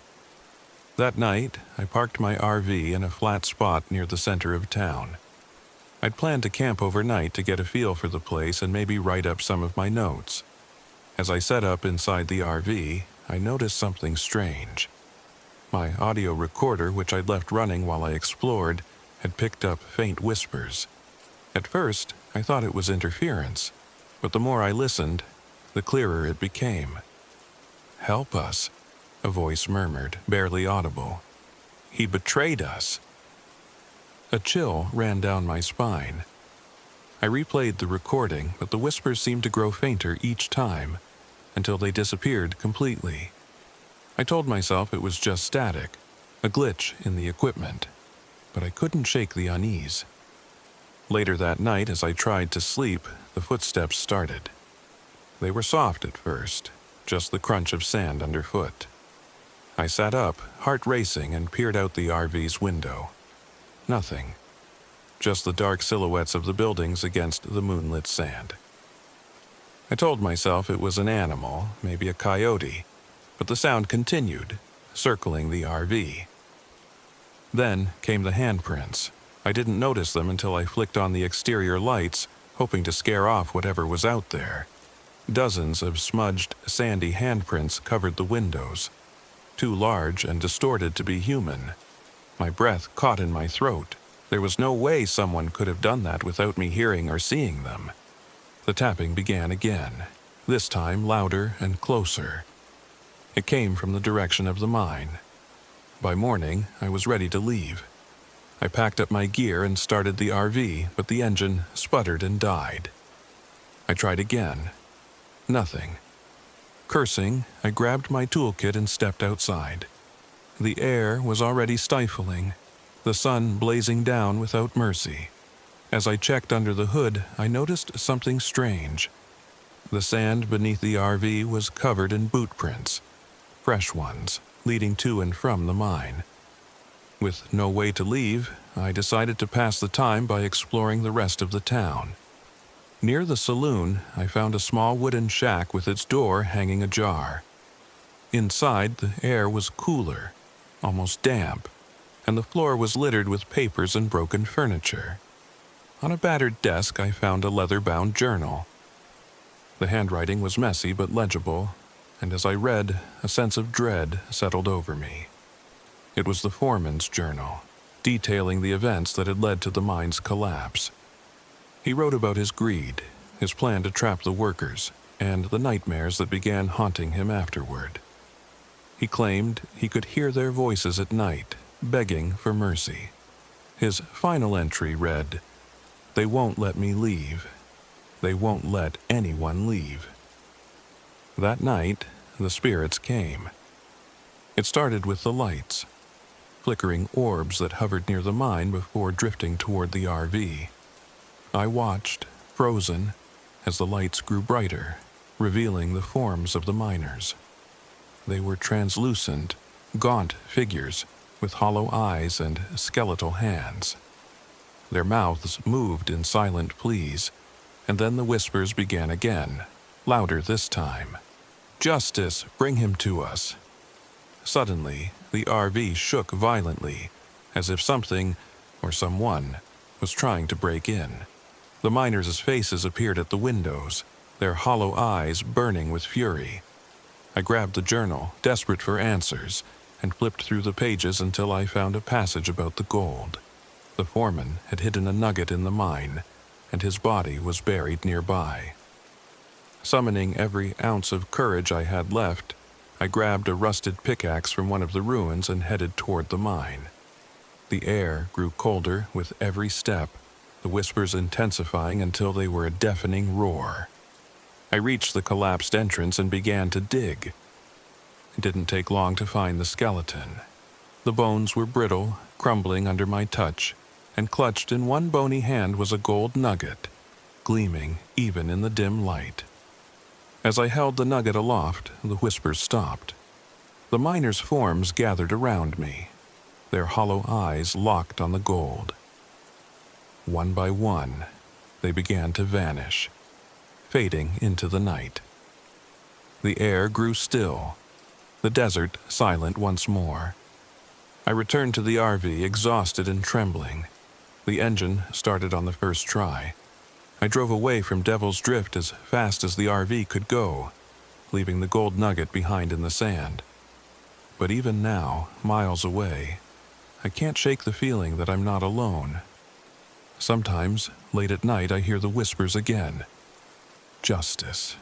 That night, I parked my RV in a flat spot near the center of town. I'd planned to camp overnight to get a feel for the place and maybe write up some of my notes. As I set up inside the RV, I noticed something strange. My audio recorder, which I'd left running while I explored, had picked up faint whispers. At first, I thought it was interference, but the more I listened, the clearer it became. "Help us," a voice murmured, barely audible. "He betrayed us." A chill ran down my spine. I replayed the recording, but the whispers seemed to grow fainter each time, until they disappeared completely. I told myself it was just static, a glitch in the equipment, but I couldn't shake the unease. Later that night, as I tried to sleep, the footsteps started. They were soft at first, just the crunch of sand underfoot. I sat up, heart racing, and peered out the RV's window. Nothing. Just the dark silhouettes of the buildings against the moonlit sand. I told myself it was an animal, maybe a coyote, but the sound continued, circling the RV. Then came the handprints. I didn't notice them until I flicked on the exterior lights, hoping to scare off whatever was out there. Dozens of smudged, sandy handprints covered the windows, too large and distorted to be human. My breath caught in my throat. There was no way someone could have done that without me hearing or seeing them. The tapping began again, this time louder and closer. It came from the direction of the mine. By morning, I was ready to leave. I packed up my gear and started the RV, but the engine sputtered and died. I tried again. Nothing. Cursing, I grabbed my toolkit and stepped outside. The air was already stifling, the sun blazing down without mercy. As I checked under the hood, I noticed something strange. The sand beneath the RV was covered in boot prints, fresh ones, leading to and from the mine. With no way to leave, I decided to pass the time by exploring the rest of the town. Near the saloon, I found a small wooden shack with its door hanging ajar. Inside, the air was cooler, almost damp, and the floor was littered with papers and broken furniture. On a battered desk, I found a leather-bound journal. The handwriting was messy but legible, and as I read, a sense of dread settled over me. It was the foreman's journal, detailing the events that had led to the mine's collapse. He wrote about his greed, his plan to trap the workers, and the nightmares that began haunting him afterward. He claimed he could hear their voices at night, begging for mercy. His final entry read, "They won't let me leave. They won't let anyone leave." That night, the spirits came. It started with the lights, flickering orbs that hovered near the mine before drifting toward the RV. I watched, frozen, as the lights grew brighter, revealing the forms of the miners. They were translucent, gaunt figures with hollow eyes and skeletal hands. Their mouths moved in silent pleas, and then the whispers began again, louder this time. "Justice, bring him to us." Suddenly, the RV shook violently, as if something, or someone, was trying to break in. The miners' faces appeared at the windows, their hollow eyes burning with fury. I grabbed the journal, desperate for answers, and flipped through the pages until I found a passage about the gold. The foreman had hidden a nugget in the mine, and his body was buried nearby. Summoning every ounce of courage I had left, I grabbed a rusted pickaxe from one of the ruins and headed toward the mine. The air grew colder with every step, the whispers intensifying until they were a deafening roar. I reached the collapsed entrance and began to dig. It didn't take long to find the skeleton. The bones were brittle, crumbling under my touch, and clutched in one bony hand was a gold nugget, gleaming even in the dim light. As I held the nugget aloft, the whispers stopped. The miners' forms gathered around me, their hollow eyes locked on the gold. One by one, they began to vanish, fading into the night. The air grew still, the desert silent once more. I returned to the RV, exhausted and trembling. The engine started on the first try. I drove away from Devil's Drift as fast as the RV could go, leaving the gold nugget behind in the sand. But even now, miles away, I can't shake the feeling that I'm not alone. Sometimes, late at night, I hear the whispers again. Justice.